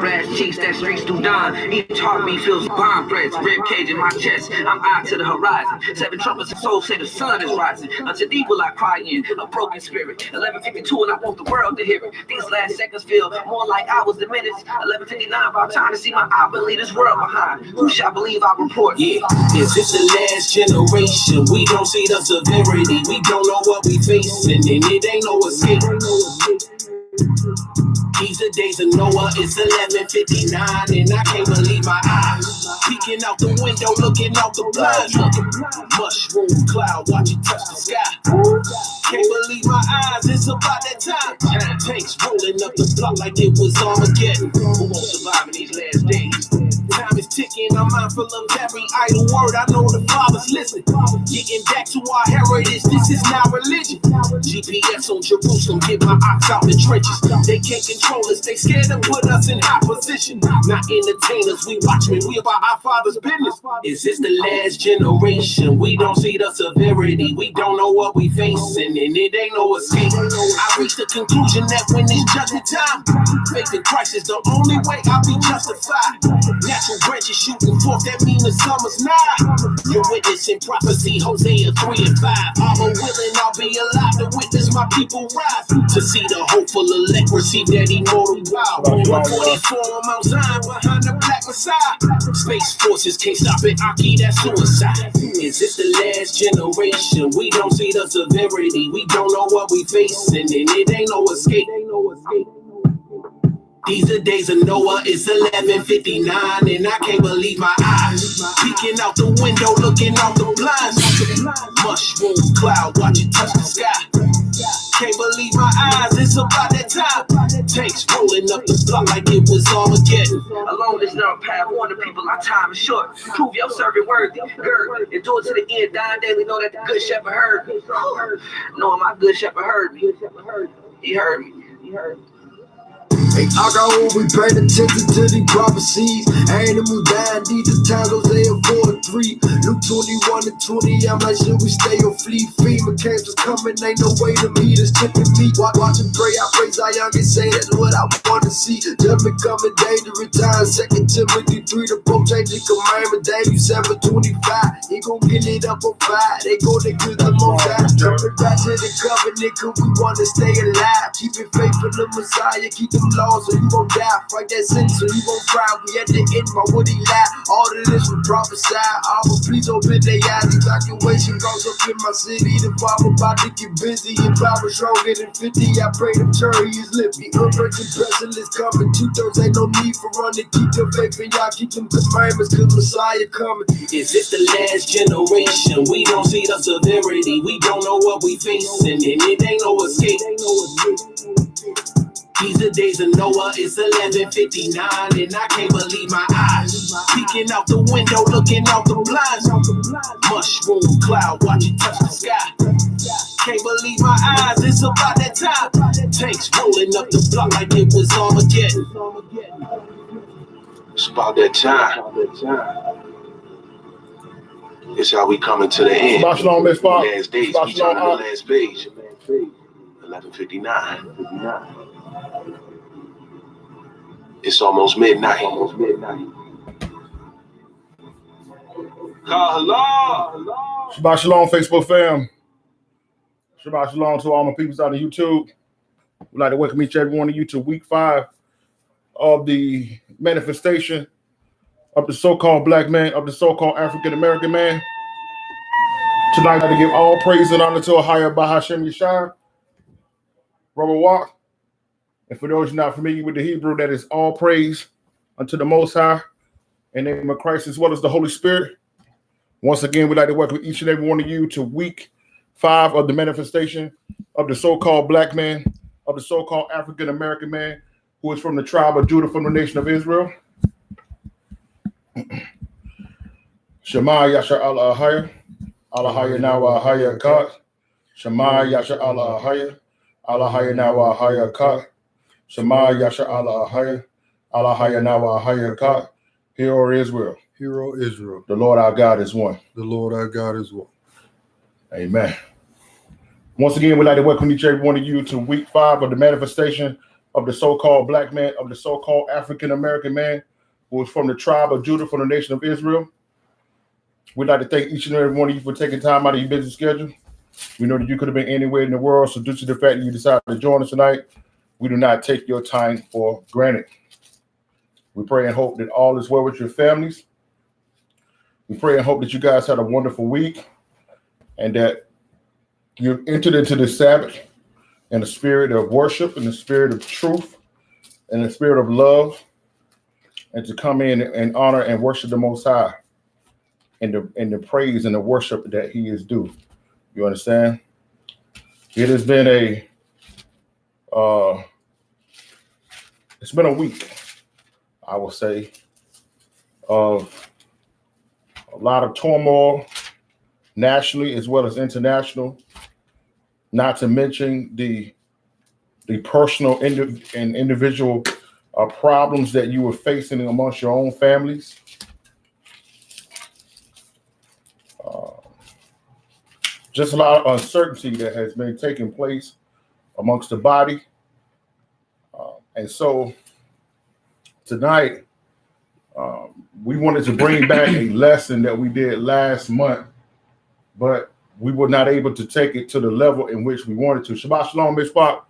brass cheeks that streets do done. Each heartbeat feels bomb threats, rib cage in my chest. I'm eye to the horizon. 7 trumpets of soul say the sun is rising. Unto thee will I cry in a broken spirit. 11:52 and I want the world to hear it. These last seconds feel more like hours than minutes. 11:59 about time to see my eye and leave this world behind. Who shall believe our report? Yeah, is this the last generation? We don't see the severity. We don't know what we facing, and it ain't no escape. These the days of Noah, it's 11:59, and I can't believe my eyes. Peeking out the window, looking out the blinds. Mushroom cloud, watch it touch the sky. Can't believe my eyes, it's about that time. Tanks rolling up the block like it was Armageddon. Who won't survive in these last days? Time is ticking, I'm mindful of every idle word. I know the Father's listening. Getting back to our heritage, this is now religion. GPS on Jerusalem, get my ox out the trenches. They can't control us, they scared to put us in high position. Not entertainers, we watchmen, we about our Father's business. Is this the last generation? We don't see the severity, we don't know what we facing, and it ain't no escape. I reached the conclusion that when it's judgment time, faith in Christ is the only way I'll be justified. Natural branches shooting forth, that mean the summer's nigh. You're witnessing prophecy, Hosea 3:5. I'm a willing, I'll be alive to witness my people rise. To see the hopeful elect receive that immortal power. 144 on Mount Zion behind the black Messiah. Space forces can't stop it, Aki, that's suicide. Is this the last generation? We don't see the severity, we don't know what we facing, and it ain't no escape. These the days of Noah, it's 11:59, and I can't believe my eyes. Peeking out the window, looking out the blinds. Mushroom cloud, watch it touch the sky. Can't believe my eyes, it's about that time. Tanks rolling up the block like it was Armageddon. Along this narrow path, warn the people our time is short. Prove your servant worthy. Gird, endure to the end, dying daily. Know that the good shepherd heard me. Knowing my good shepherd heard me. He heard me. Hey, I got what we paying attention to these prophecies. Animals dying, these the times Hosea 4:3. Luke 21-20, I'm like, should we stay or flee? FEMA camps is coming, ain't no way to meet us. Chicken meat, watch and pray, I praise Zion and say that's what I want to see. Judgment coming, dangerous times. 2 Timothy 3, the Pope changing commandment. Daniel 7:25, he gon' get it up on fire. They go to good the most out. Coming back to the covenant, cause we wanna stay alive. Keep it faithful to Messiah, keep them laws so you won't die. Fight that sin so you won't cry. We at the end, why would he lie? All of this was prophesied. All please open their eyes. Evacuation goes up in my city. The Father about to get busy. And power stronger than 50. I pray them turn his lippy. Urgent pestilence coming. 2/3 ain't no need for running. Keep your faith and y'all keep them commandments, cause Messiah coming. Is this the last generation? We don't see the severity, we don't know what we facing, and it ain't no escape. These the days of Noah, it's 11:59, and I can't believe my eyes. Peeking out the window, looking out the blinds. Mushroom cloud, watch it touch the sky. Can't believe my eyes, it's about that time. Tanks rolling up the block like it was Armageddon. It's about that time. It's how we coming to the end. Last days, we turn to the last page. 11:59. It's almost midnight. Shabbat Shalom, Facebook fam. Shabbat Shalom to all my people out on YouTube. We'd like to welcome each and every one of you to week 5 of the manifestation of the so-called black man, of the so-called African-American man. Tonight, I'd like to give all praise and honor to Ahaya Bahashem Yeshua, Robert Walk. And for those not familiar with the Hebrew, that is all praise unto the Most High in the name of Christ as well as the Holy Spirit. Once again, we'd like to welcome each and every one of you to week 5 of the manifestation of the so-called black man, of the so-called African-American man who is from the tribe of Judah, from the nation of Israel. Shema Yasha Allah Ahaya, Allahaya Nawa Ahaya Kat. Shema Yasha Allah Ahaya, Allahaya Nawa Ahaya Kat. Shema Yasha Allah Ahaya, Allahaya Nawa Ahaya Kat. Hear, Israel. Hear, O Israel. The Lord our God is one. The Lord our God is one. Amen. Once again, we'd like to welcome each and every one of you to week 5 of the manifestation of the so-called black man, of the so-called African-American man who was from the tribe of Judah, from the nation of Israel. We'd like to thank each and every one of you for taking time out of your busy schedule. We know that you could have been anywhere in the world, so due to the fact that you decided to join us tonight, we do not take your time for granted. We pray and hope that all is well with your families. We pray and hope that you guys had a wonderful week and that you entered into this Sabbath in the spirit of worship, in the spirit of truth, in the spirit of love, and to come in and honor and worship the Most High in the praise and the worship that He is due. You understand? It has been it's been a week, I will say, of a lot of turmoil nationally as well as international, not to mention the personal and individual problems that you were facing amongst your own families. Just a lot of uncertainty that has been taking place amongst the body. And so tonight, we wanted to bring back a lesson that we did last month, but we were not able to take it to the level in which we wanted to. Shabbat Shalom, Mishpat.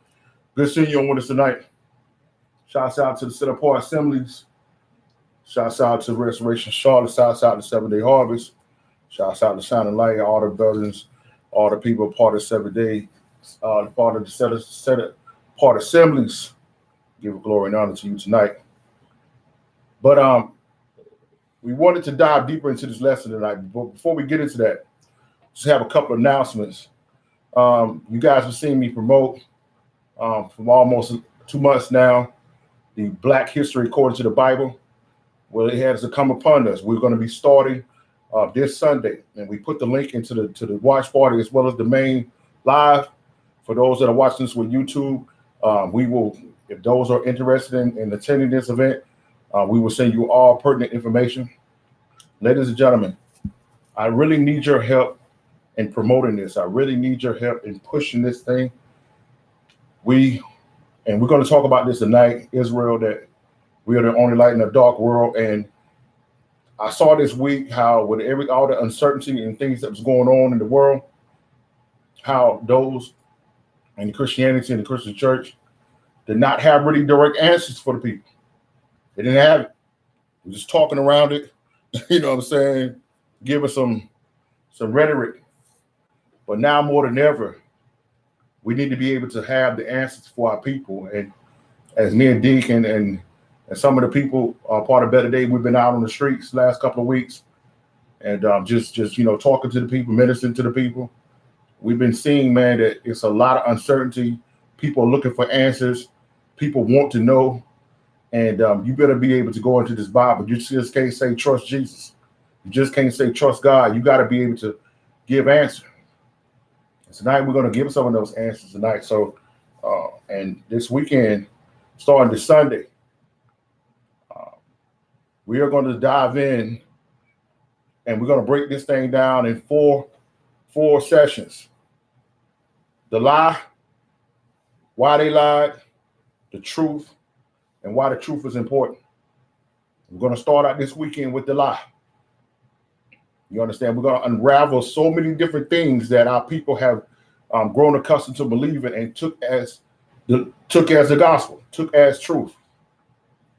Good seeing you on with us tonight. Shouts out to the Set Apart Assemblies. Shouts out to Restoration Charlotte. Shouts out to 7 Day Harvest. Shouts out to Shining Light, all the brothers, all the people part of 7 Day, part of the Set Apart Assemblies. Give glory and honor to you tonight. But we wanted to dive deeper into this lesson tonight. But before we get into that, just have a couple of announcements. You guys have seen me promote from almost 2 months now the Black History According to the Bible. Well, it has to come upon us. We're going to be starting this Sunday, and we put the link into the watch party as well as the main live. For those that are watching this with YouTube, we will, if those are interested in attending this event, we will send you all pertinent information. Ladies and gentlemen, I really need your help in promoting this. I really need your help in pushing this thing. We're going to talk about this tonight, Israel, that we are the only light in a dark world. And I saw this week how with all the uncertainty and things that was going on in the world, how those in Christianity and the Christian church did not have really direct answers for the people. They didn't have it. They're just talking around it, you know what I'm saying, giving some rhetoric. But now more than ever, we need to be able to have the answers for our people. And as me and Deacon and some of the people part of Better Day, we've been out on the streets the last couple of weeks and just talking to the people, ministering to the people. We've been seeing, man, that it's a lot of uncertainty. People are looking for answers. People want to know. And you better be able to go into this Bible. You just can't say trust Jesus. You just can't say trust God. You got to be able to give answers. And tonight we're going to give some of those answers tonight. So, and this weekend, starting this Sunday, we are going to dive in and we're going to break this thing down in four sessions. The lie, why they lied, the truth, and why the truth is important. We're going to start out this weekend with the lie. You understand? We're going to unravel so many different things that our people have grown accustomed to believing and took as the gospel, took as truth.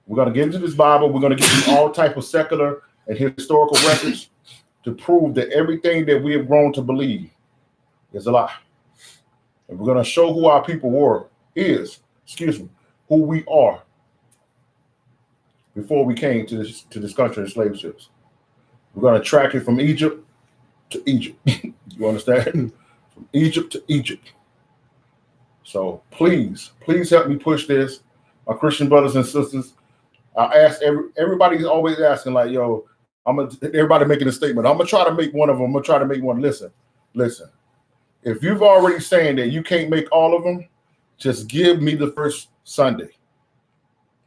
We're going to get into this Bible. We're going to give you all type of secular and historical records to prove that everything that we have grown to believe is a lie. And we're going to show who our people who we are before we came to this country in slave ships. We're going to track it from Egypt to Egypt. You understand? From Egypt to Egypt. So please help me push this. My Christian brothers and sisters, I ask everybody's always asking like, yo, everybody making a statement. I'm going to try to make one of them. I'm going to try to make one. Listen. If you've already saying that you can't make all of them, just give me the first Sunday.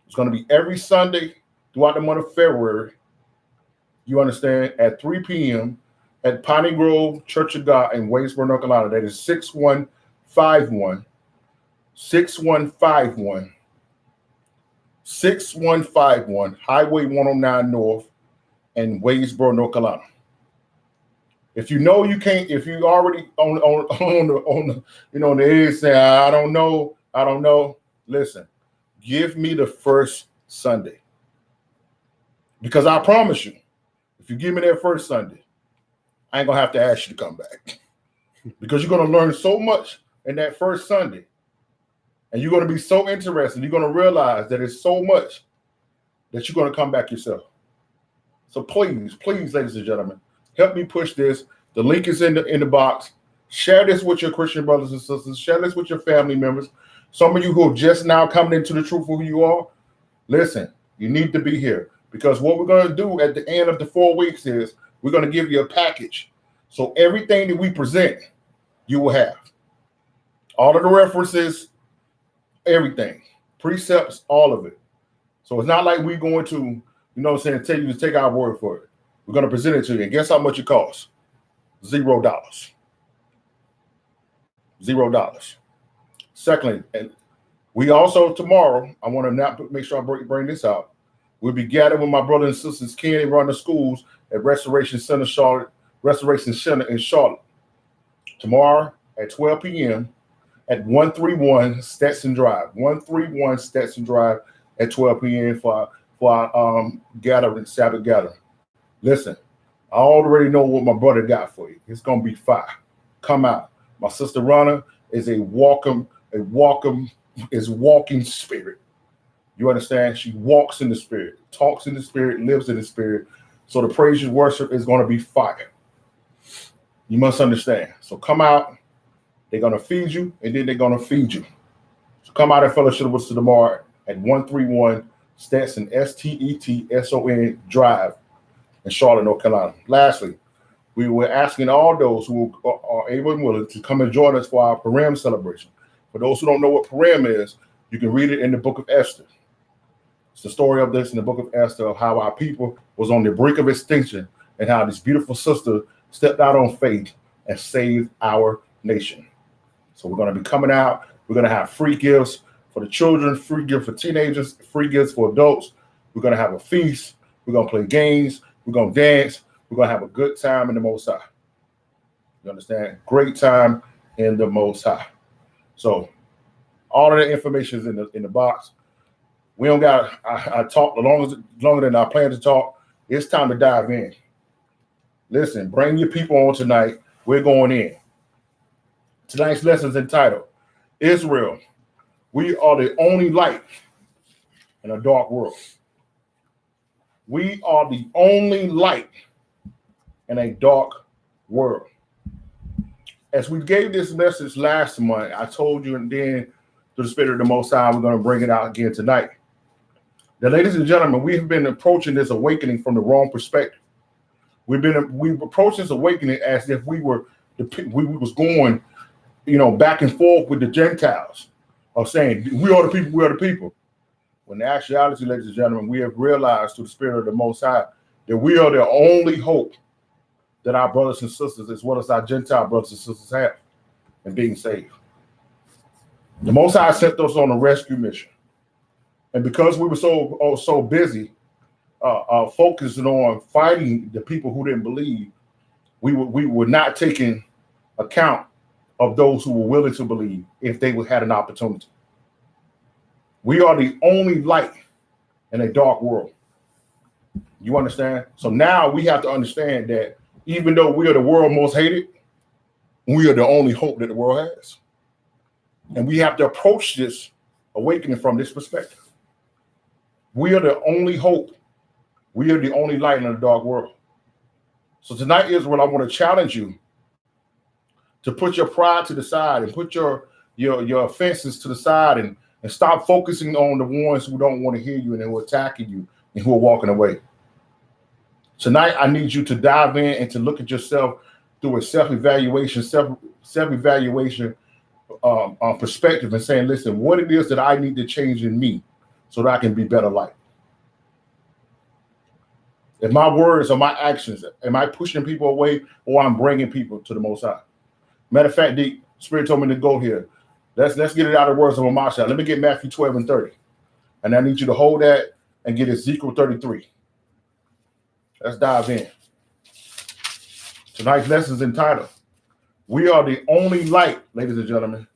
It's going to be every Sunday throughout the month of February. You understand? At 3 p.m. at Piney Grove Church of God in Waynesboro, North Carolina. That is 6151 6151 Highway 109 North in Waynesboro, North Carolina. If you know you can't, if you already on the edge saying, I don't know, listen, give me the first Sunday. Because I promise you, if you give me that first Sunday, I ain't gonna have to ask you to come back. Because you're gonna learn so much in that first Sunday. And you're gonna be so interested, you're gonna realize that it's so much that you're gonna come back yourself. So please, ladies and gentlemen, help me push this. The link is in the box. Share this with your Christian brothers and sisters. Share this with your family members. Some of you who are just now coming into the truth of who you are, listen, you need to be here. Because what we're going to do at the end of the 4 weeks is we're going to give you a package. So everything that we present, you will have. All of the references, everything. Precepts, all of it. So it's not like we're going to, tell you to take our word for it. We're going to present it to you. And guess how much it costs? $0. $0. Secondly, and we also tomorrow, I want to make sure I bring this out. We'll be gathered with my brothers and sisters, Kenny, run the schools at Restoration Center in Charlotte. Tomorrow at 12 p.m. at 131 Stetson Drive. 131 Stetson Drive at 12 p.m. for our gathering, Sabbath gathering. Listen, I already know what my brother got for you. It's gonna be fire. Come out. My sister Ronna is a walking spirit. You understand? She walks in the spirit, talks in the spirit, lives in the spirit. So the praise and worship is going to be fire. You must understand. So come out. They're going to feed you, and then they're going to feed you. So come out and fellowship with us tomorrow at 131 Stetson, Stetson Drive in Charlotte, North Carolina. Lastly, we were asking all those who are able and willing to come and join us for our Purim celebration. For those who don't know what Purim is, you can read it in the book of Esther. It's the story of this in the book of Esther, of how our people was on the brink of extinction and how this beautiful sister stepped out on faith and saved our nation. So we're going to be coming out. We're going to have free gifts for the children, free gifts for teenagers, free gifts for adults. We're going to have a feast. We're going to play games. We're going to dance. We're going to have a good time in the Most High. You understand? Great time in the Most High. So all of the information is in the box. We don't got, I talked longer than I plan to talk. It's time to dive in. Listen, bring your people on tonight. We're going in. Tonight's lesson is entitled, Israel, we are the only light in a dark world. We are the only light in a dark world. As we gave this message last month, I told you, and then through the Spirit of the Most High, we're going to bring it out again tonight. Now, ladies and gentlemen, we have been approaching this awakening from the wrong perspective. We've approached this awakening as if we was going, back and forth with the Gentiles, of saying we are the people. When in actuality, ladies and gentlemen, we have realized through the Spirit of the Most High that we are the only hope that our brothers and sisters, as well as our Gentile brothers and sisters, have in being saved. The Most High sent us on a rescue mission. And because we were so busy focusing on fighting the people who didn't believe, we were not taking account of those who were willing to believe if they had an opportunity. We are the only light in a dark world. You understand? So now we have to understand that even though we are the world most hated, we are the only hope that the world has. And we have to approach this awakening from this perspective. We are the only hope. We are the only light in a dark world. So tonight, Israel, I want to challenge you to put your pride to the side and put your offenses to the side and stop focusing on the ones who don't want to hear you and who are attacking you and who are walking away. Tonight, I need you to dive in and to look at yourself through a self-evaluation perspective and saying, listen, what it is that I need to change in me so that I can be better light. In my words or my actions, am I pushing people away or I'm bringing people to the Most High? Matter of fact, the Spirit told me to go here. Let's get it out of the words of Amasha. Let me get Matthew 12 and 30. And I need you to hold that and get Ezekiel 33. Let's dive in. Tonight's lesson is entitled, We Are the Only Light, ladies and gentlemen,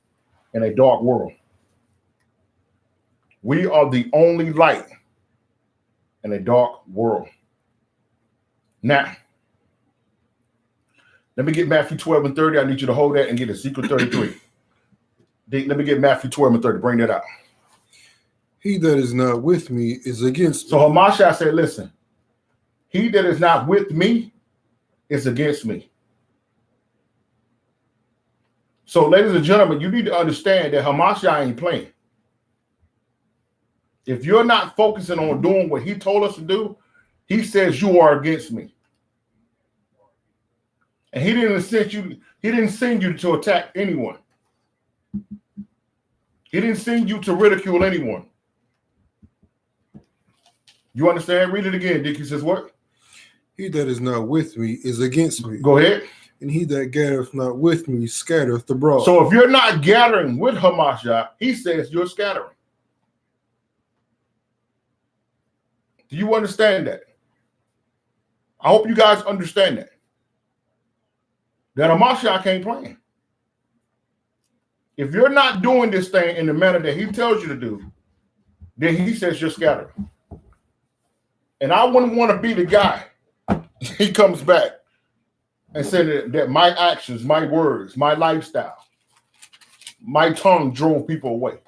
in a Dark World. We are the only light in a dark world. Now, let me get Matthew 12 and 30. I need you to hold that and get Ezekiel 33. Let me get Matthew 12 and 30. Bring that out. He that is not with me is against me. So Hamashiach said, listen, he that is not with me is against me. So, ladies and gentlemen, you need to understand that Hamashiach ain't playing. If you're not focusing on doing what he told us to do, he says you are against me. And he didn't send you to attack anyone. He didn't send you to ridicule anyone. You understand? Read it again, Dick. He says what? He that is not with me is against me. Go ahead. And he that gathereth not with me scattereth abroad. So if you're not gathering with Hamashiach, he says you're scattering. Do you understand that? I hope you guys understand that. That Hamashiach ain't playing. If you're not doing this thing in the manner that he tells you to do, then he says you're scattering. And I wouldn't want to be the guy. He comes back and said that my actions, my words, my lifestyle, my tongue drove people away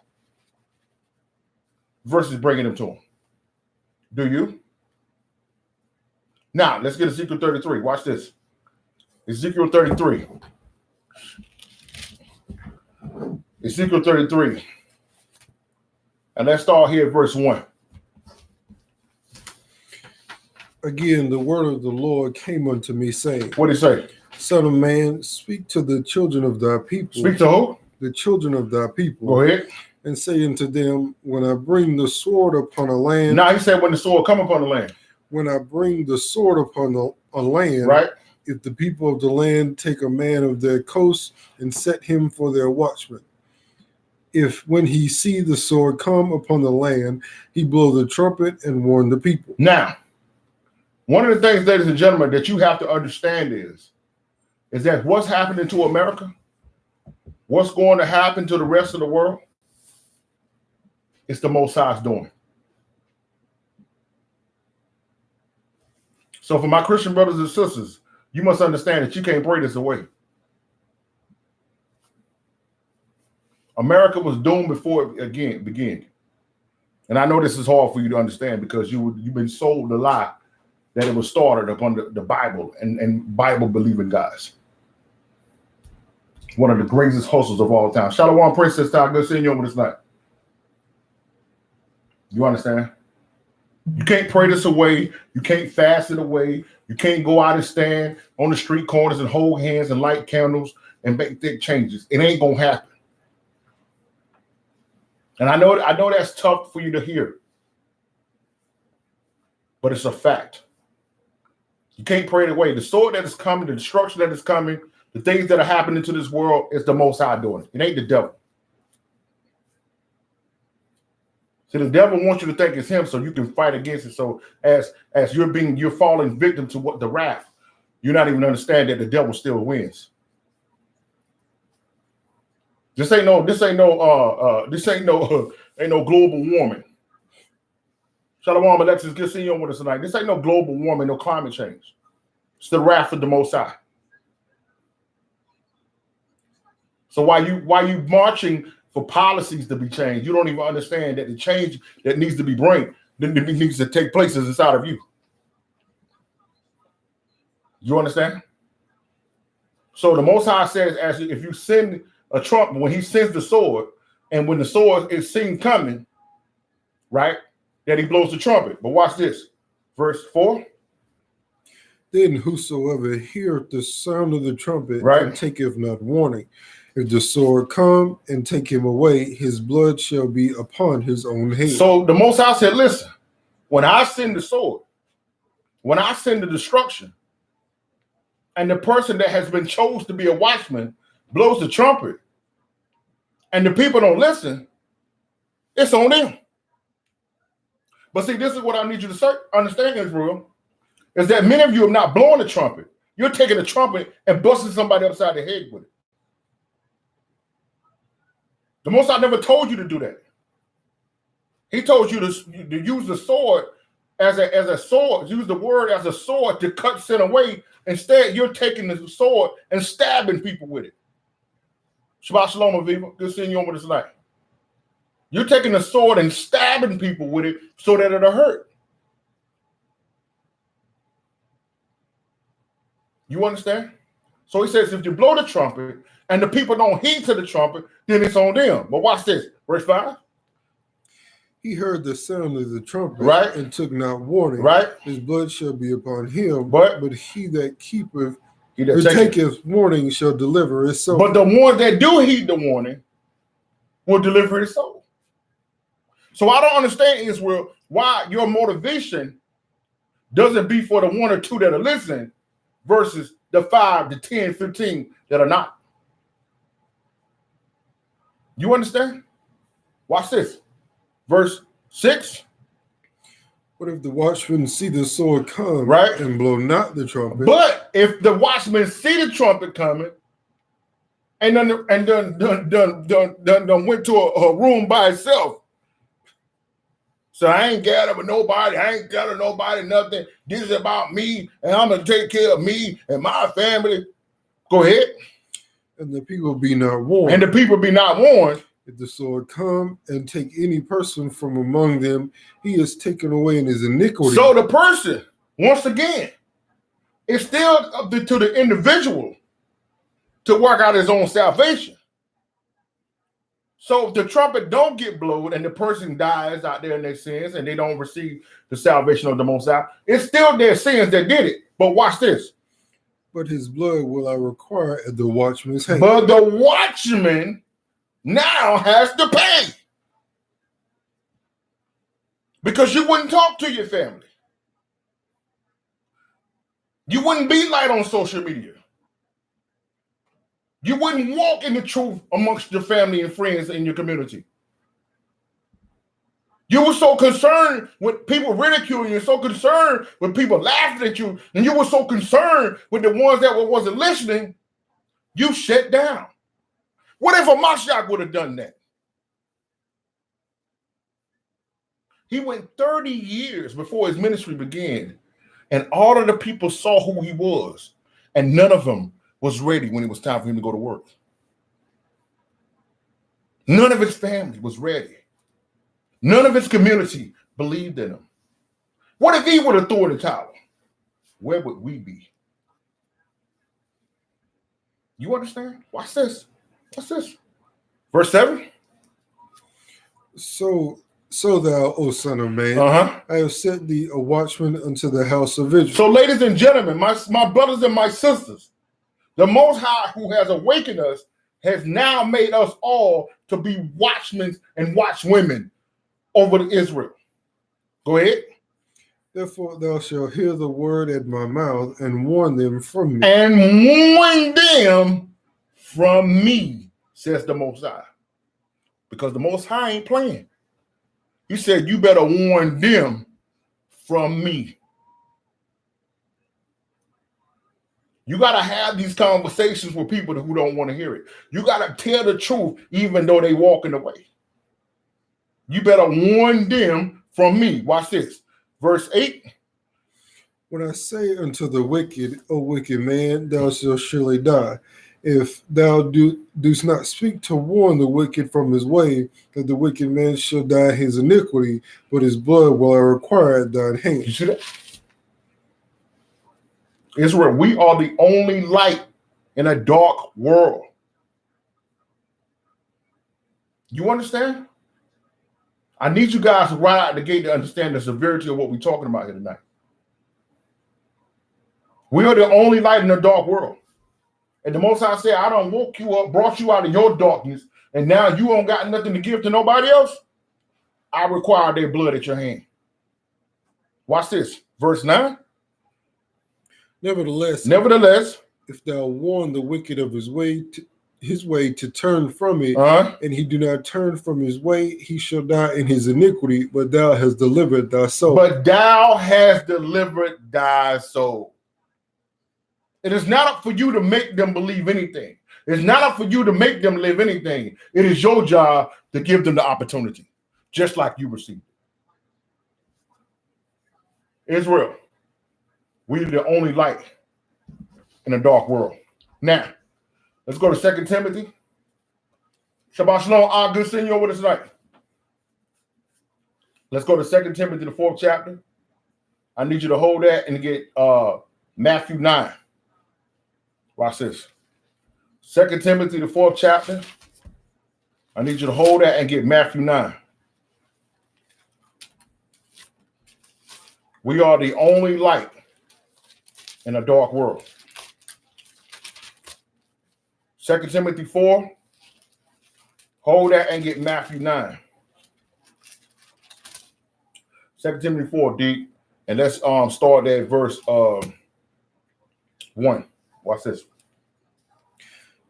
versus bringing them to him. Do you? Now, let's get Ezekiel 33. Watch this. Ezekiel 33. Ezekiel 33. And let's start here at verse 1. Again, the word of the Lord came unto me, saying, What did he say? Son of man, speak to the children of thy people. Speak to who? The children of thy people. Go ahead. And say unto them, when I bring the sword upon a land. Now he said when the sword come upon the land. When I bring the sword upon a land. Right. If the people of the land take a man of their coast and set him for their watchman. If when he see the sword come upon the land, he blow the trumpet and warn the people. Now, one of the things, ladies and gentlemen, that you have to understand is that what's happening to America, what's going to happen to the rest of the world, it's the Most High's doing. So for my Christian brothers and sisters, you must understand that you can't pray this away. America was doomed before it began. And I know this is hard for you to understand because you've been sold the lie that it was started upon the Bible and Bible-believing guys. One of the greatest hustles of all time. Shalom, Princess Ty. Good seeing you over this night. You understand? You can't pray this away. You can't fast it away. You can't go out and stand on the street corners and hold hands and light candles and make big changes. It ain't going to happen. And I know that's tough for you to hear. But it's a fact. You can't pray it away. The sword that is coming, the destruction that is coming, the things that are happening to this world is the Most High doing it. It ain't the devil. See, the devil wants you to think it's him so you can fight against it. So as you're falling victim to what the wrath, you're not even understand that the devil still wins. This ain't no global warming. Shalom, Alexis, good seeing you on with us tonight. This ain't no global warming, no climate change. It's the wrath of the Most High. So while you marching for policies to be changed, you don't even understand that the change that needs to be needs to take place is inside of you. You understand? So the Most High says, if you send a trumpet, when he sends the sword, and when the sword is seen coming, right, that he blows the trumpet. But watch this. Verse 4. Then whosoever heareth the sound of the trumpet right, and taketh not warning, if the sword come and take him away, his blood shall be upon his own head. So the Most High said, listen, when I send the sword, when I send the destruction, and the person that has been chosen to be a watchman blows the trumpet, and the people don't listen, it's on them. But see, this is what I need you to understand, Israel, is that many of you have not blown the trumpet. You're taking the trumpet and busting somebody upside the head with it. The Most High never told you to do that. He told you to use the sword as a sword, use the word as a sword to cut sin away. Instead, you're taking the sword and stabbing people with it. Shabbat shalom, Aviva. Good seeing you on with us tonight. You're taking the sword and stabbing people with it so that it'll hurt. You understand? So he says, if you blow the trumpet and the people don't heed to the trumpet, then it's on them. But watch this, verse 5. He heard the sound of the trumpet, right, and took not warning. Right. His blood shall be upon him, but he that keepeth, he that taketh warning shall deliver his soul. But the ones that do heed the warning will deliver his soul. So I don't understand, Israel, why your motivation doesn't be for the 1 or 2 that are listening versus the 5, the 10, 15 that are not. You understand? Watch this. Verse 6. What if the watchman see the sword come, right, and blow not the trumpet? But if the watchman see the trumpet coming, and then went to a room by itself, so I ain't gathered with nobody, nothing. This is about me, and I'm gonna take care of me and my family. Go ahead. And the people be not warned. If the sword come and take any person from among them, he is taken away in his iniquity. So the person, once again, it's still up to the individual to work out his own salvation. So if the trumpet don't get blown and the person dies out there in their sins and they don't receive the salvation of the Most High, it's still their sins that did it. But watch this. But his blood will I require at the watchman's hand. But the watchman now has to pay. Because you wouldn't talk to your family. You wouldn't be light on social media. You wouldn't walk in the truth amongst your family and friends in your community. You were so concerned with people ridiculing you, so concerned with people laughing at you, and you were so concerned with the ones that wasn't listening, you shut down. What if a Mashiach would have done that? He went 30 years before his ministry began, and all of the people saw who he was, and none of them was ready when it was time for him to go to work. None of his family was ready. None of his community believed in him. What if he would have thrown the towel? Where would we be? You understand? Watch this. What's this? Verse 7. So thou, O son of man, I have set thee a watchman unto the house of Israel. So, ladies and gentlemen, my brothers and my sisters, the Most High who has awakened us has now made us all to be watchmen and watchwomen over Israel. Go ahead. Therefore thou shalt hear the word at my mouth and warn them from me. And warn them from me, says the Most High. Because the Most High ain't playing. He said, you better warn them from me. You got to have these conversations with people who don't want to hear it. You got to tell the truth even though they walking away. You better warn them from me. Watch this. Verse 8. When I say unto the wicked, O wicked man, thou shalt surely die. If thou dost not speak to warn the wicked from his way, that the wicked man shall die his iniquity, but his blood will I require at thine hand. You see that? Israel, we are the only light in a dark world. You understand? I need you guys to right out the gate to understand the severity of what we're talking about here tonight. We are the only light in the dark world. And the Most High said, I done woke you up, brought you out of your darkness, and now you don't got nothing to give to nobody else. I require their blood at your hand. Watch this. Verse 9. Nevertheless, if thou warn the wicked of his way, his way to turn from it, Uh-huh. and he do not turn from his way, he shall die in his iniquity, but thou hast delivered thy soul. But thou hast delivered thy soul. It is not up for you to make them believe anything. It's not up for you to make them live anything. It is your job to give them the opportunity, just like you received it. Israel, we are the only light in a dark world. Now, let's go to 2 Timothy. Shabbat Shalom, good seeing you with us tonight. Let's go to 2 Timothy, the 4th chapter. I need you to hold that and get Matthew 9. Watch this. 2 Timothy, the 4th chapter. I need you to hold that and get Matthew 9. We are the only light in a dark world. 2 Timothy 4. Hold that and get Matthew 9. 2 Timothy 4, D. And let's start at verse 1. Watch this.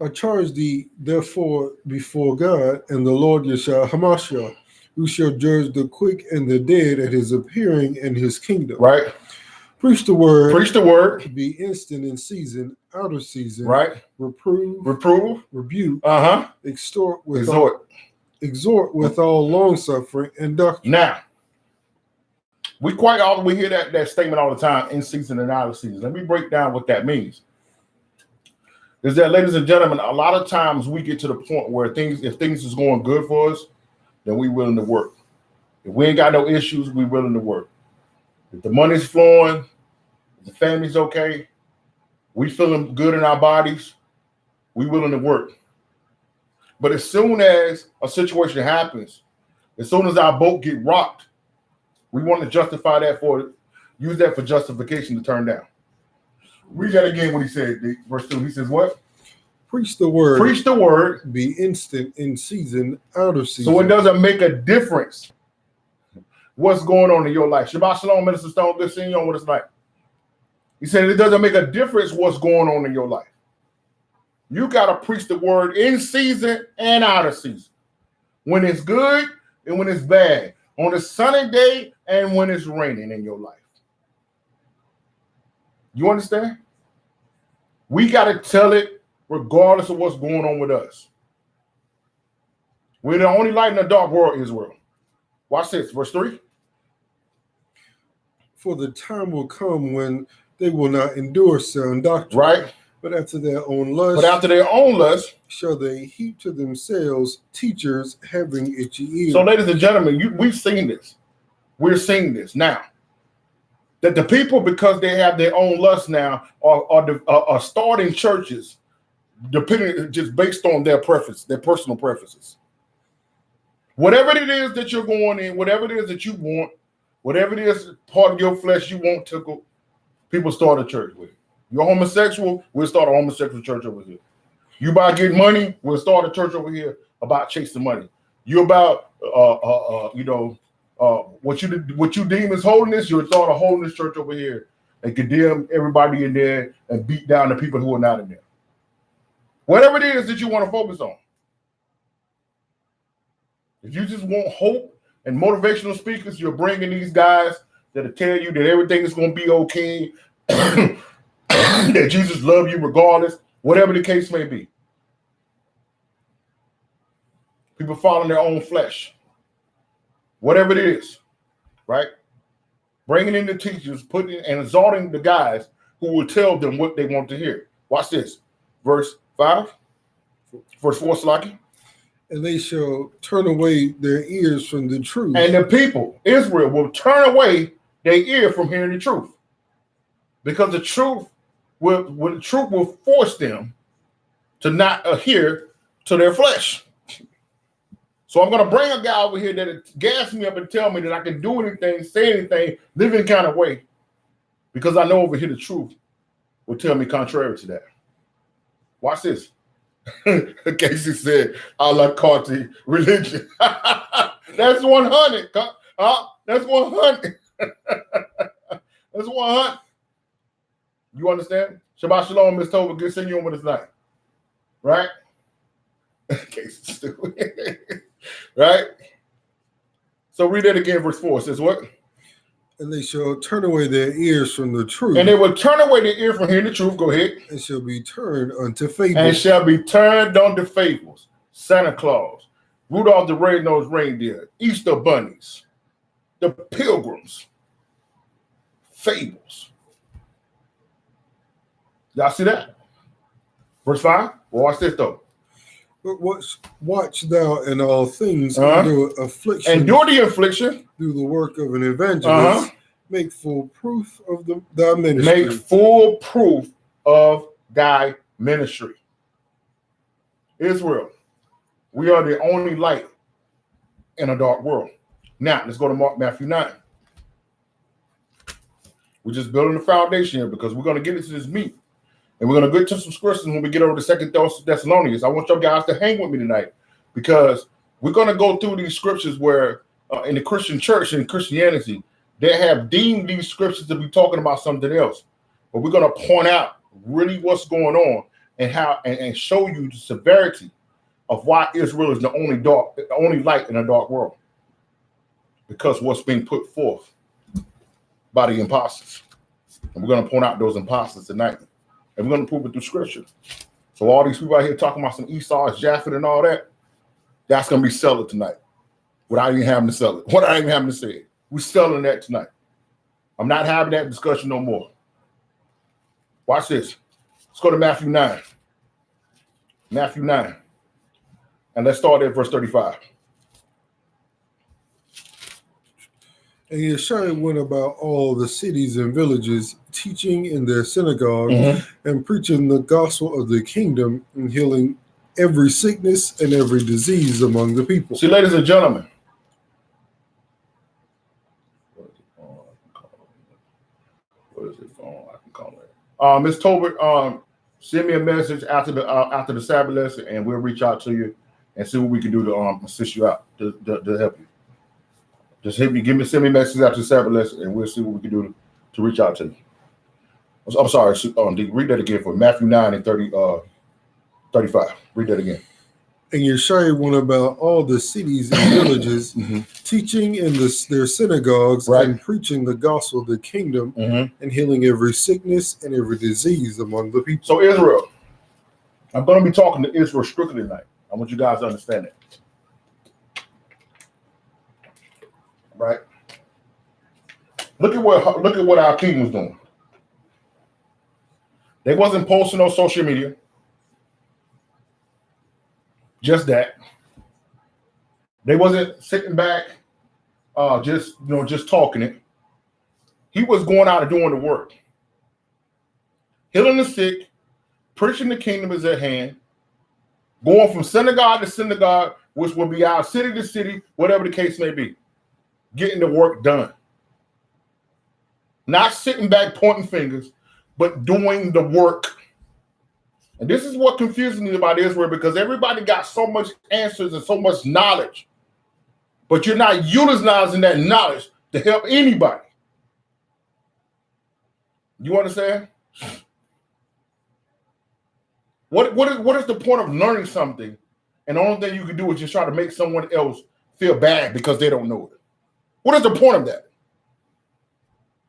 I charge thee, therefore, before God and the Lord Yeshua HaMashiach, who shall judge the quick and the dead at his appearing in his kingdom. Right. Preach the word. Preach the word. Be instant in season, out of season. Right. Reprove. Reprove. Rebuke. Exhort. Exhort with all long suffering and doctrine. Now, we hear that statement all the time, in season and out of season. Let me break down what that means. Is that, ladies and gentlemen, a lot of times we get to the point where if things is going good for us, then we willing to work. If we ain't got no issues, we willing to work. If the money's flowing, if the family's okay, we feeling good in our bodies, we willing to work. But as soon as a situation happens, as soon as our boat get rocked, we want to justify that use that for justification to turn down. Read that again what he said, verse 2. He says what? Preach the word. Preach the word. Be instant in season, out of season. So it doesn't make a difference what's going on in your life. Shabbat Shalom, Minister Stone. Good seeing you on with us tonight. He said it doesn't make a difference what's going on in your life. You got to preach the word in season and out of season. When it's good and when it's bad. On a sunny day and when it's raining in your life. You understand? We got to tell it regardless of what's going on with us. We're the only light in the dark world, Israel. Watch this, verse 3. For the time will come when they will not endure sound doctrine. Right. But after their own lust, shall they heap to themselves teachers having itchy ears. So, ladies and gentlemen, we've seen this. We're seeing this now. That the people, because they have their own lust now, are starting churches, depending just based on their preference, their personal preferences. Whatever it is that you're going in, whatever it is that you want, whatever it is part of your flesh you want tickled, people start a church with it. You're homosexual, we'll start a homosexual church over here. You about getting money, we'll start a church over here about chasing money. You about what you deem as holiness, you'll start a holiness church over here and condemn everybody in there and beat down the people who are not in there. Whatever it is that you want to focus on. If you just want hope and motivational speakers, you're bringing these guys that'll tell you that everything is going to be okay, that Jesus loves you regardless, whatever the case may be. People following their own flesh. Whatever it is, right? Bringing in the teachers, putting and exalting the guys who will tell them what they want to hear. Watch this. Verse 5. Verse 4, Slaki. And they shall turn away their ears from the truth. And the people, Israel, will turn away their ear from hearing the truth. Because the truth will force them to not adhere to their flesh. So I'm going to bring a guy over here that gas me up and tell me that I can do anything, say anything, live any kind of way. Because I know over here the truth will tell me contrary to that. Watch this. Casey said, a la carte religion. That's 100. That's 100. That's 100. You understand? Shabbat Shalom, Ms. Tova. Good seeing you on with us tonight. Right? Okay, stupid. Right? So read that again, verse 4. It says what? And they shall turn away their ears from the truth. And they will turn away their ear from hearing the truth. Go ahead. And shall be turned unto fables. And shall be turned unto fables. Santa Claus, Rudolph the Red-Nosed Reindeer, Easter bunnies, the pilgrims, fables. Y'all see that? Verse 5. Well, watch this though. But watch thou in all things, endure affliction. Endure the affliction. Do the work of an evangelist. Make full proof of thy ministry. Make full proof of thy ministry. Israel, we are the only light in a dark world. Now, let's go to Matthew 9. We're just building the foundation here because we're going to get into this meat. And we're going to get to some scriptures when we get over to 2 Thessalonians. I want you guys to hang with me tonight because we're going to go through these scriptures where in the Christian church and Christianity, they have deemed these scriptures to be talking about something else. But we're going to point out really what's going on and how and show you the severity of why Israel is the only light in a dark world. Because what's being put forth by the imposters. And we're going to point out those imposters tonight. And we're going to prove it through scripture. So all these people out here talking about some Esau, Japhet, and all that, that's going to be selling tonight. Without even having to sell it. Without even having to say it. We're selling that tonight. I'm not having that discussion no more. Watch this. Let's go to Matthew 9. Matthew 9. And let's start at verse 35. And Yeshua went about all the cities and villages, teaching in their synagogues and preaching the gospel of the kingdom and healing every sickness and every disease among the people. See, ladies and gentlemen, what is it phone? I can call it. Ms. Tolbert, send me a message after the Sabbath lesson, and we'll reach out to you and see what we can do to assist you out to help you. Just send me a message after the Sabbath lesson, and we'll see what we can do to reach out to you. I'm sorry, read that again for Matthew 9 and 35. Read that again. And Yeshua went about all the cities and villages, teaching in their synagogues and preaching the gospel of the kingdom and healing every sickness and every disease among the people. So Israel, I'm going to be talking to Israel strictly tonight. I want you guys to understand that. Right? Look at what our king was doing. They wasn't posting on social media. Just that. They wasn't sitting back, just talking it. He was going out and doing the work. Healing the sick, preaching the kingdom is at hand, going from synagogue to synagogue, which will be our city to city, whatever the case may be. Getting the work done. Not sitting back pointing fingers, but doing the work. And this is what confuses me about Israel, because everybody got so much answers and so much knowledge, but you're not utilizing that knowledge to help anybody. You understand? What is the point of learning something and the only thing you can do is just try to make someone else feel bad because they don't know it? What is the point of that?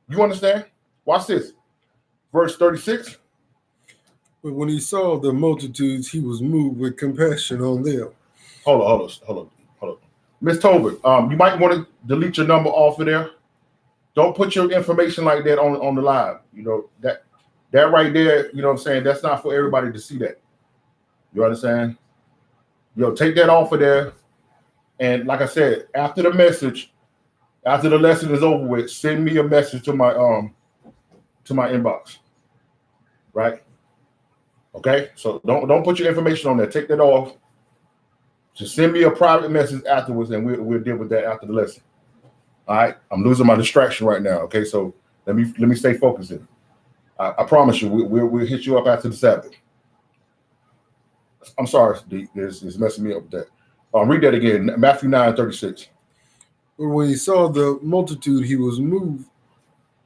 You understand? Watch this. Verse 36. But when he saw the multitudes, he was moved with compassion on them. Hold on. Miss Tolbert, you might want to delete your number off of there. Don't put your information like that on the live. You know, that right there, you know what I'm saying? That's not for everybody to see that. You understand? Take that off of there. And like I said, after the lesson is over with, send me a message to my inbox. Right? Okay? So don't put your information on there. Take that off. Just send me a private message afterwards, and we'll deal with that after the lesson. All right? I'm losing my distraction right now. Okay, so let me stay focused in. I promise you, we'll hit you up after the Sabbath. I'm sorry, it's messing me up with that. Read that again. Matthew 9:36. But when he saw the multitude, he was moved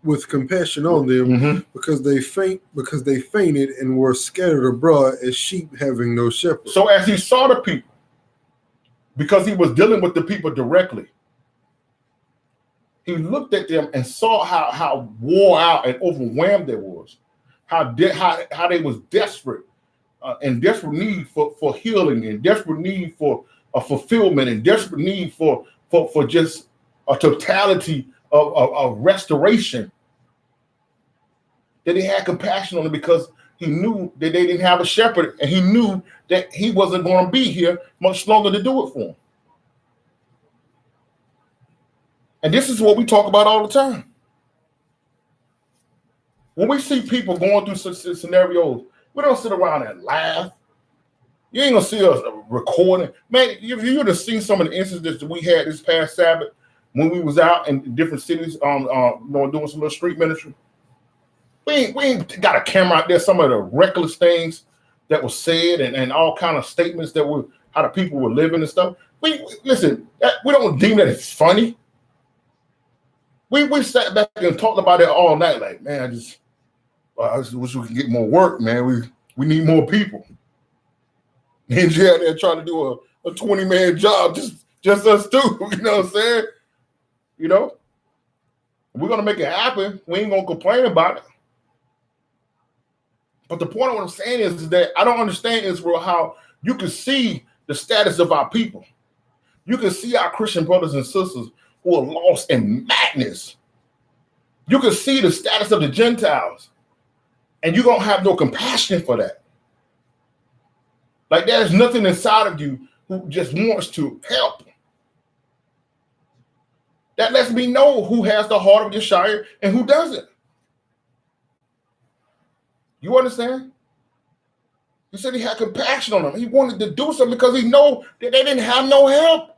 with compassion on them because they fainted and were scattered abroad as sheep having no shepherd. So as he saw the people, because he was dealing with the people directly. He looked at them and saw how wore out and overwhelmed they was, how they was desperate, in desperate need for healing, and desperate need for a fulfillment, and desperate need for just a totality of restoration. That he had compassion on them because he knew that they didn't have a shepherd, and he knew that he wasn't going to be here much longer to do it for them. And this is what we talk about all the time. When we see people going through such scenarios, we don't sit around and laugh. You ain't gonna see us recording. Man, if you would have seen some of the incidents that we had this past Sabbath when we was out in different cities doing some little street ministry. We ain't got a camera out there, some of the reckless things that were said and all kind of statements that were how the people were living and stuff. Listen, we don't deem that it's funny. We sat back and talked about it all night. Like, man, I just wish we could get more work, man. We need more people. And yeah, they're trying to do a 20-man job, just us two. You know what I'm saying? You know, we're gonna make it happen. We ain't gonna complain about it. But the point of what I'm saying is that I don't understand, Israel, how you can see the status of our people. You can see our Christian brothers and sisters who are lost in madness. You can see the status of the Gentiles, and you don't have no compassion for that. Like there's nothing inside of you who just wants to help. That lets me know who has the heart of Yeshua and who doesn't. You understand? He said he had compassion on them. He wanted to do something because he know that they didn't have no help.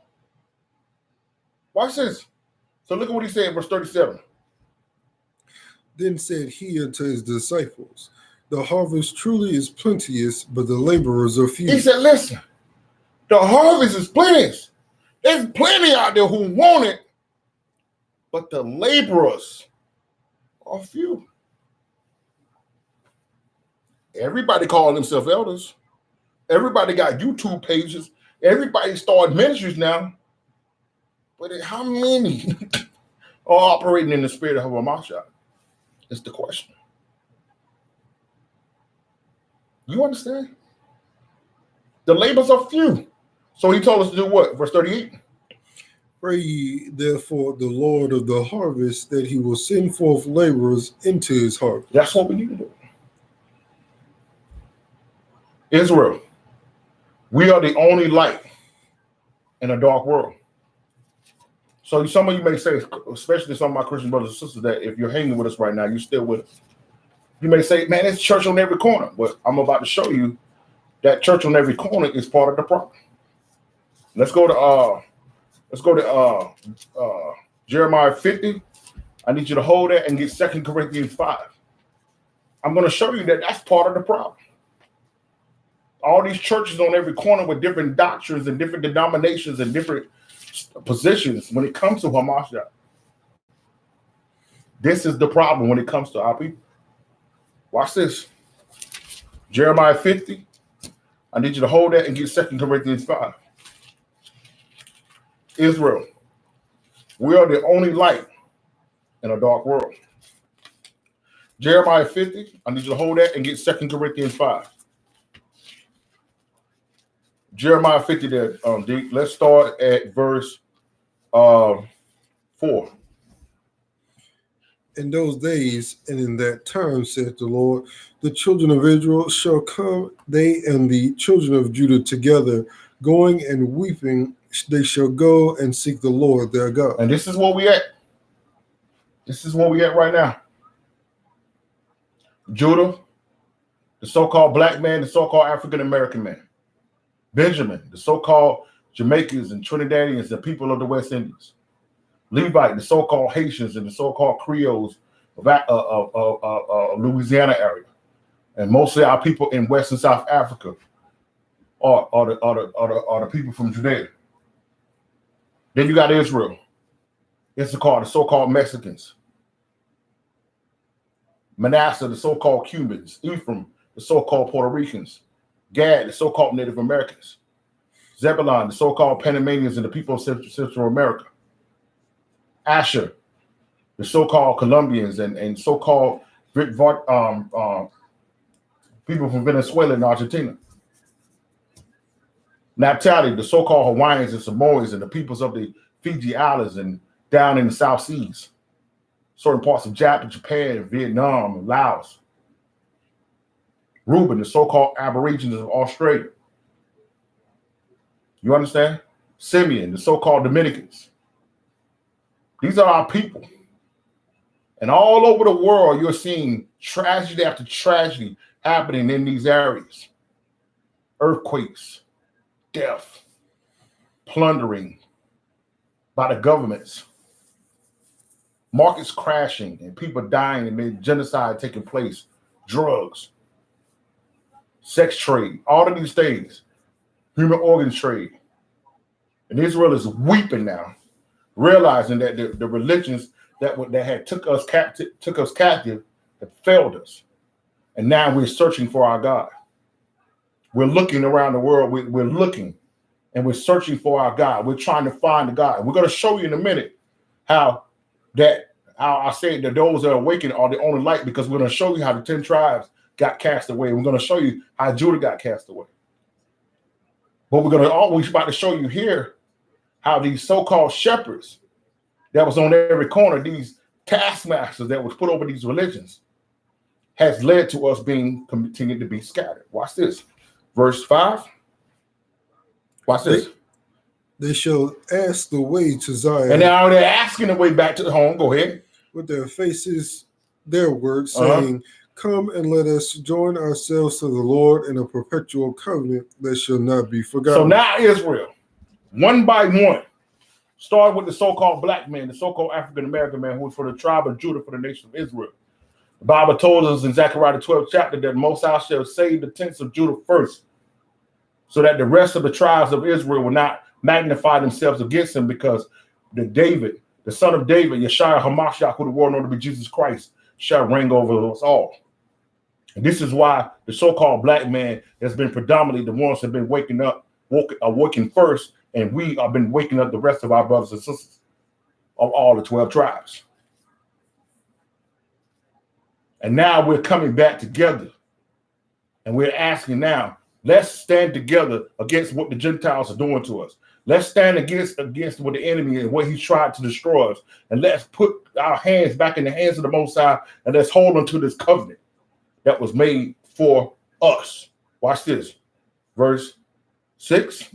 Watch this. So look at what he said in verse 37. Then said he unto his disciples, the harvest truly is plenteous, but the laborers are few. He said, listen, the harvest is plenteous. There's plenty out there who want it, but the laborers are few. Everybody calling themselves elders. Everybody got YouTube pages. Everybody started ministries now. But how many are operating in the spirit of Hamashiach? Is the question. You understand? The labors are few. So he told us to do what? Verse 38. Pray ye therefore the Lord of the harvest that he will send forth laborers into his harvest. That's what we need to do. Israel, we are the only light in a dark world. So some of you may say, especially some of my Christian brothers and sisters, that if you're hanging with us right now, you're still with us. You may say, man, it's church on every corner. But I'm about to show you that church on every corner is part of the problem. Let's go to Jeremiah 50. I need you to hold that and get 2 Corinthians 5. I'm going to show you that that's part of the problem. All these churches on every corner with different doctrines and different denominations and different positions when it comes to Hamashiach. This is the problem when it comes to our people. Watch this. Jeremiah 50. I need you to hold that and get 2 Corinthians 5. Israel, we are the only light in a dark world. Jeremiah 50. I need you to hold that and get 2 Corinthians 5. Jeremiah 50 there, D. Let's start at verse 4. In those days and in that time, saith the Lord, the children of Israel shall come, they and the children of Judah together, going and weeping, they shall go and seek the Lord their God. And this is where we at. This is where we at right now. Judah, the so-called black man, the so-called African-American man. Benjamin, the so-called Jamaicans and Trinidadians, the people of the West Indies. Levite, the so-called Haitians and the so-called Creoles of Louisiana area. And mostly our people in West and South Africa are the people from Judea. Then you got Israel. It's the so-called Mexicans. Manasseh, the so-called Cubans. Ephraim, the so-called Puerto Ricans. Gad, the so-called Native Americans. Zebulon, the so-called Panamanians and the people of Central America. Asher, the so-called Colombians and so-called people from Venezuela and Argentina. Naphtali, the so-called Hawaiians and Samoans and the peoples of the Fiji Islands and down in the South Seas, certain parts of Japan, Vietnam, and Laos. Reuben, the so-called Aborigines of Australia. You understand? Simeon, the so-called Dominicans. These are our people. And all over the world, you're seeing tragedy after tragedy happening in these areas. Earthquakes, death, plundering by the governments, markets crashing, and people dying and genocide taking place, drugs, sex trade, all of these things, human organ trade. And Israel is weeping now, realizing that the religions that had took us captive have failed us. And now we're searching for our God. We're looking around the world. We're looking and we're searching for our God. We're trying to find the God. And we're going to show you in a minute how I say that those that are awakened are the only light, because we're going to show you how the 10 tribes got cast away. We're going to show you how Judah got cast away. But we're about to show you here how these so-called shepherds that was on every corner, these taskmasters that was put over these religions, has led to us being continued to be scattered. Watch this. Verse 5. Watch this. They shall ask the way to Zion. And now they're asking the way back to the home. Go ahead. With their faces, their words, saying, come and let us join ourselves to the Lord in a perpetual covenant that shall not be forgotten. So now Israel, one by one, started with the so-called black man, the so-called African-American man who was for the tribe of Judah, for the nation of Israel. The Bible told us in Zechariah the 12th chapter that Most High shall save the tents of Judah first, so that the rest of the tribes of Israel will not magnify themselves against him, because David, the son of David, Yeshua HaMashiach, who the world knows to be Jesus Christ, shall reign over us all. And this is why the so-called black man has been predominantly the ones that have been waking first, and we have been waking up the rest of our brothers and sisters of all the 12 tribes. And now we're coming back together, and we're asking now, let's stand together against what the Gentiles are doing to us. Let's stand against what the enemy and what he's tried to destroy us. And let's put our hands back in the hands of the Most High, and let's hold on to this covenant that was made for us. Watch this. Verse 6.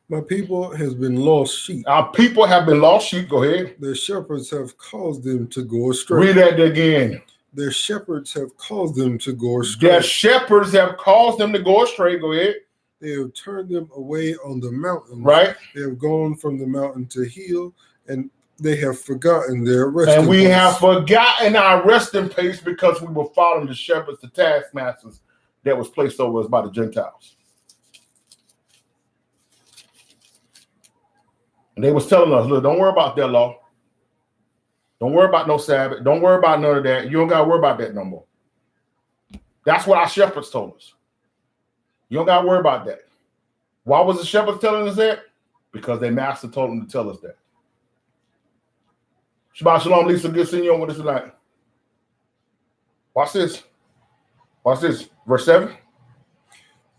My people has been lost sheep. Our people have been lost sheep. Go ahead. Their shepherds have caused them to go astray. Read that again. Their shepherds have caused them to go astray. Their shepherds have caused them to go astray. Go ahead. They have turned them away on the mountain. Right. They have gone from the mountain to hill, and they have forgotten their resting place. And we have forgotten our resting place because we were following the shepherds, the taskmasters that was placed over us by the Gentiles. And they was telling us, look, don't worry about their law. Don't worry about no Sabbath. Don't worry about none of that. You don't got to worry about that no more. That's what our shepherds told us. You don't got to worry about that. Why was the shepherds telling us that? Because their master told them to tell us that. Shabbat Shalom, Lisa. Good seeing you on with us tonight. Watch this. Watch this. Verse 7.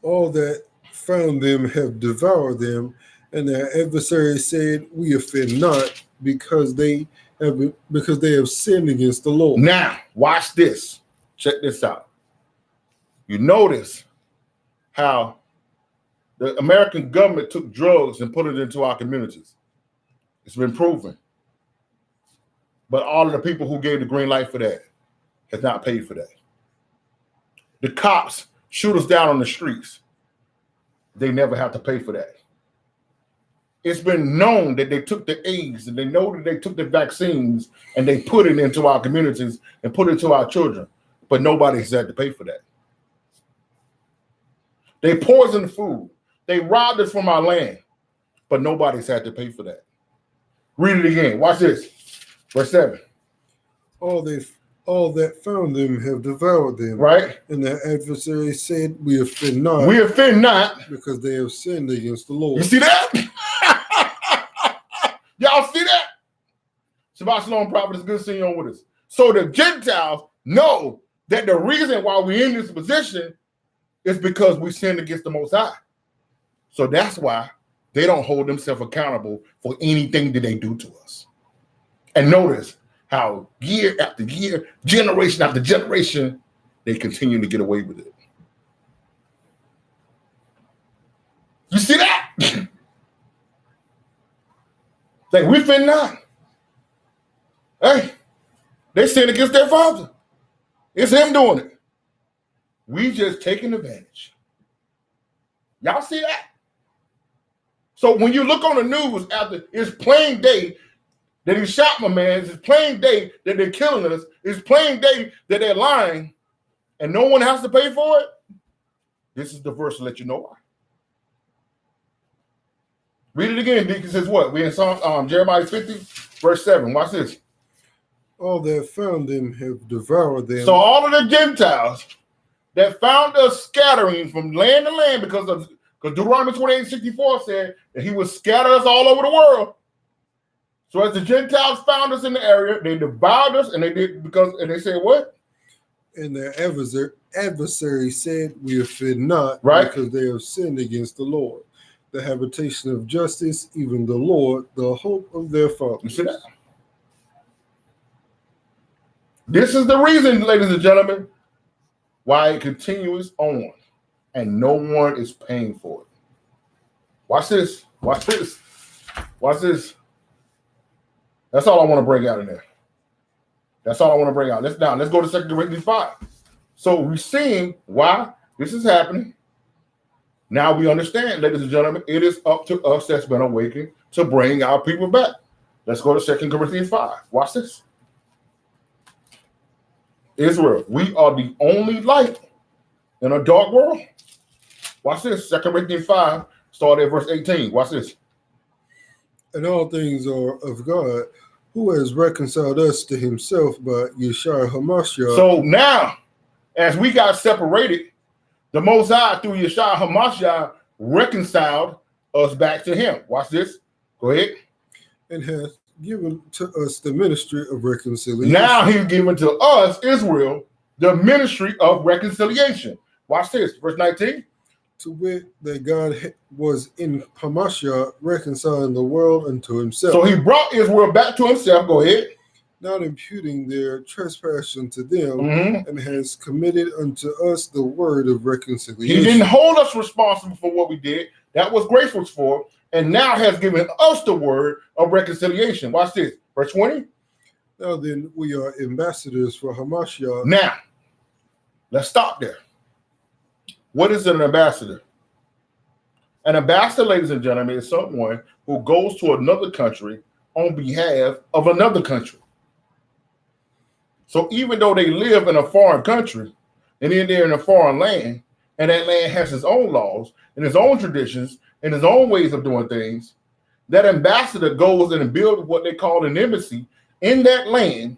All that found them have devoured them, and their adversaries said, we offend not, because they have sinned against the Lord. Now, watch this. Check this out. You notice how the American government took drugs and put it into our communities. It's been proven. But all of the people who gave the green light for that has not paid for that. The cops shoot us down on the streets. They never have to pay for that. It's been known that they took the AIDS, and they know that they took the vaccines and they put it into our communities and put it to our children, but nobody's had to pay for that. They poisoned food. They robbed us from our land, but nobody's had to pay for that. Read it again. Watch this. Verse 7. All All that found them have devoured them. Right? And their adversaries said, We offend not, We offend not. because they have sinned against the Lord. You see that? Y'all see that? Shabbat Shalom, prophet, it's good seeing you on with us. So the Gentiles know that the reason why we're in this position is because we sinned against the Most High. So that's why they don't hold themselves accountable for anything that they do to us. And notice how year after year, generation after generation, they continue to get away with it. You see that? Like, we fin not. Hey, they sin against their father. It's him doing it. We just taking advantage. Y'all see that? So when you look on the news after, it's plain day that he shot my man. It's plain day that they're killing us. It's plain day that they're lying, and no one has to pay for it. This is the verse to let you know why. Read it again, Deacon. Says what? We in Psalm, Jeremiah 50, verse 7. Watch this. All that found them have devoured them. So all of the Gentiles that found us scattering from land to land because Deuteronomy 28:64 said that he would scatter us all over the world. So as the Gentiles found us in the area, they devoured us, and they did and they said what? And their adversary said, We offend not, right? Because they have sinned against the Lord, the habitation of justice, even the Lord, the hope of their fathers. You see that? This is the reason, ladies and gentlemen, why it continues on and no one is paying for it. Watch this. Watch this. Watch this. That's all I want to bring out in there. That's all I want to bring out. Let's go to 2 Corinthians 5. So we're seeing why this is happening. Now we understand, ladies and gentlemen, it is up to us that's been awakened to bring our people back. Let's go to 2 Corinthians 5. Watch this. Israel, we are the only light in a dark world. Watch this. 2 Corinthians 5, start at verse 18. Watch this. And all things are of God, who has reconciled us to himself by Yeshua HaMashiach. So now, as we got separated, the Most High through Yeshua HaMashiach reconciled us back to him. Watch this. Go ahead. And hath given to us the ministry of reconciliation. Now he's given to us, Israel, the ministry of reconciliation. Watch this. Verse 19. To wit, that God was in Hamashiach reconciling the world unto himself. So he brought Israel back to himself. Go ahead. Not imputing their trespass unto them, and has committed unto us the word of reconciliation. He didn't hold us responsible for what we did. That was grace was for. And now has given us the word of reconciliation. Watch this. Verse 20. Now then, we are ambassadors for Hamashiach. Now, let's stop there. What is an ambassador? An ambassador, ladies and gentlemen, is someone who goes to another country on behalf of another country. So even though they live in a foreign country, and then they're in a foreign land, and that land has its own laws and its own traditions and its own ways of doing things, that ambassador goes in and builds what they call an embassy in that land,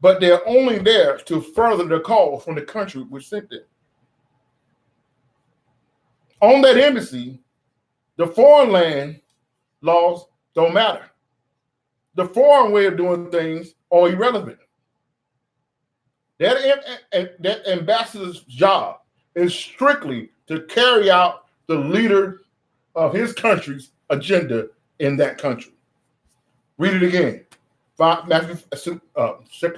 but they're only there to further the call from the country which sent them. On that embassy, the foreign land laws don't matter. The foreign way of doing things are irrelevant. That ambassador's job is strictly to carry out the leader of his country's agenda in that country. Read it again. 2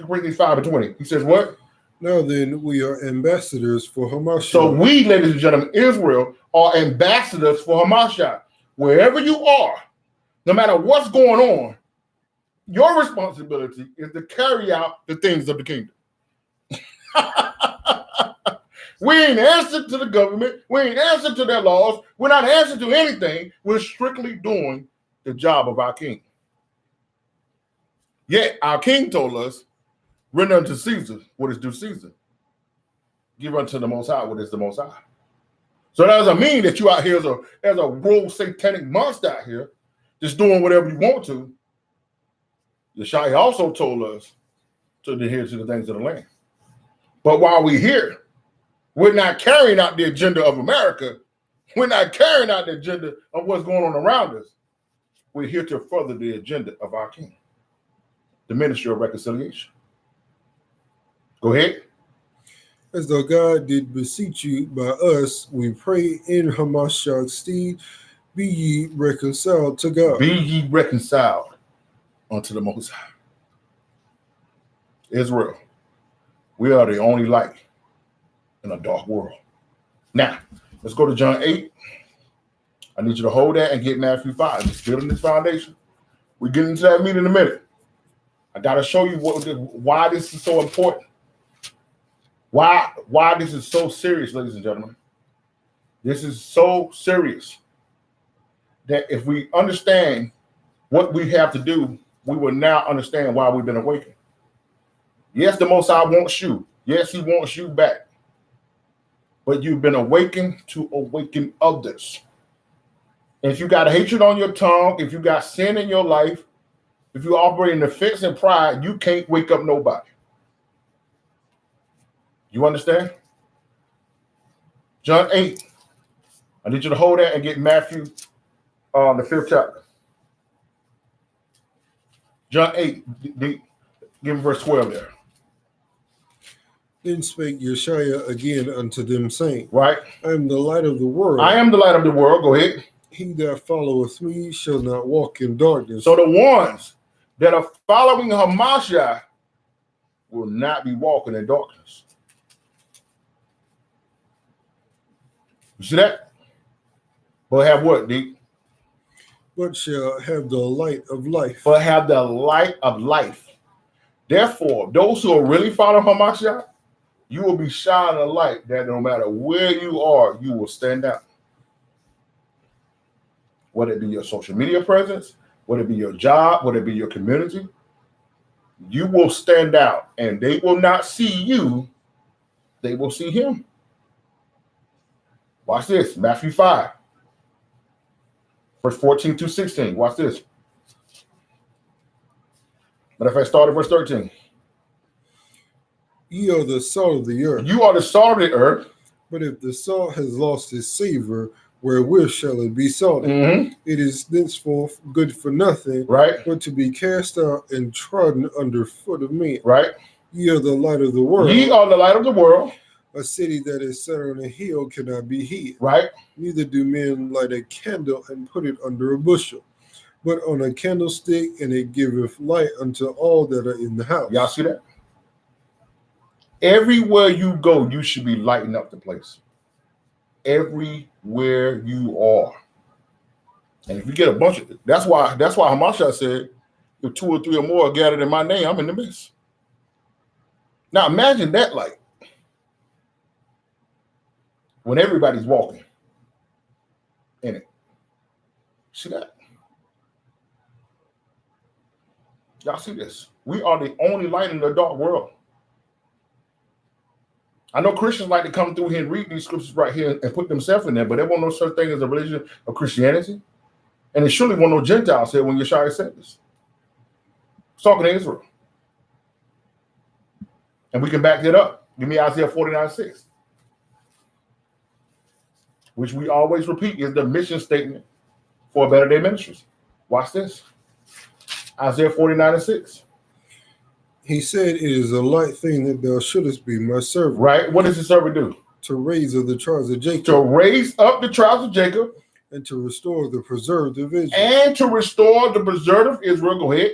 Corinthians 5:20. He says what? Now then, we are ambassadors for Hamashiach. So we, ladies and gentlemen, Israel, are ambassadors for Hamashiach. Wherever you are, no matter what's going on, your responsibility is to carry out the things of the kingdom. We ain't answered to the government. We ain't answered to their laws. We're not answered to anything. We're strictly doing the job of our king. Yet our king told us, render unto Caesar what is due Caesar. Give unto the Most High what is the Most High. So that doesn't mean that you out here as a rogue satanic monster out here, just doing whatever you want to. Yeshua also told us to adhere to the things of the land. But while we're here, we're not carrying out the agenda of America. We're not carrying out the agenda of what's going on around us. We're here to further the agenda of our King, the ministry of reconciliation. Go ahead. As though God did beseech you by us, we pray in Hamashiach's stead, be ye reconciled to God. Be ye reconciled unto the Most High. Israel, we are the only light in a dark world. Now, let's go to John 8. I need you to hold that and get Matthew 5. Just building this foundation. We get into that meat in a minute. I got to show you why this is so important. Why this is so serious, ladies and gentlemen. This is so serious that if we understand what we have to do, we will now understand why we've been awakened. Yes, the Most High wants you. Yes, he wants you back. But you've been awakened to awaken others. And if you got hatred on your tongue, if you got sin in your life, if you operate in offense and pride, you can't wake up nobody. You understand? John 8. I need you to hold that and get Matthew, the 5th chapter. John 8, give verse 12 there. Then spake Yeshua again unto them, saying, Right? I am the light of the world. I am the light of the world. Go ahead. He that followeth me shall not walk in darkness. So the ones that are following Hamashiach will not be walking in darkness. You see that? But have what, D? But shall have the light of life. But have the light of life. Therefore, those who are really following Hamashiach, you will be shining a light that no matter where you are, you will stand out. Whether it be your social media presence, whether it be your job, whether it be your community, you will stand out and they will not see you, they will see him. Watch this, Matthew 5, verse 14 through 16. Watch this. But if I start at verse 13. Ye are the salt of the earth. You are the salt of the earth. But if the salt has lost its savor, wherewith shall it be salted? Mm-hmm. It is thenceforth good for nothing, Right? but to be cast out and trodden under foot of men. Right? Ye are the light of the world. Ye are the light of the world. A city that is set on a hill cannot be hid. Right? Neither do men light a candle and put it under a bushel, but on a candlestick, and it giveth light unto all that are in the house. Y'all see that? Everywhere you go, you should be lighting up the place. Everywhere you are. And if you get a bunch of, that's why Hamashiach said, if 2 or 3 or more are gathered in my name, I'm in the midst. Now imagine that light. When everybody's walking in it. See that? Y'all see this? We are the only light in the dark world. I know Christians like to come through here and read these scriptures right here and put themselves in there, but there won't no such thing as a religion of Christianity. And there surely won't no Gentiles here when Yeshua said this. He's talking to Israel. And we can back that up. Give me Isaiah 49:6. Which we always repeat is the mission statement for Better Day Ministries. Watch this. Isaiah 49:6. He said, it is a light thing that thou shouldest be my servant. Right? What does the servant do? To raise up the tribes of Jacob. To raise up the tribes of Jacob. And to restore the preserved of Israel. And to restore the preserved of Israel. Go ahead.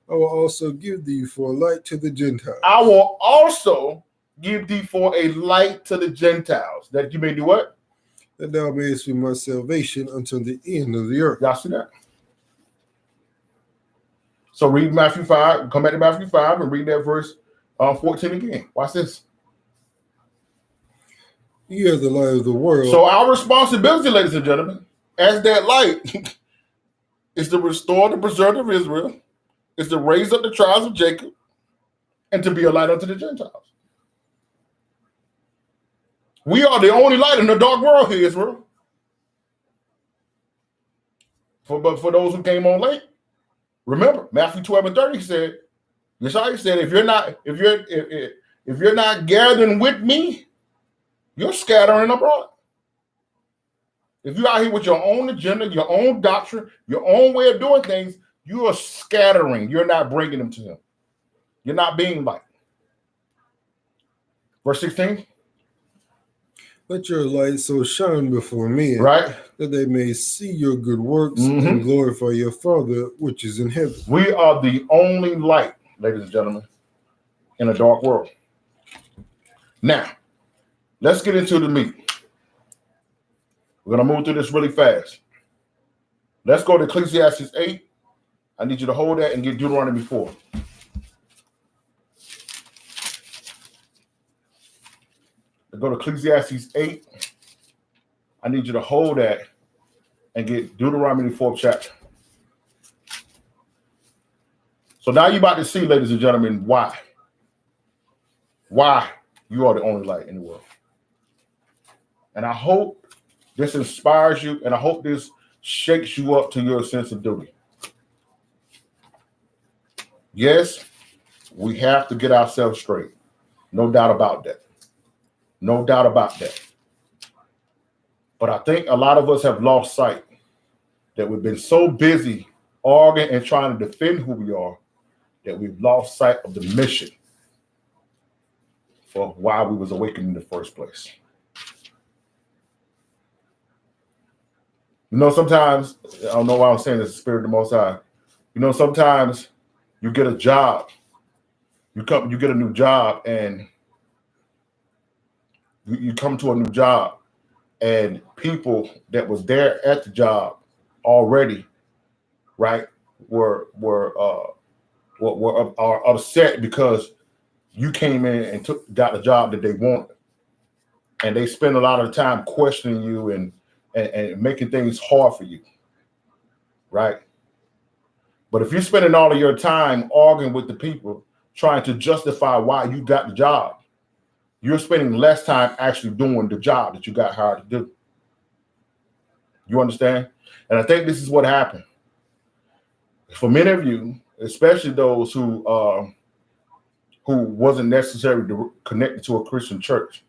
I will also give thee for a light to the Gentiles. I will also give thee for a light to the Gentiles. That you may do what? That thou mayest be my salvation until the end of the earth. Y'all see that? So read Matthew 5, come back to Matthew 5 and read that verse 14 again. Watch this. Ye are the light of the world. So our responsibility, ladies and gentlemen, as that light, is to restore the preserved of Israel, is to raise up the tribes of Jacob, and to be a light unto the Gentiles. We are the only light in the dark world here, Israel. But for those who came on late, remember, Matthew 12 and 30 said, Yeshua said, if you're not gathering with me, you're scattering abroad. If you're out here with your own agenda, your own doctrine, your own way of doing things, you are scattering. You're not bringing them to him. You're not being light. Verse 16. Let your light so shine before men, Right? that they may see your good works Mhm. and glorify your Father which is in heaven. We are the only light, ladies and gentlemen, in a dark world. Now, let's get into the meat. We're going to move through this really fast. Let's go to Ecclesiastes 8. I need you to hold that and get Deuteronomy 4. Go to Ecclesiastes 8. I need you to hold that and get Deuteronomy 4th chapter. So now you're about to see, ladies and gentlemen, why you are the only light in the world. And I hope this inspires you, and I hope this shakes you up to your sense of duty. Yes, we have to get ourselves straight. No doubt about that. No doubt about that. But I think a lot of us have lost sight that we've been so busy arguing and trying to defend who we are that we've lost sight of the mission for why we was awakened in the first place. You know, sometimes, I don't know why I'm saying this, the Spirit of the Most High. You know, sometimes you get a job, you get a new job, and you come to a new job, and people that was there at the job already, right, are upset because you came in and got the job that they wanted, and they spend a lot of time questioning you and making things hard for you, right? But if you're spending all of your time arguing with the people, trying to justify why you got the job, you're spending less time actually doing the job that you got hired to do. You understand? And I think this is what happened. For many of you, especially those who wasn't necessarily connected to a Christian church,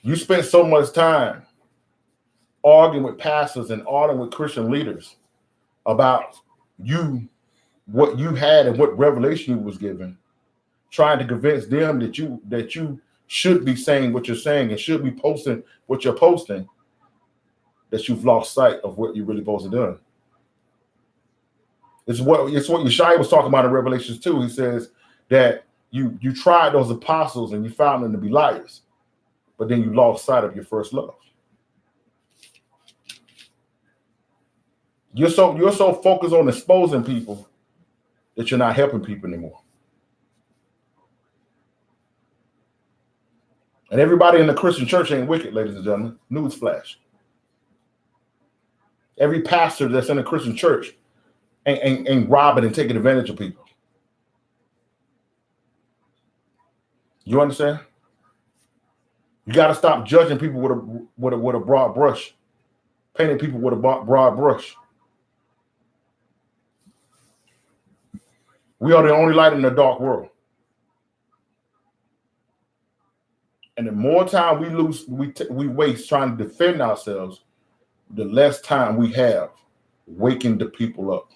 you spent so much time arguing with pastors and arguing with Christian leaders about what you had and what revelation you was given, trying to convince them that you should be saying what you're saying and should be posting what you're posting, that you've lost sight of what you're really supposed to do. It's what Yeshua was talking about in Revelations 2. He says that you tried those apostles and you found them to be liars, but then you lost sight of your first love. You're so focused on exposing people that you're not helping people anymore. And everybody in the Christian church ain't wicked, ladies and gentlemen. Newsflash. Every pastor that's in a Christian church ain't robbing and taking advantage of people. You understand? You got to stop judging people with a broad brush, painting people with a broad brush. We are the only light in the dark world. And the more time we waste trying to defend ourselves, the less time we have waking the people up.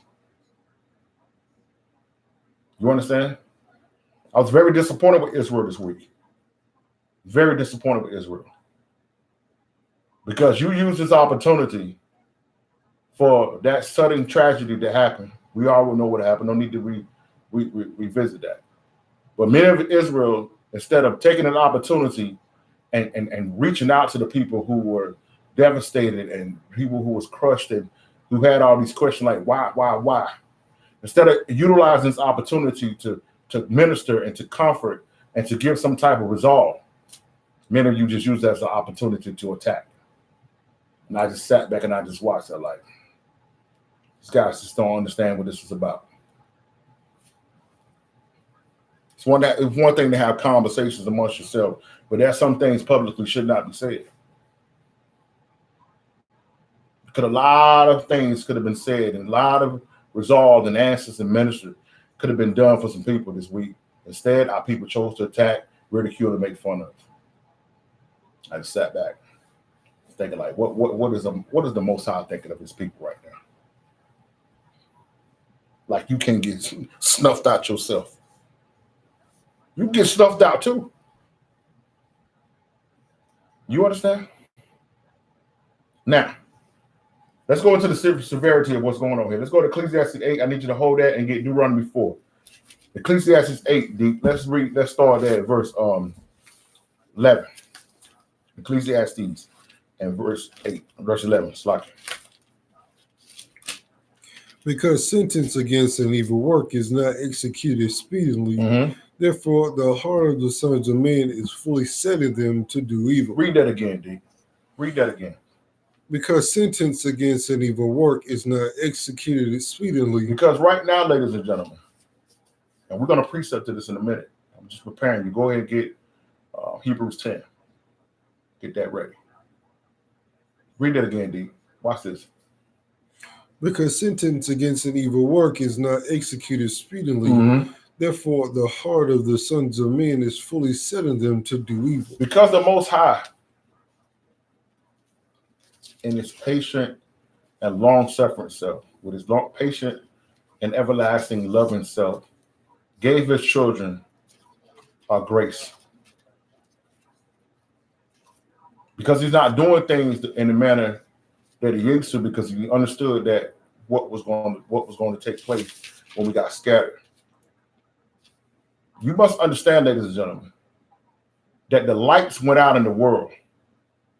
You understand? I was very disappointed with Israel this week. Very disappointed with Israel. Because you used this opportunity for that sudden tragedy that happened. We all know what happened. No need to revisit that. But many of Israel, instead of taking an opportunity and reaching out to the people who were devastated and people who was crushed and who had all these questions like, why? Instead of utilizing this opportunity to minister and to comfort and to give some type of resolve, many of you just use that as an opportunity to attack. And I just sat back and I just watched that like, these guys just don't understand what this is about. It's one thing to have conversations amongst yourself, but there's some things publicly should not be said. Because a lot of things could have been said and a lot of resolved and answers and ministered could have been done for some people this week. Instead, our people chose to attack, ridicule, and make fun of. I just sat back, thinking like, what is the Most High thinking of his people right now? Like, you can get snuffed out yourself. You get snuffed out too. You understand? Now, let's go into the severity of what's going on here. Let's go to Ecclesiastes 8. I need you to hold that and get Deuteronomy 4. Ecclesiastes 8. Let's start there at verse 11. Ecclesiastes and verse 11. Slack. Because sentence against an evil work is not executed speedily, therefore the heart of the sons of men is fully set in them to do evil. Read that again, D. Read that again. Because sentence against an evil work is not executed speedily. Because right now, ladies and gentlemen, and we're going to precept to this in a minute. I'm just preparing you. Go ahead and get Hebrews 10. Get that ready. Read that again, D. Watch this. Because sentence against an evil work is not executed speedily, therefore the heart of the sons of men is fully set in them to do evil. Because the Most High, in his patient and long-suffering self, with his long, patient and everlasting loving self, gave his children a grace. Because he's not doing things in the manner that he used to, because he understood that what was going to take place when we got scattered. You must understand, ladies and gentlemen, that the lights went out in the world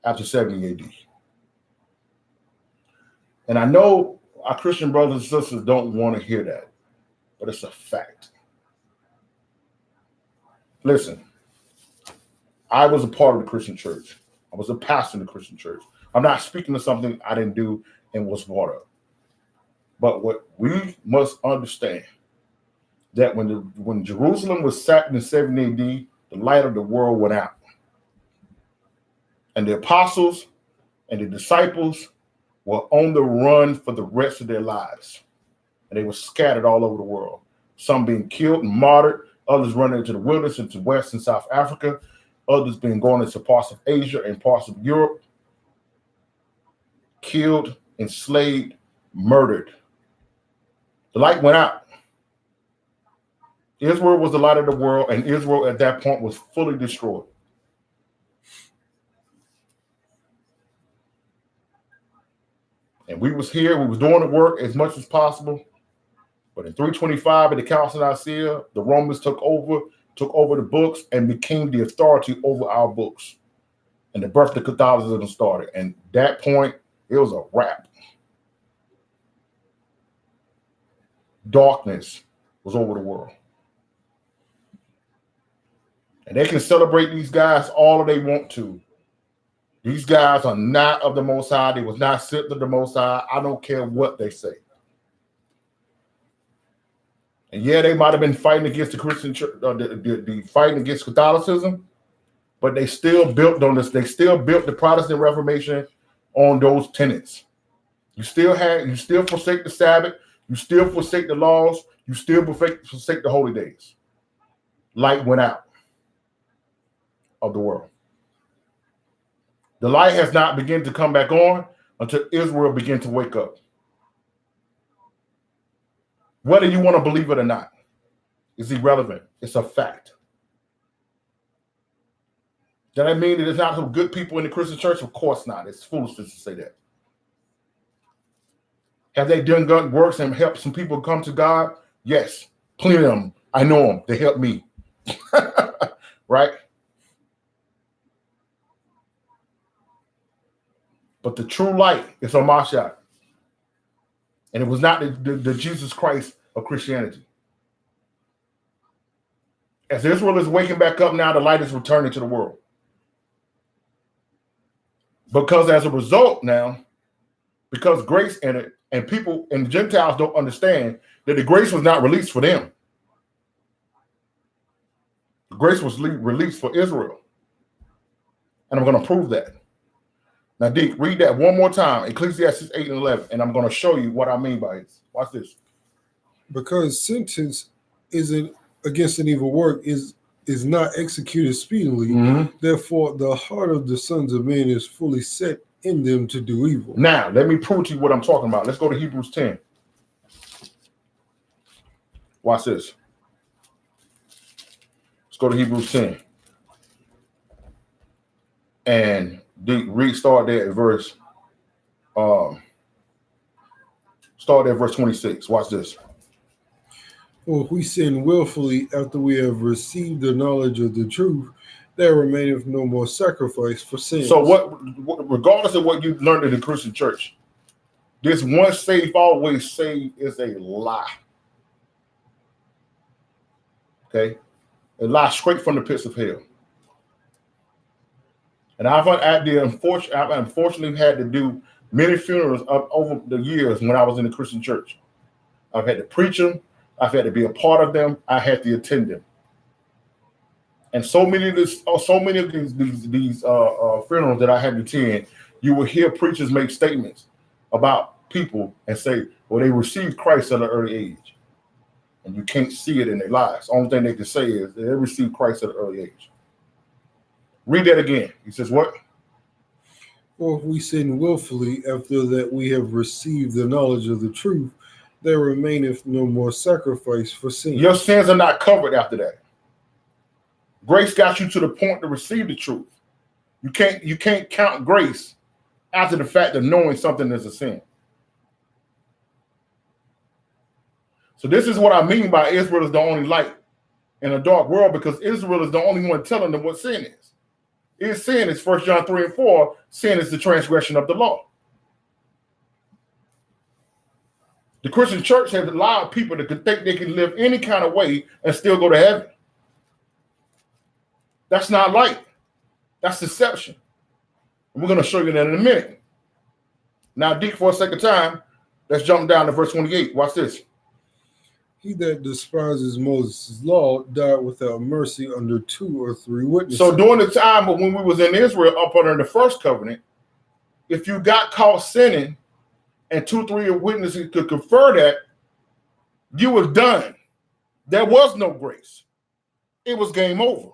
after 70 AD. And I know our Christian brothers and sisters don't want to hear that, but it's a fact. Listen, I was a part of the Christian church. I was a pastor in the Christian church. I'm not speaking to something I didn't do and was part of. But what we must understand, that when Jerusalem was sacked in 70 AD, the light of the world went out. And the apostles and the disciples were on the run for the rest of their lives. And they were scattered all over the world. Some being killed and martyred, others running into the wilderness, into West and South Africa, others being going into parts of Asia and parts of Europe, killed, enslaved, murdered. The light went out. Israel was the light of the world, and Israel at that point was fully destroyed. And we was here, we was doing the work as much as possible. But in 325 at the Council of Nicaea, the Romans took over the books and became the authority over our books. And the birth of Catholicism started. And at that point, it was a wrap. Darkness was over the world. And they can celebrate these guys all they want to. These guys are not of the Most High. They was not sent to the Most High. I don't care what they say. And yeah, they might have been fighting against the Christian church, the fighting against Catholicism, but they still built on this. They still built the Protestant Reformation on those tenets. You still forsake the Sabbath. You still forsake the laws. You still forsake the holy days. Light went out of the world. The light has not begun to come back on until Israel begin to wake up. Whether you want to believe it or not, is irrelevant. It's a fact. Does that mean that there's not some good people in the Christian church? Of course not. It's foolishness to say that. Have they done good works and helped some people come to God? Yes. Plenty of them. I know them. They helped me. Right? But the true light is on Mashiach. And it was not the Jesus Christ of Christianity. As Israel is waking back up now, the light is returning to the world. Because as a result now, because grace in it, and people and the Gentiles don't understand that the grace was not released for them. The grace was released for Israel. And I'm going to prove that. Now, Deke, read that one more time, Ecclesiastes 8 and 11, and I'm going to show you what I mean by it. Watch this. Because sentence isn't against an evil work is not executed speedily. Mhm. Therefore, the heart of the sons of men is fully set in them to do evil. Now, let me prove to you what I'm talking about. Let's go to Hebrews 10. Watch this. Let's go to Hebrews 10. And restart there at verse start at verse 26. Watch this. For if we sin willfully after we have received the knowledge of the truth, there remaineth no more sacrifice for sin. So what regardless of what you learned in the Christian church, this once saved, always saved is a lie. Okay? A lie straight from the pits of hell. And I've unfortunately had to do many funerals over the years when I was in the Christian church. I've had to preach them. I've had to be a part of them. I had to attend them. And so many of these funerals that I had to attend, you will hear preachers make statements about people and say, well, they received Christ at an early age. And you can't see it in their lives. Only thing they can say is they received Christ at an early age. Read that again. He says what? For if we sin willfully after that we have received the knowledge of the truth, there remaineth no more sacrifice for sin. Your sins are not covered after that. Grace got you to the point to receive the truth. You can't count grace after the fact of knowing something is a sin. So this is what I mean by Israel is the only light in a dark world, because Israel is the only one telling them what sin is. Sin is 1 John 3 and 4. Sin is the transgression of the law. The Christian church has allowed people to think they can live any kind of way and still go to heaven. That's not light. That's deception. And we're going to show you that in a minute. Now, deep for a second time, let's jump down to verse 28. Watch this. He that despises Moses' law died without mercy under 2 or 3 witnesses. So during the time of when we was in Israel up under the first covenant, if you got caught sinning and 2 or 3 witnesses could confer that, you was done. There was no grace. It was game over.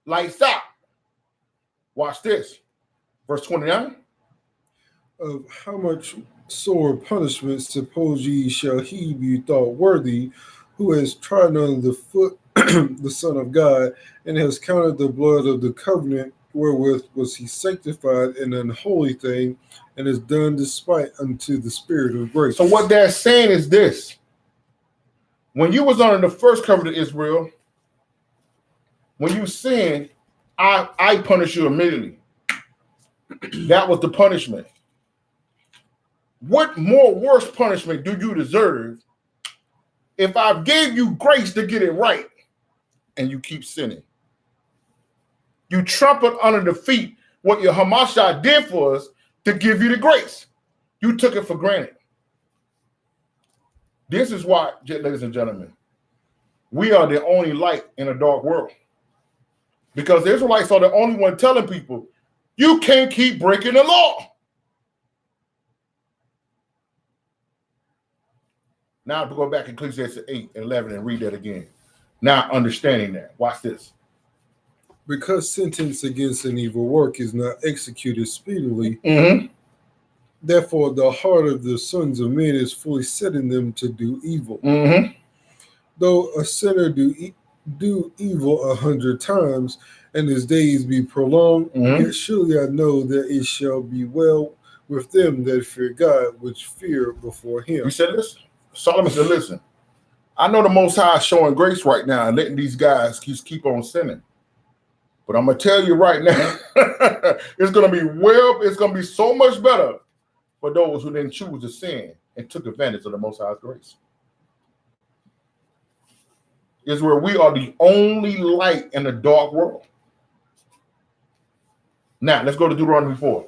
Lights out. Watch this. Verse 29. Of how much sore punishment suppose ye shall he be thought worthy, who has trodden under the foot the Son of God, and has counted the blood of the covenant wherewith was he sanctified an unholy thing, and has done despite unto the Spirit of grace. So what they're saying is this. When you was under the first covenant of Israel, when you sinned, I punish you immediately. That was the punishment. What more worse punishment do you deserve if I gave you grace to get it right and you keep sinning? You trampled under the feet what your Hamashiach did for us to give you the grace. You took it for granted. This is why, ladies and gentlemen, we are the only light in a dark world. Because the Israelites are the only one telling people, you can't keep breaking the law. Now to go back to Ecclesiastes 8 and 11 and read that again. Now understanding that. Watch this. Because sentence against an evil work is not executed speedily, therefore the heart of the sons of men is fully set in them to do evil. Though a sinner do evil 100 times, and his days be prolonged, yet surely I know that it shall be well with them that fear God, which fear before him. You said this? Solomon said, listen, I know the Most High is showing grace right now and letting these guys keep on sinning. But I'm going to tell you right now, it's going to be so much better for those who didn't choose to sin and took advantage of the Most High's grace. Is where we are the only light in a dark world. Now, let's go to Deuteronomy 4.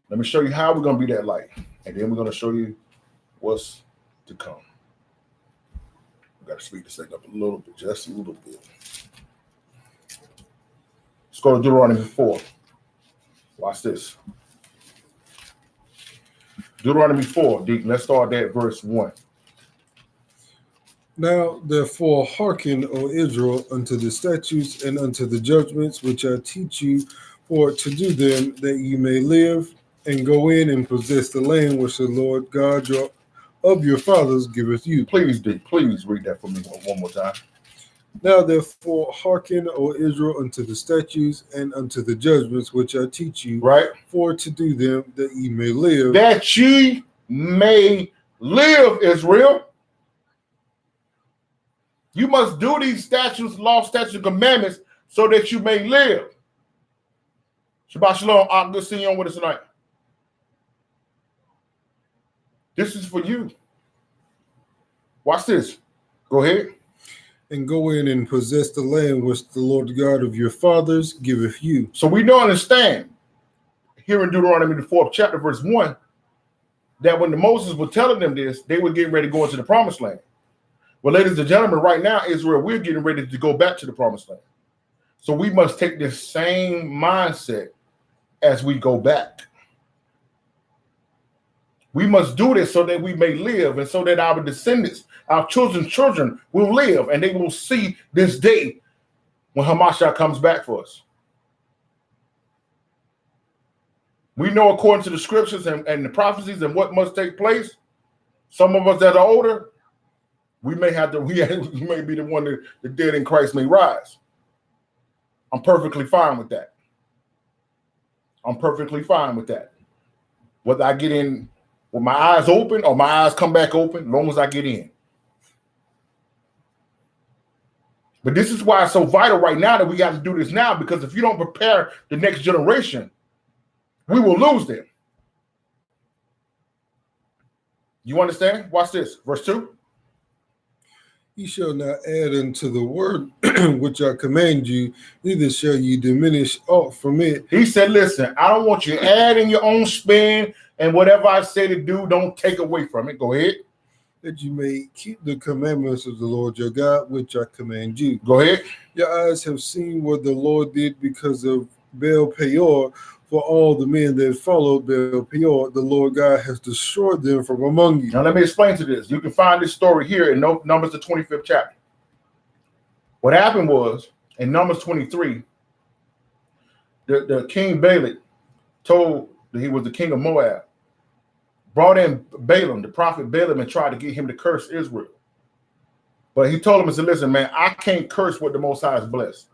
Let me show you how we're going to be that light. And then we're going to show you what's to come. We got to speed this thing up a little bit, just a little bit. Let's go to Deuteronomy 4. Watch this. Deuteronomy 4, Deacon. Let's start there at verse 1. Now therefore hearken, O Israel, unto the statutes and unto the judgments which I teach you, for to do them, that ye may live, and go in and possess the land which the Lord God of your fathers giveth you. Please read that for me one more time. Now therefore hearken, O Israel, unto the statutes and unto the judgments which I teach you, Right? for to do them, that ye may live. That ye may live, Israel. You must do these statutes, law, statutes, commandments, so that you may live. Shabbat shalom. I'm good seeing you on with us tonight. This is for you. Watch this. Go ahead. And go in and possess the land which the Lord God of your fathers giveth you. So we don't understand here in Deuteronomy, the 4th chapter, verse 1, that when the Moses was telling them this, they were getting ready to go into the promised land. Well, ladies and gentlemen, right now, Israel, we're getting ready to go back to the promised land. So we must take this same mindset as we go back. We must do this so that we may live, and so that our descendants, our children's children, will live, and they will see this day when Hamashiach comes back for us. We know according to the scriptures and the prophecies and what must take place. Some of us that are older, we may be the one that the dead in Christ may rise. I'm perfectly fine with that. I'm perfectly fine with that. Whether I get in with my eyes open or my eyes come back open, as long as I get in. But this is why it's so vital right now that we got to do this now, because if you don't prepare the next generation, we will lose them. You understand? Watch this. Verse 2. Ye shall not add unto the word which I command you, neither shall ye diminish aught from it. He said, listen, I don't want you adding your own spin, and whatever I say to do, don't take away from it. Go ahead. That you may keep the commandments of the Lord your God, which I command you. Go ahead. Your eyes have seen what the Lord did because of Baal Peor. For all the men that followed Baal Peor, the Lord God has destroyed them from among you. Now let me explain to this. You can find this story here in Numbers, the 25th chapter. What happened was, in Numbers 23, the king Balak told that he was the king of Moab, brought in Balaam, the prophet Balaam, and tried to get him to curse Israel. But he told him, he said, listen, man, I can't curse what the Most High has blessed.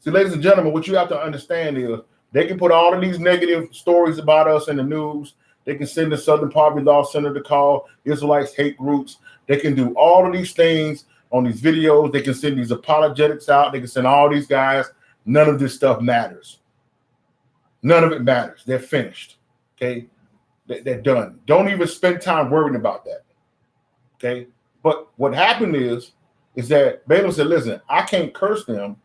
See, ladies and gentlemen, what you have to understand is they can put all of these negative stories about us in the news. They can send the Southern Poverty Law Center to call Israelites hate groups. They can do all of these things on these videos. They can send these apologetics out. They can send all these guys. None of this stuff matters. None of it matters. They're finished. Okay? They're done. Don't even spend time worrying about that. Okay? But what happened is that Balaam said, listen, I can't curse them.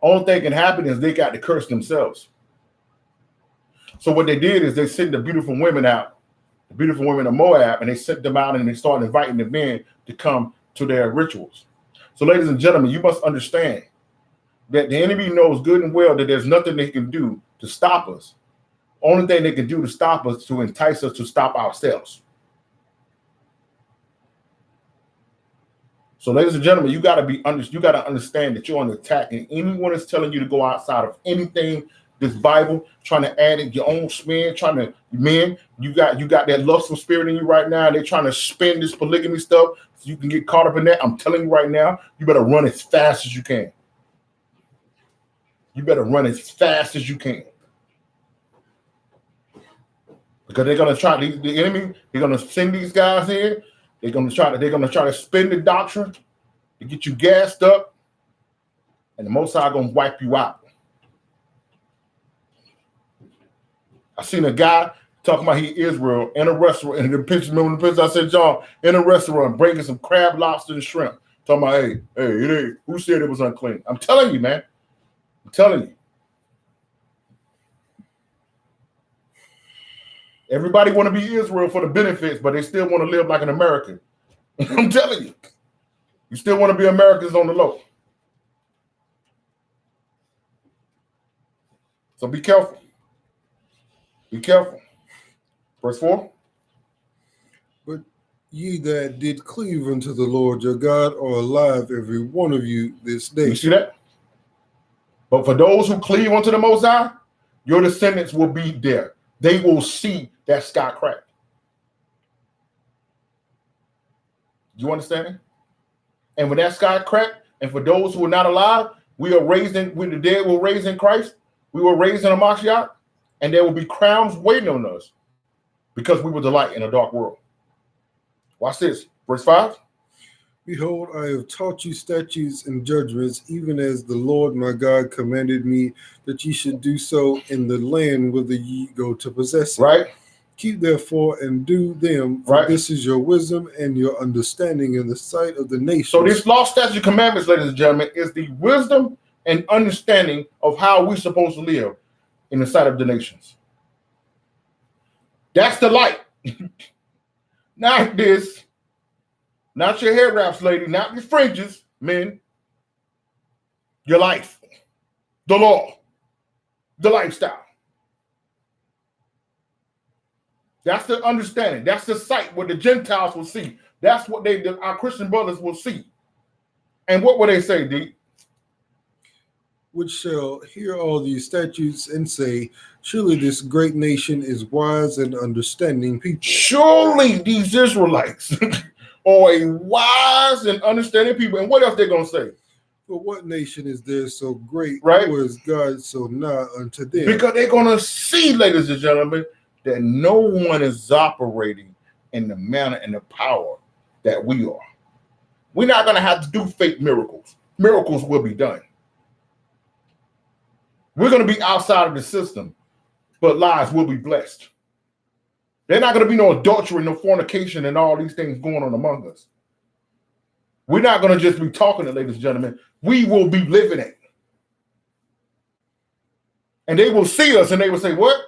Only thing can happen is they got to curse themselves. So what they did is they sent the beautiful women out, the beautiful women of Moab, and they sent them out and they started inviting the men to come to their rituals. So ladies and gentlemen, you must understand that the enemy knows good and well that there's nothing they can do to stop us. Only thing they can do to stop us, to entice us to stop ourselves. So, ladies and gentlemen, you got to understand that you're on attack, and anyone is telling you to go outside of anything, this Bible, trying to add in your own spin, you got that lustful spirit in you right now, and they're trying to spin this polygamy stuff so you can get caught up in that. I'm telling you right now, you better run as fast as you can. You better run as fast as you can. Because they're gonna try the enemy. They're gonna send these guys in. They're gonna try to spin the doctrine to get you gassed up, and the Most High gonna wipe you out. I seen a guy talking about he Israel in a restaurant, and the picture, remember the picture I said, John, in a restaurant bringing some crab, lobster, and shrimp. Talking about, hey, it ain't. Who said it was unclean? I'm telling you, man. I'm telling you. Everybody want to be Israel for the benefits, but they still want to live like an American. I'm telling you. You still want to be Americans on the low. So be careful. Be careful. Verse 4. But Ye that did cleave unto the Lord your God are alive, every one of you, this day. You see that? But for those who cleave unto the Most High, your descendants will be there. They will see that sky crack. You understand? And when that sky crack, and for those who are not alive, we are raised in, when the dead were raised in Christ, we were raised in a Mashiach, and there will be crowns waiting on us because we were the light in a dark world. Watch this. Verse 5. Behold, I have taught you statutes and judgments, even as the Lord my God commanded me that ye should do so in the land whither ye go to possess it. Right? Keep therefore and do them, for Right. this is your wisdom and your understanding in the sight of the nations. So this law, statute, commandments, ladies and gentlemen, is the wisdom and understanding of how we're supposed to live in the sight of the nations. That's the light. Not this. Not your hair wraps, lady. Not your fringes, men. Your life. The law. The lifestyle. That's the understanding. That's the sight what the Gentiles will see. That's what our Christian brothers will see. And what will they say, D? Which shall hear all these statutes and say, surely this great nation is wise and understanding people. Surely these Israelites are a wise and understanding people. And what else they're going to say? For what nation is there so great, Right. or is God so nigh unto them? Because they're going to see, ladies and gentlemen, that no one is operating in the manner and the power that we are. We're not going to have to do fake miracles. Miracles will be done. We're going to be outside of the system, but lives will be blessed. There's not going to be no adultery, no fornication, and all these things going on among us. We're not going to just be talking it, ladies and gentlemen. We will be living it. And they will see us and they will say, what?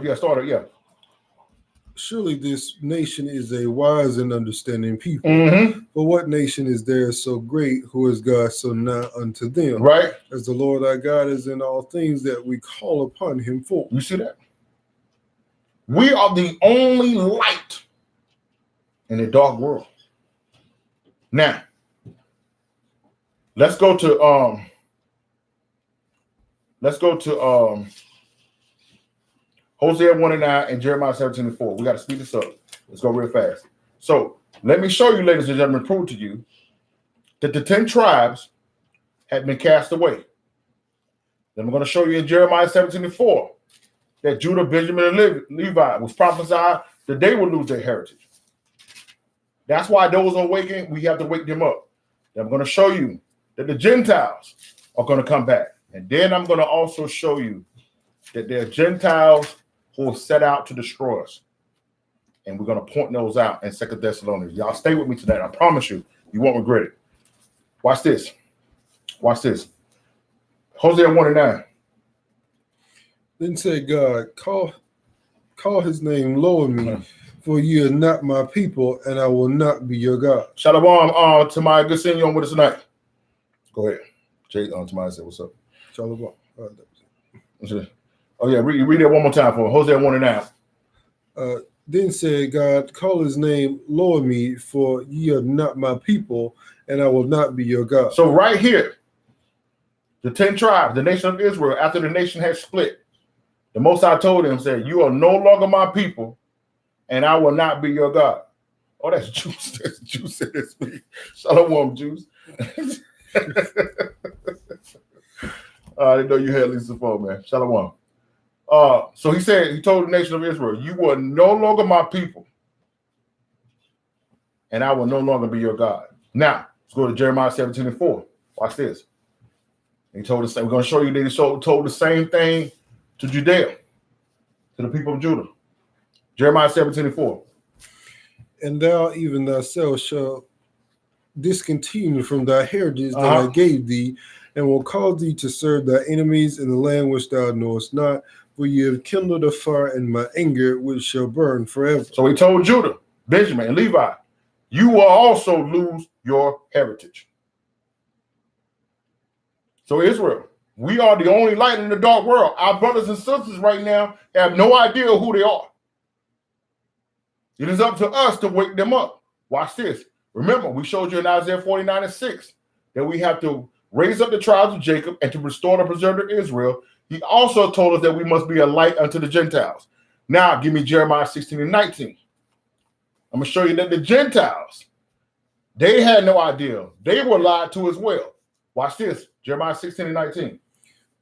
Yeah, started, yeah. Surely this nation is a wise and understanding people. Mm-hmm. For what nation is there so great, who is God so nigh unto them? Right? As the Lord our God is in all things that we call upon him for. You see that? We are the only light in a dark world. Now, let's go to Hosea 1:9 and Jeremiah 17:4. We got to speed this up. Let's go real fast. So let me show you, ladies and gentlemen, prove to you that the 10 tribes had been cast away. Then I'm going to show you in Jeremiah 17:4 that Judah, Benjamin, and Levi was prophesied that they will lose their heritage. That's why those are waking, we have to wake them up. Then I'm going to show you that the Gentiles are going to come back. And then I'm going to also show you that there are Gentiles who are set out to destroy us. And we're going to point those out in 2 Thessalonians. Y'all stay with me tonight. I promise you, you won't regret it. Watch this. Watch this. Hosea 1:9. Then said God, call his name, lower me, for ye are not my people, and I will not be your God. Shalom to my good seeing you on with us tonight. Go ahead. Jay Tamai said, what's up? Shalom. Oh, yeah, read that one more time for me. Hosea 1:9. Then said God, call his name, lower me, for ye are not my people, and I will not be your God. So right here, the 10 tribes, the nation of Israel, after the nation had split, the Most High told them, said, you are no longer my people, and I will not be your God. Oh, that's Jews. That's Jews in this week. Shalom, Jews. I didn't know you had Lisa Foe, man. Shalom. So he told the nation of Israel, you are no longer my people, and I will no longer be your God. Now, let's go to Jeremiah 17:4. Watch this. He told us, we're going to show you that he told the same thing to Judea, to the people of Judah. Jeremiah 17:4. And thou even thyself shalt discontinue from thy heritage that I gave thee, and will cause thee to serve thy enemies in the land which thou knowest not, for ye have kindled a fire in my anger, which shall burn forever. So he told Judah, Benjamin, and Levi, you will also lose your heritage. So Israel, we are the only light in the dark world. Our brothers and sisters right now have no idea who they are. It is up to us to wake them up. Watch this. Remember, we showed you in Isaiah 49:6 that we have to raise up the tribes of Jacob and to restore the preserved of Israel. He also told us that we must be a light unto the Gentiles. Now, give me Jeremiah 16:19. I'm going to show you that the Gentiles, they had no idea. They were lied to as well. Watch this. Jeremiah 16:19.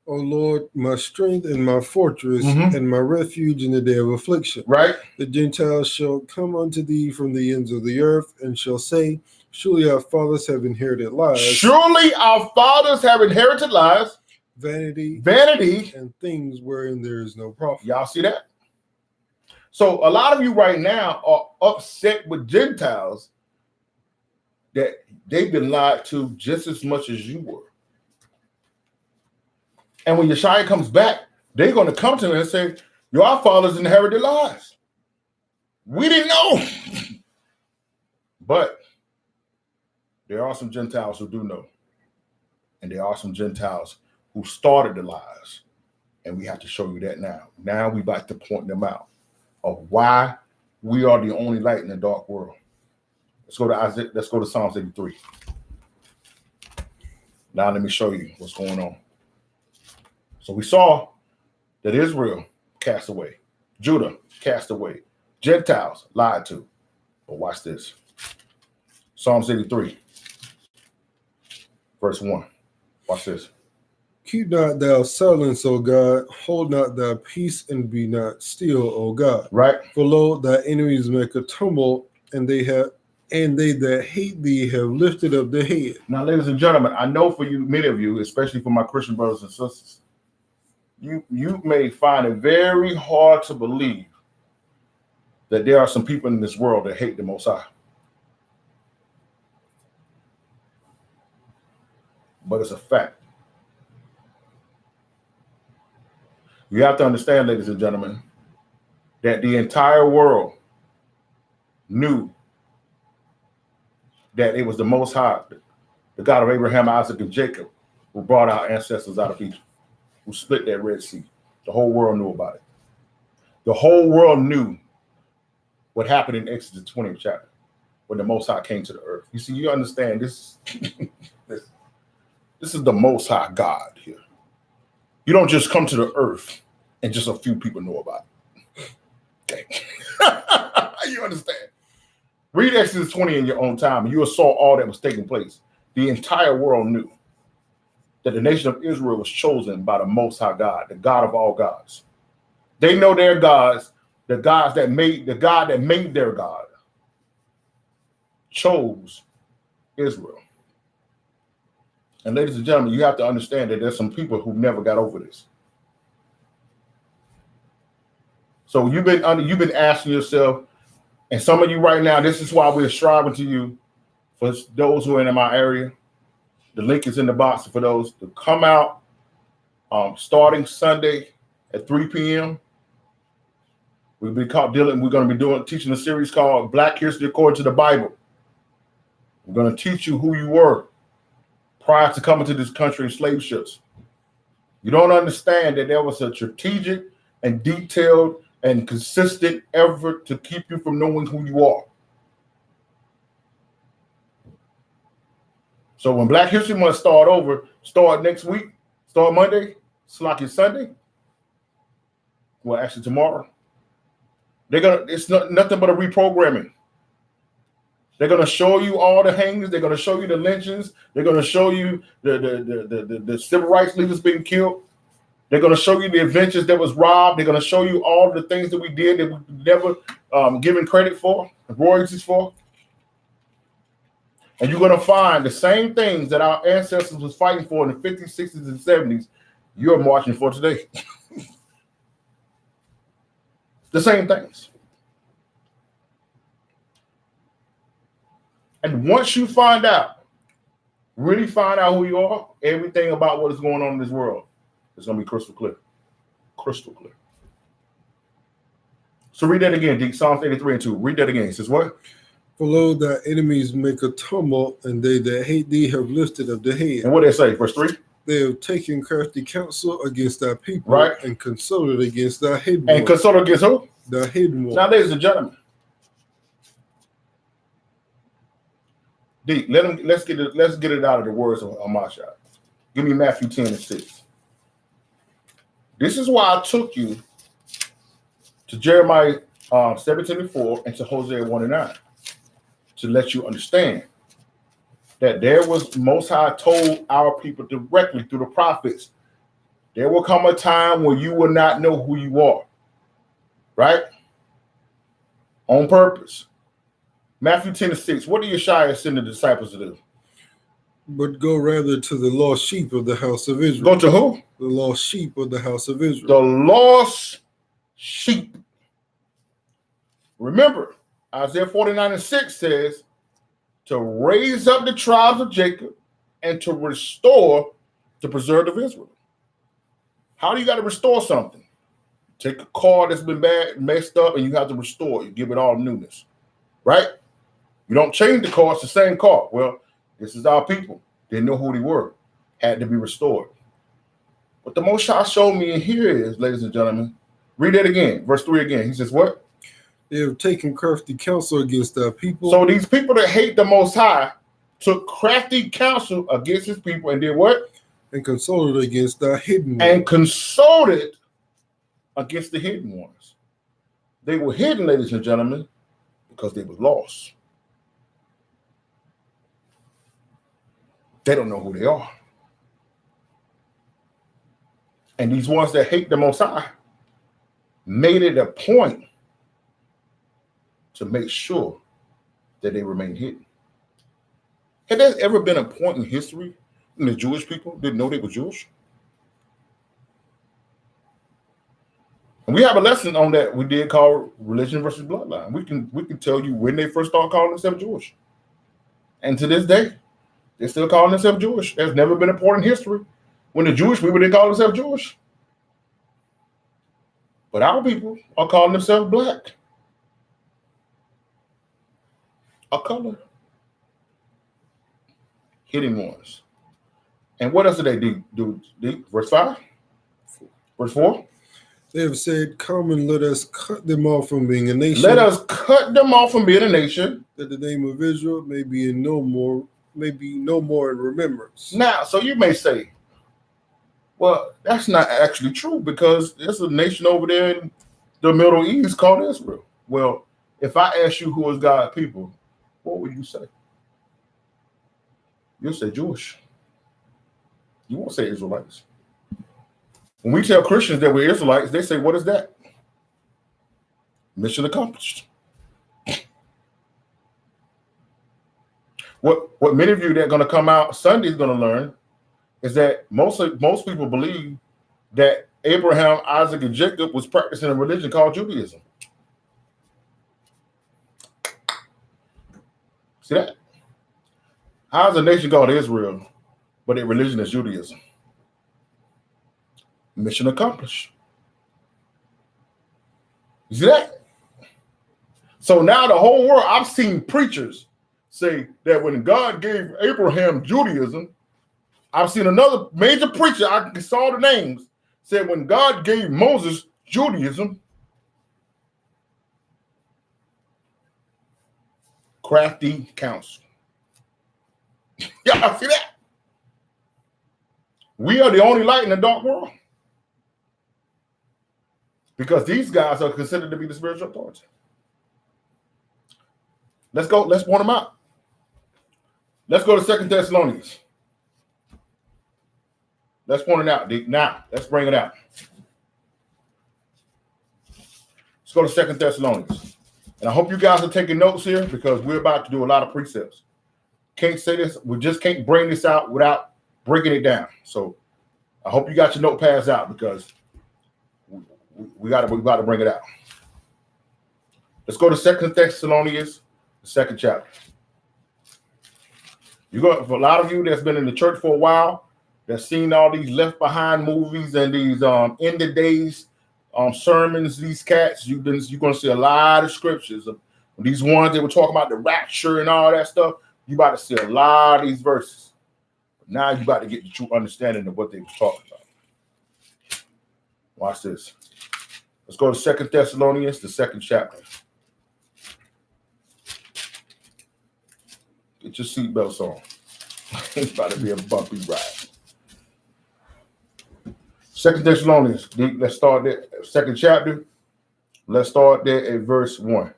O Lord, my strength and my fortress and my refuge in the day of affliction. Right? The Gentiles shall come unto thee from the ends of the earth and shall say, surely our fathers have inherited lies. Surely our fathers have inherited lies, Vanity, and things wherein there is no profit. y'all see that? So a lot of you right now are upset with Gentiles that they've been lied to just as much as you were. And when Yeshua comes back, they're going to come to him and say, your fathers inherited lies. We didn't know. But there are some Gentiles who do know. And there are some Gentiles who started the lies. And we have to show you that now. Now we about to point them out of why we are the only light in the dark world. Let's go to Isaiah. Let's go to Psalms 83. Now let me show you what's going on. So we saw that Israel cast away, Judah cast away, Gentiles lied to. But watch this. Psalms 83, verse 1. Watch this. Keep not thou silence, O God. Hold not thy peace and be not still, O God. Right? For lo, thy enemies make a tumult, and they that hate thee have lifted up their head. Now, ladies and gentlemen, I know for you, many of you, especially for my Christian brothers and sisters, you may find it very hard to believe that there are some people in this world that hate the Most High. But it's a fact. You have to understand, ladies and gentlemen, that the entire world knew that it was the Most High, the God of Abraham, Isaac, and Jacob, who brought our ancestors out of Egypt, who split that Red Sea. The whole world knew about it. The whole world knew what happened in Exodus 20th chapter when the Most High came to the earth. You see, you understand this, this is the Most High God here. You don't just come to the earth and just a few people know about it. Okay. You understand? Read Exodus 20 in your own time, and you saw all that was taking place. The entire world knew that the nation of Israel was chosen by the Most High God, the God of all gods. They know their gods, the God that made their God, chose Israel. And ladies and gentlemen, you have to understand that there's some people who never got over this. So you've been asking yourself, and some of you right now, this is why we're striving to you, for those who are in my area. The link is in the box for those to come out starting Sunday at 3 p.m. We'll be we're going to be teaching a series called Black History According to the Bible. We're going to teach you who you were prior to coming to this country in slave ships. You don't understand that there was a strategic and detailed and consistent effort to keep you from knowing who you are. So when Black History Month start next week, start Monday, Slocky Sunday, well, actually tomorrow, it's nothing but a reprogramming. They're going to show you all the hangings. They're going to show you the lynchings. They're going to show you the civil rights leaders being killed. They're going to show you the adventures that was robbed. They're going to show you all the things that we did that we never given credit for, royalties for. And you're going to find the same things that our ancestors was fighting for in the 50s, 60s, and 70s, you're marching for today. The same things. And once you really find out who you are, everything about what is going on in this world is going to be crystal clear. Crystal clear. So read that again, Deke. Psalms 83 and 2. Read that again. It says what? For lo, thy enemies make a tumult, and they that hate thee have lifted up their head. And what they say? Verse 3? They have taken crafty counsel against thy people, right, and consulted against thy hidden one. And consulted against who? The hidden one. Now, ladies and gentlemen, D, let's get it out of the words of Amashai. Give me Matthew 10:6. This is why I took you to Jeremiah 17:4 and to Hosea 1:9 to let you understand that there was Most High told our people directly through the prophets, there will come a time when you will not know who you are, right? On purpose. Matthew 10:6. What did Yeshua send the disciples to do? But go rather to the lost sheep of the house of Israel. Go to who? The lost sheep of the house of Israel. The lost sheep. Remember, Isaiah 49:6 says to raise up the tribes of Jacob and to restore the preserved of Israel. How do you got to restore something? Take a car that's been bad, messed up, and you have to restore it. You give it all newness, right? You don't change the car, it's the same car. Well, this is our people. They know who they were. Had to be restored. What the Most High showed me in here is, ladies and gentlemen, read that again. Verse 3 again. He says what? They have taken crafty counsel against our people. So these people that hate the Most High took crafty counsel against his people and did what? And consulted against our hidden ones. And consulted against the hidden ones. They were hidden, ladies and gentlemen, because they were lost. They don't know who they are. And these ones that hate the Most High made it a point to make sure that they remain hidden. Had there ever been a point in history when the Jewish people didn't know they were Jewish? And we have a lesson on that we did call religion versus bloodline. We can tell you when they first started calling themselves Jewish. And to this day, they're still calling themselves Jewish. There's never been a point in history when the Jewish people didn't call themselves Jewish. But our people are calling themselves black. A color. Hidden ones. And what else did they do? Verse 5? Verse 4? They have said, come and let us cut them off from being a nation. Let us cut them off from being a nation. That the name of Israel may be no more in remembrance. Now, so you may say, well, that's not actually true because there's a nation over there in the Middle East called Israel. Well, if I ask you who is God's people, what would you say? You'll say Jewish. You won't say Israelites. When we tell Christians that we're Israelites, they say, what is that? Mission accomplished. What many of you that are going to come out Sunday is going to learn is that most people believe that Abraham, Isaac, and Jacob was practicing a religion called Judaism. See that? How is a nation called Israel, but their religion is Judaism? Mission accomplished. You see that? So now the whole world, I've seen preachers say that when God gave Abraham Judaism, I've seen another major preacher, I saw the names, said when God gave Moses Judaism, crafty counsel. Y'all see that? We are the only light in the dark world. Because these guys are considered to be the spiritual authority. Let's go. Let's point them out. Let's go to 2 Thessalonians. Let's point it out. Now, let's bring it out. Let's go to 2 Thessalonians. And I hope you guys are taking notes here because we're about to do a lot of precepts. Can't say this. We just can't bring this out without breaking it down. So I hope you got your notepads out because we got to bring it out. Let's go to 2 Thessalonians, the 2nd chapter. For a lot of you that's been in the church for a while, that's seen all these Left Behind movies and these end of days sermons, these cats, you're going to see a lot of scriptures. These ones they were talking about the rapture and all that stuff. You about to see a lot of these verses. But now you about to get the true understanding of what they were talking about. Watch this. Let's go to 2 Thessalonians, the 2nd chapter. Get your seatbelts on. It's about to be a bumpy ride. 2 Thessalonians, let's start there. 2nd chapter. Let's start there at verse 1.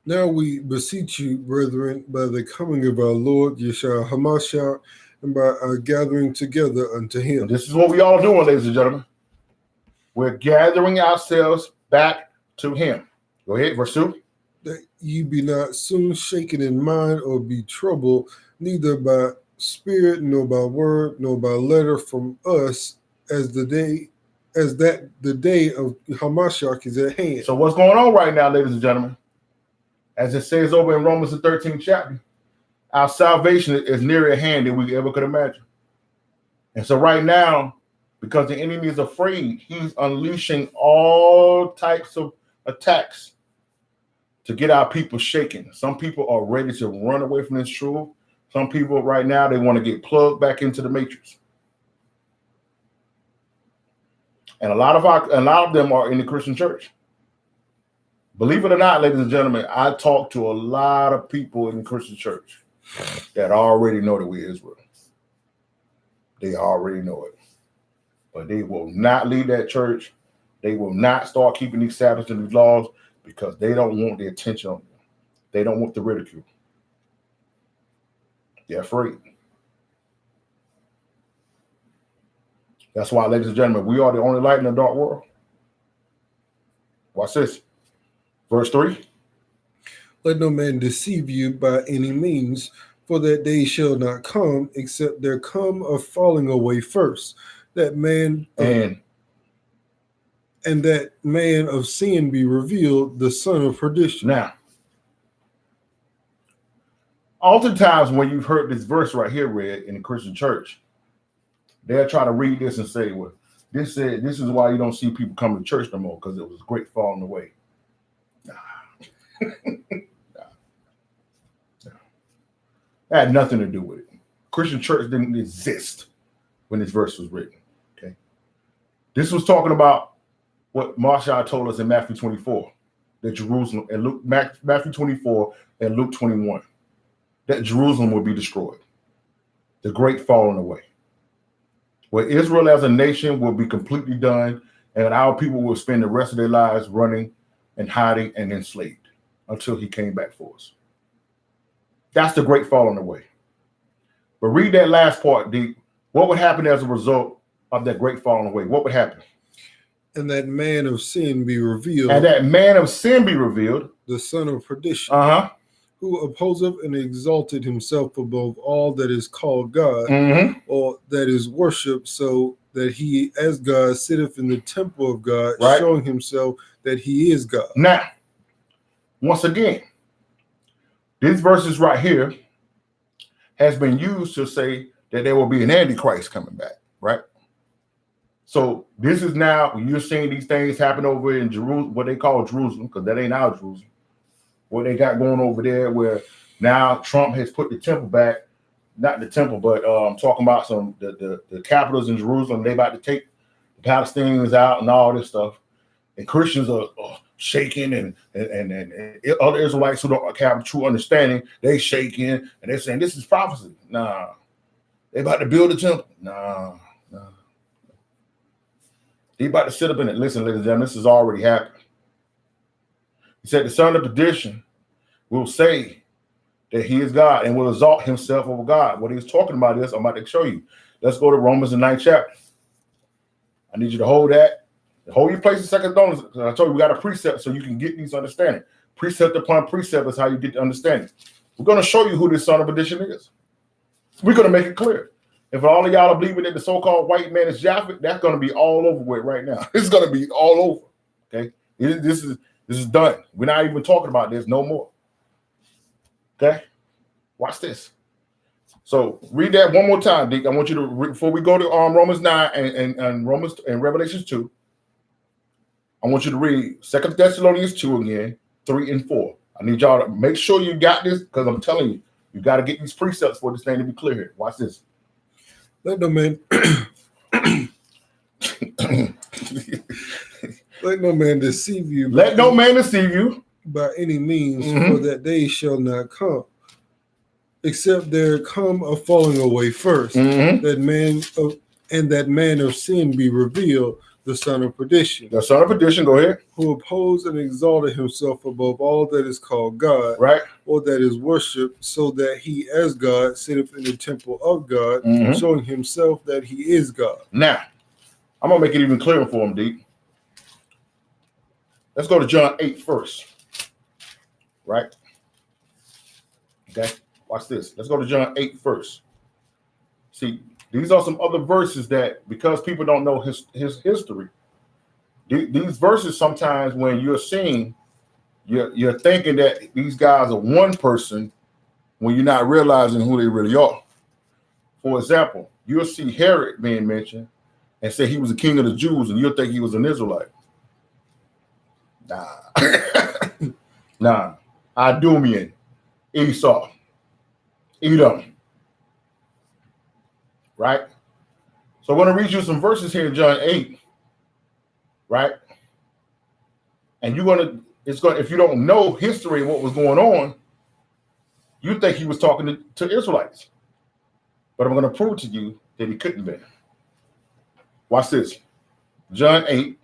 Now we beseech you, brethren, by the coming of our Lord Yeshua HaMashiach, and by our gathering together unto him. And this is what we all doing, ladies and gentlemen. We're gathering ourselves back to him. Go ahead, verse 2. That ye be not soon shaken in mind or be troubled, neither by spirit, nor by word, nor by letter from us, as the day of Hamashiach is at hand. So what's going on right now, ladies and gentlemen? As it says over in Romans the 13th chapter, our salvation is nearer at hand than we ever could imagine. And so right now, because the enemy is afraid, he's unleashing all types of attacks to get our people shaken. Some people are ready to run away from this truth. Some people right now, they want to get plugged back into the matrix. And a lot of them are in the Christian church. Believe it or not, ladies and gentlemen, I talk to a lot of people in the Christian church that already know that we're Israel. They already know it. But they will not leave that church. They will not start keeping these Sabbaths and these laws because they don't want the attention on them. They don't want the ridicule. They're afraid. That's why, ladies and gentlemen, we are the only light in the dark world. Watch this. Verse 3. Let no man deceive you by any means, for that day shall not come, except there come a falling away first, that man and that man of sin be revealed, the son of perdition. Now, oftentimes when you've heard this verse right here read in the Christian church, they'll try to read this and say, well, this is why you don't see people coming to church no more, because it was great falling away. Nah. That had nothing to do with it. Christian church didn't exist when this verse was written. Okay. This was talking about what Mashiach told us in Matthew 24, that Jerusalem, and Matthew 24 and Luke 21, that Jerusalem would be destroyed. The great falling away. Where Israel as a nation will be completely done, and our people will spend the rest of their lives running and hiding and enslaved until he came back for us. That's the great falling away. But read that last part, D. What would happen as a result of that great falling away? What would happen? And that man of sin be revealed. And that man of sin be revealed. The son of perdition. Who opposeth and exalted himself above all that is called God, or that is worshipped, so that he as God sitteth in the temple of God, right, showing himself that he is God. Now, once again, these verses right here has been used to say that there will be an Antichrist coming back, right? So this is now, you're seeing these things happen over in Jerusalem, what they call Jerusalem, because that ain't our Jerusalem. What they got going over there, where now Trump has put the temple back, not the temple, but I'm talking about the capitals in Jerusalem. They about to take the Palestinians out and all this stuff. And Christians are shaking, and other Israelites who don't have true understanding, they shaking and they're saying this is prophecy. Nah, they about to build a temple. Nah. They about to sit up in it. Listen, ladies and gentlemen, this has already happened. He said the son of perdition will say that he is God and will exalt himself over God. What he was talking about is, I'm about to show you. Let's go to Romans the 9th chapter. I need you to hold that. Hold your place in 2 Thessalonians. I told you we got a precept so you can get these understanding. Precept upon precept is how you get the understanding. We're going to show you who this son of perdition is. We're going to make it clear. If all of y'all are believing that the so-called white man is Japhet, that's going to be all over with right now. It's going to be all over. Okay, this is done. We're not even talking about this no more. Okay, watch this. So read that one more time, Dick. I want you to before we go to Romans 9 and Romans and Revelations 2. I want you to read 2 Thessalonians 2 again, 3 and 4. I need y'all to make sure you got this, because I'm telling you, you got to get these precepts for this thing to be clear here. Watch this. Let no man let no man deceive you. Let no man deceive you by any means, Mhm. for that day shall not come, except there come a falling away first, Mhm. that man of sin be revealed, the son of perdition, The son of perdition, go ahead. who opposed and exalted himself above all that is called God, Right? or that is worshipped, so that he as God sitteth in the temple of God, Mhm. showing himself that he is God. Now, I'm going to make it even clearer for him, D. Let's go to John 8 first. Right? Okay? Watch this. Let's go to John 8 first. See, these are some other verses that, because people don't know his history, these verses sometimes when you're seeing, you're thinking that these guys are one person when you're not realizing who they really are. For example, you'll see Herod being mentioned and say he was the king of the Jews, and you'll think he was an Israelite. Nah. Nah. Idumean, Esau, Edom. Right? So I'm going to read you some verses here in John 8. Right? And if you don't know history and what was going on, you think he was talking to Israelites. But I'm going to prove to you that he couldn't be. Watch this. John 8.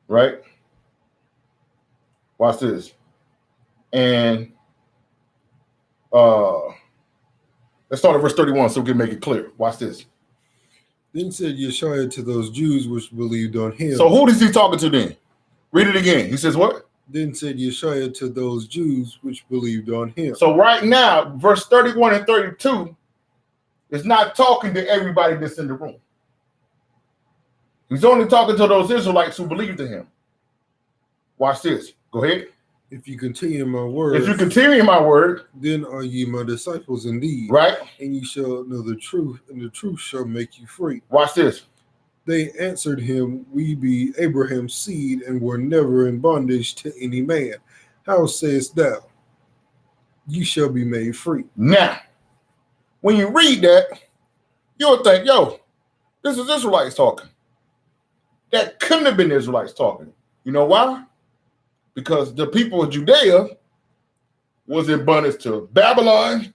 Right? Watch this. And let's start at verse 31 so we can make it clear. Watch this. Then said Yeshua to those Jews which believed on him. So who is he talking to then? Read it again. He says what? Then said Yeshua to those Jews which believed on him. So right now, verse 31 and 32 is not talking to everybody that's in the room. He's only talking to those Israelites who believed in him. Watch this. Go ahead. If you continue in my word, If you continue in my word, then are ye my disciples indeed. right? And ye shall know the truth, and the truth shall make you free. Watch this. They answered him, we be Abraham's seed, and were never in bondage to any man. How sayest thou, ye shall be made free? Now, when you read that, you'll think, yo, this is Israelites talking. That couldn't have been Israelites talking. You know why? Because the people of Judea was in bondage to Babylon,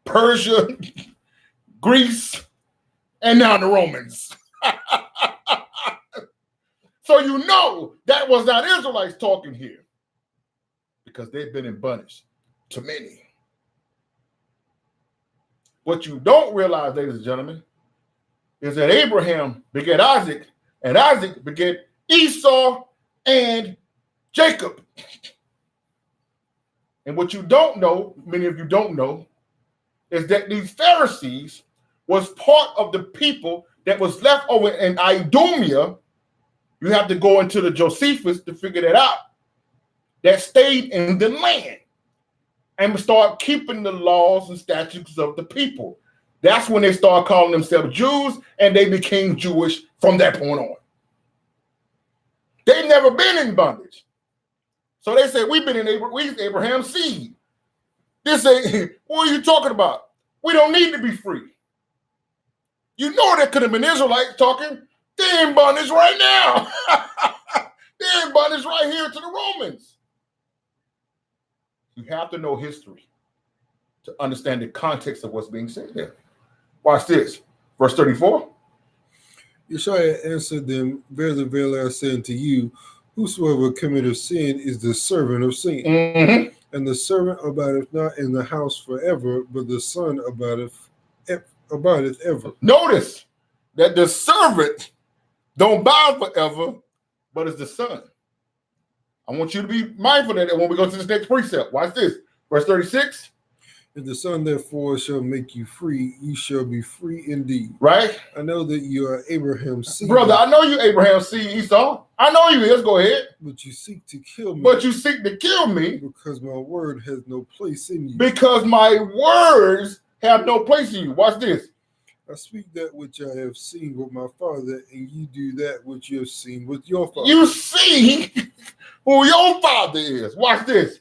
Persia, Greece, and now the Romans. So you know that was not Israelites talking here, because they've been in bondage to many. What you don't realize, ladies and gentlemen, is that Abraham begat Isaac, and Isaac begat Esau and Jacob. And what you don't know, many of you don't know, is that these Pharisees was part of the people that was left over in Idumea. You have to go into the Josephus to figure that out. That stayed in the land and start keeping the laws and statutes of the people. That's when they start calling themselves Jews, and they became Jewish from that point on. They've never been in bondage. So they say, we've been in Abraham's seed. They say, what are you talking about? We don't need to be free. You know that could have been Israelites talking. They're in bondage right now. They're in bondage right here to the Romans. You have to know history to understand the context of what's being said there. Watch this. Verse 34. Yeshua answered them, verily, verily, I say unto you, whosoever committeth sin is the servant of sin. Mm-hmm. And the servant abideth not in the house forever, but the son abideth ever. Notice that the servant don't abide forever, but it's the son. I want you to be mindful of that when we go to this next precept. Watch this. Verse 36. If the Son therefore shall make you free, you shall be free indeed. Right? I know that you are Abraham's seed. Brother, I know you Abraham's seed, Esau. I know you is. Go ahead. But you seek to kill me. But you seek to kill me. Because my word has no place in you. Because my words have no place in you. Watch this. I speak that which I have seen with my father, and you do that which you have seen with your father. You see who your father is. Watch this.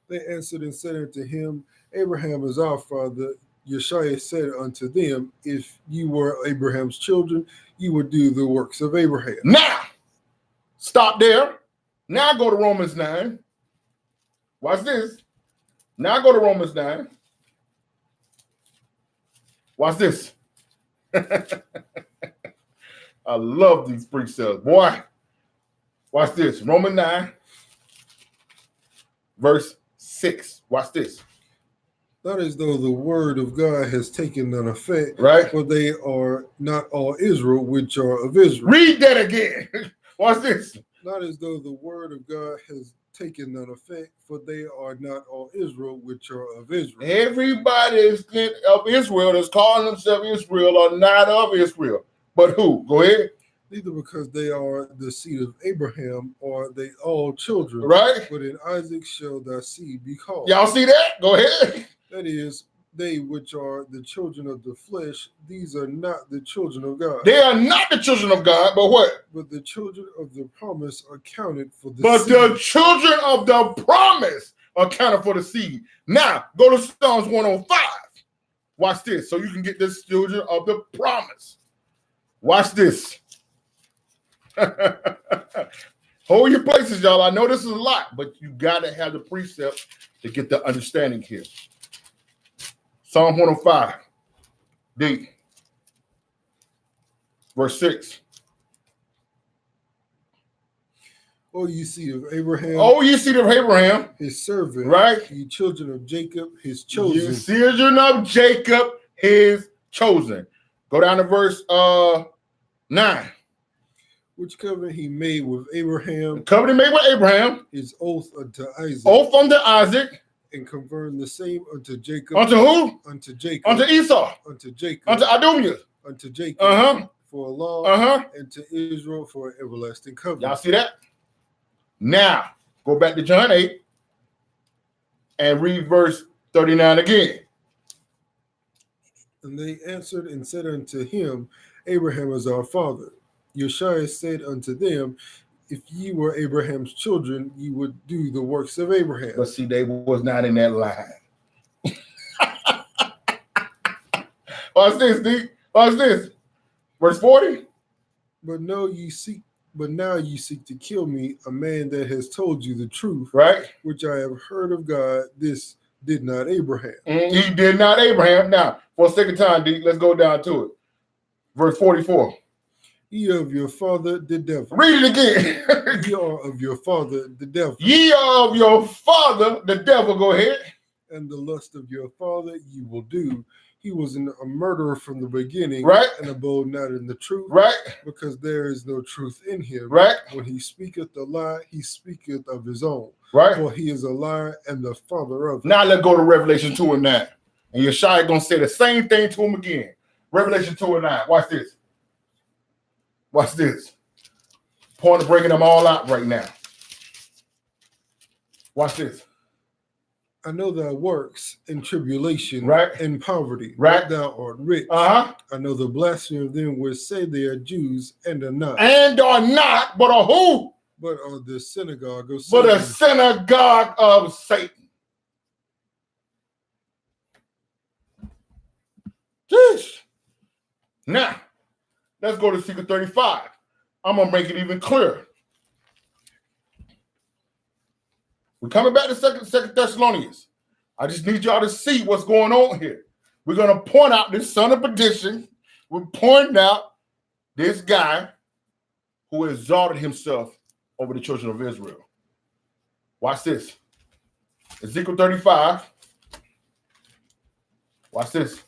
They answered and said unto him, Abraham is our father. Yeshua said unto them, if you were Abraham's children, you would do the works of Abraham. Now, stop there. Now go to Romans 9. Watch this. Now go to Romans 9. Watch this. I love these precepts. Boy, watch this. Romans 9, verse 6. Watch this. Not as though the word of God has taken none effect, Right? for they are not all Israel which are of Israel. Read that again. Watch this. Not as though the word of God has taken none effect, for they are not all Israel which are of Israel. Everybody of Israel that's calling themselves Israel are not of Israel. But who? Go ahead. Neither because they are the seed of Abraham are they all children, Right? but in Isaac shall thy seed be called. Y'all see that? Go ahead. That is, they which are the children of the flesh, these are not the children of God. They are not the children of God, but what? But the children of the promise are counted for the But seed. the children of the promise are counted for the seed. Now, go to Psalms 105. Watch this, so you can get this children of the promise. Watch this. Hold your places, y'all. I know this is a lot, but you got to have the precept to get the understanding here. Psalm 105, D, verse 6. O ye seed of Abraham, Oh, you seed of Abraham, his servant, right? ye children of Jacob, his You chosen. children of Jacob, his chosen. Go down to verse 9. Which covenant he made with Abraham, Covenant made with Abraham, his oath unto Isaac, oath unto Isaac, and confirmed the same unto Jacob, unto who? unto Jacob, Unto Esau, unto Jacob, unto Adumiah. unto Jacob, Uh-huh. for a law, Uh-huh. and to Israel for an everlasting Y'all covenant. see that? Now, go back to John 8 and read verse 39 again. And they answered and said unto him, Abraham is our father. Yeshua said unto them, if ye were Abraham's children, ye would do the works of Abraham. But see, they was not in that line. Watch this, D. Watch this. Verse 40. But now ye seek to kill me, a man that has told you the truth, Right? which I have heard of God. This did not Abraham. He did not Abraham. Now, for a second time, D, let's go down to it. Verse 44. Ye of your father the devil. Read it again. Ye are of your father the devil, Ye are of your father, the devil. Go ahead. and the lust of your father ye will do. He was a murderer from the beginning, Right? and abode not in the truth, Right? because there is no truth in him. Right? When he speaketh a lie, he speaketh of his own, Right? for he is a liar and the father of it. Now let's go to Revelation 2 and 9. And Yeshua gonna say the same thing to him again. Revelation 2 and 9. Watch this. Watch this. Point of bringing them all out right now. Watch this. I know thy works in tribulation, Right. and poverty, Right. but thou art rich. Uh-huh. I know the blasphemy of them which say they are Jews and are not, And are not, but are who? but are the synagogue of But a Satan. synagogue of Satan. Jeez. Now, let's go to Secret 35. I'm going to make it even clearer. We're coming back to Second Thessalonians. I just need y'all to see what's going on here. We're going to point out this son of perdition. We're pointing out this guy who exalted himself over the children of Israel. Watch this. Ezekiel 35. Watch this.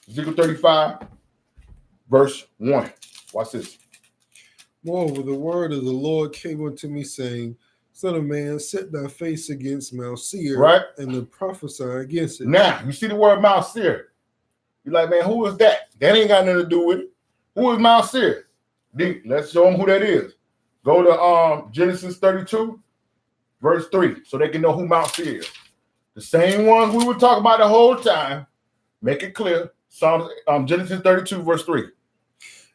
Ezekiel 35, verse 1. Watch this. Moreover, the word of the Lord came unto me, saying, Son of man, set thy face against Mount Seir, Right. and to prophesy against it. Now, you see the word Mount Seir. You're like, man, who is that? That ain't got nothing to do with it. Who is Mount Seir? Let's show them who that is. Go to Genesis 32, verse 3, so they can know who Mount Seir is. The same ones we were talking about the whole time. Make it clear. Genesis 32, verse 3.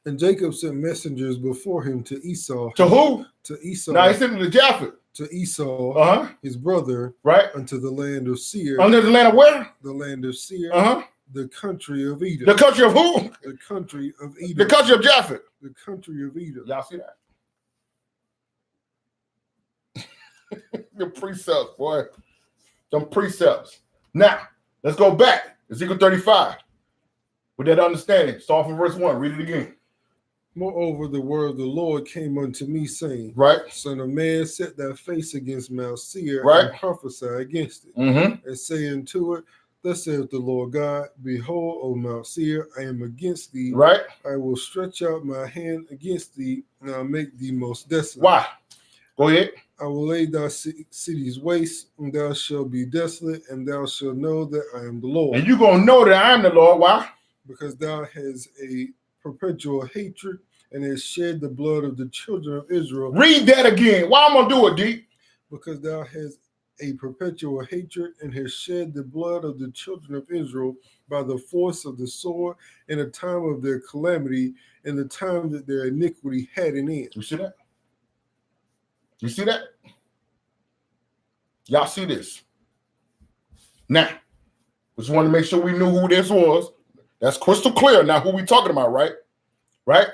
And Jacob sent messengers before him to Esau. To who? To Esau. Now he sent them to Japheth. To Esau, Uh-huh. his brother, Right? unto the land of Seir. Under the land of where? The land of Seir. Uh-huh. The country of Edom. The country of who? The country of Edom. The country of Japheth. The country of Edom. Y'all see that? The precepts, boy. Some precepts. Now, let's go back. Ezekiel 35. With that understanding, start from verse 1. Read it again. Moreover, the word of the Lord came unto me, saying, Right? Son of man, set thy face against Mount Seir, Right. and prophesy against it, Mm-hmm. and say unto it, Thus saith the Lord God, Behold, O Mount Seir, I am against thee. Right? I will stretch out my hand against thee, and I'll make thee most desolate. Why? Go ahead. I will lay thy cities waste, and thou shalt be desolate, and thou shalt know that I am the Lord. And you're going to know that I am the Lord. Why? Because thou hast a perpetual hatred, and hast shed the blood of the children of Israel. Read that again. Why I'm going to do it, D? Because thou hast a perpetual hatred, and hast shed the blood of the children of Israel by the force of the sword in the time of their calamity, in the time that their iniquity had an end. You see that? You see that? Y'all see this? Now, just wanted to make sure we knew who this was. That's crystal clear. Now, who we talking about, right? Right?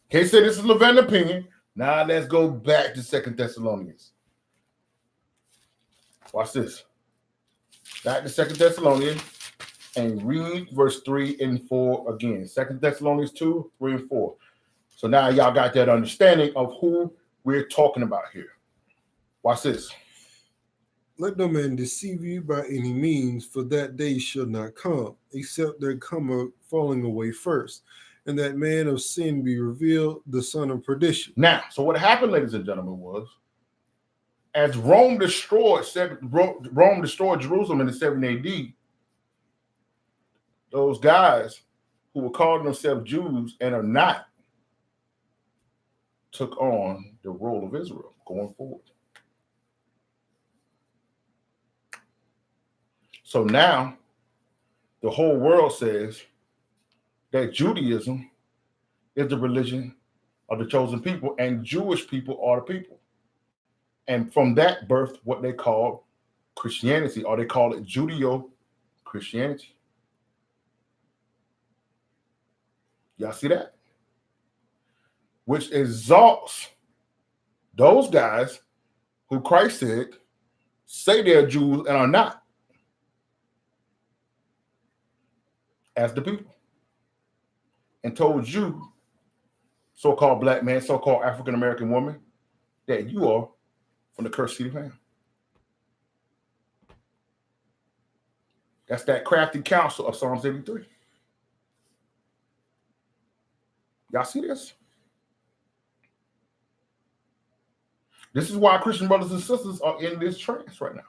Can't say this is Levin opinion. Now, let's go back to 2 Thessalonians. Watch this. Back to 2 Thessalonians and read verse 3 and 4 again. 2 Thessalonians 2, 3, and 4. So now y'all got that understanding of who we're talking about here. Watch this. Let no man deceive you by any means, for that day shall not come, except there come a falling away first, and that man of sin be revealed, the son of perdition. Now, so what happened, ladies and gentlemen, was as Rome destroyed Jerusalem in the 7 AD, those guys who were calling themselves Jews and are not took on the role of Israel going forward. So now the whole world says that Judaism is the religion of the chosen people, and Jewish people are the people. And from that birthed what they call Christianity, or they call it Judeo-Christianity. Y'all see that? Which exalts those guys who Christ said say they're Jews and are not as the people, and told you, so-called black man, so-called African-American woman, that you are from the cursed seed of Ham. That's that crafty counsel of Psalms 83. Y'all see this? This is why Christian brothers and sisters are in this trance right now.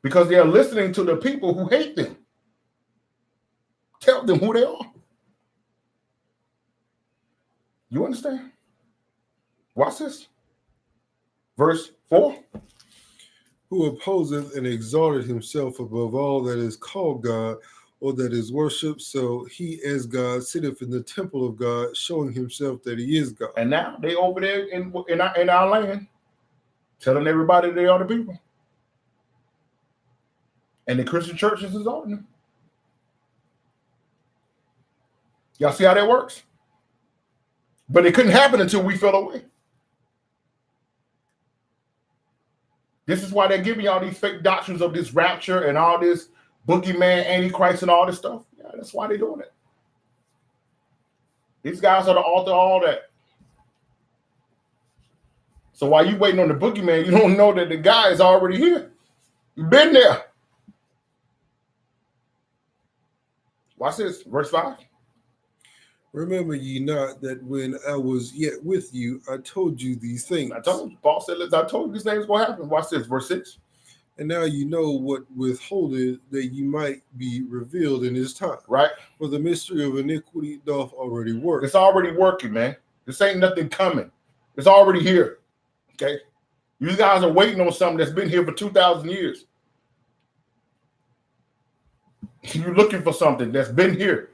Because they are listening to the people who hate them. Tell them who they are. You understand? Watch this. Verse 4. Who opposeth and exalted himself above all that is called God, or that is worshipped, so he as God sitteth in the temple of God, showing himself that he is God. And now they over there in our land, telling everybody they are the people. And the Christian churches is on them. Y'all see how that works? But it couldn't happen until we fell away. This is why they're giving y'all these fake doctrines of this rapture and all this boogeyman, antichrist, and all this stuff. Yeah, that's why they're doing it. These guys are the author of all that. So while you waiting on the boogeyman, you don't know that the guy is already here. You've been there. Watch this, verse 5. Remember ye not that when I was yet with you, I told you these things. I told you, Paul said, I told you these things will happen. Watch this, verse 6. And now you know what withholdeth, that you might be revealed in his time. Right? For the mystery of iniquity doth already work. It's already working, man. This ain't nothing coming. It's already here. Okay? You guys are waiting on something that's been here for 2,000 years. You're looking for something that's been here.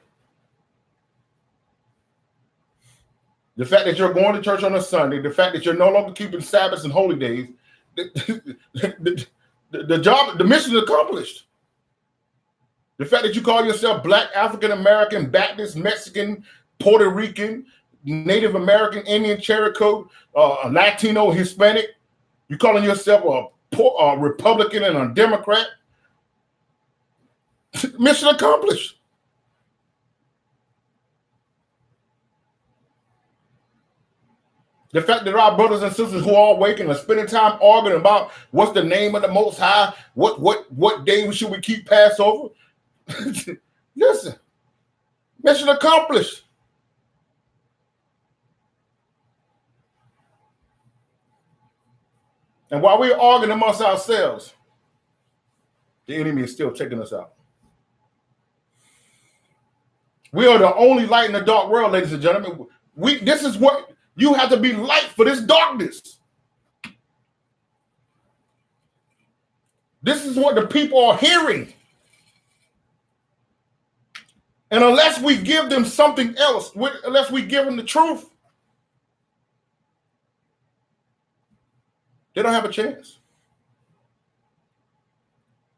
The fact that you're going to church on a Sunday, the fact that you're no longer keeping Sabbaths and holy days, the job, the mission is accomplished. The fact that you call yourself Black, African American, Baptist, Mexican, Puerto Rican, Native American, Indian, Cherokee, Latino, Hispanic. You calling yourself a Republican and a Democrat? Mission accomplished. The fact that our brothers and sisters who are awake and are spending time arguing about what's the name of the Most High, what day should we keep Passover? Listen, mission accomplished. And while we're arguing amongst ourselves, the enemy is still taking us out. We are the only light in the dark world, ladies and gentlemen. This is what you have to be light for this darkness. This is what the people are hearing. And unless we give them something else, unless we give them the truth, they don't have a chance.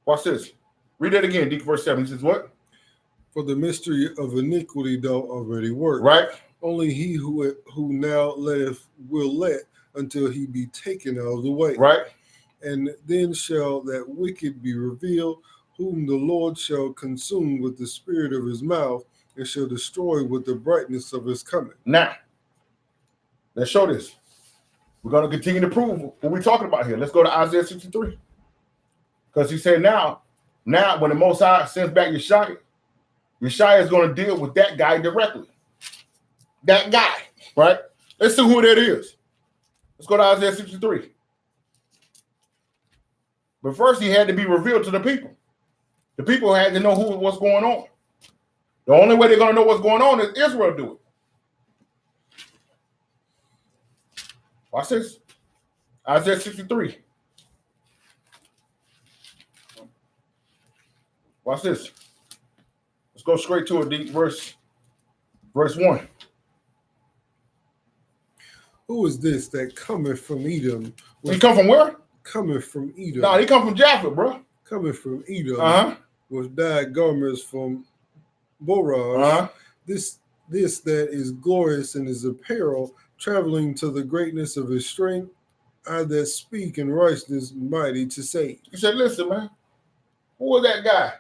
Watch this. Read that again, Deacon verse 7. He says what? For the mystery of iniquity doth already work. Right. Only he who now letteth will let until he be taken out of the way. Right. And then shall that wicked be revealed, whom the Lord shall consume with the spirit of his mouth, and shall destroy with the brightness of his coming. Now, let's show this. We're going to continue to prove what we're talking about here. Let's go to Isaiah 63. Because he said now when the Most High sends back Yeshua is going to deal with that guy directly. That guy, right? Let's see who that is. Let's go to Isaiah 63. But first, he had to be revealed to the people. The people had to know what's going on. The only way they're going to know what's going on is Israel do it. Watch this. Isaiah 63. Watch this. Let's go straight to it. Verse 1. Who is this that cometh from Edom? He come from where? Cometh from Edom. No, he come from Japheth, bro. Coming from Edom, with dyed garments from Boraz. This that is glorious in his apparel, traveling to the greatness of his strength, I that speak in righteousness, mighty to save. He said, listen, man, who was that guy?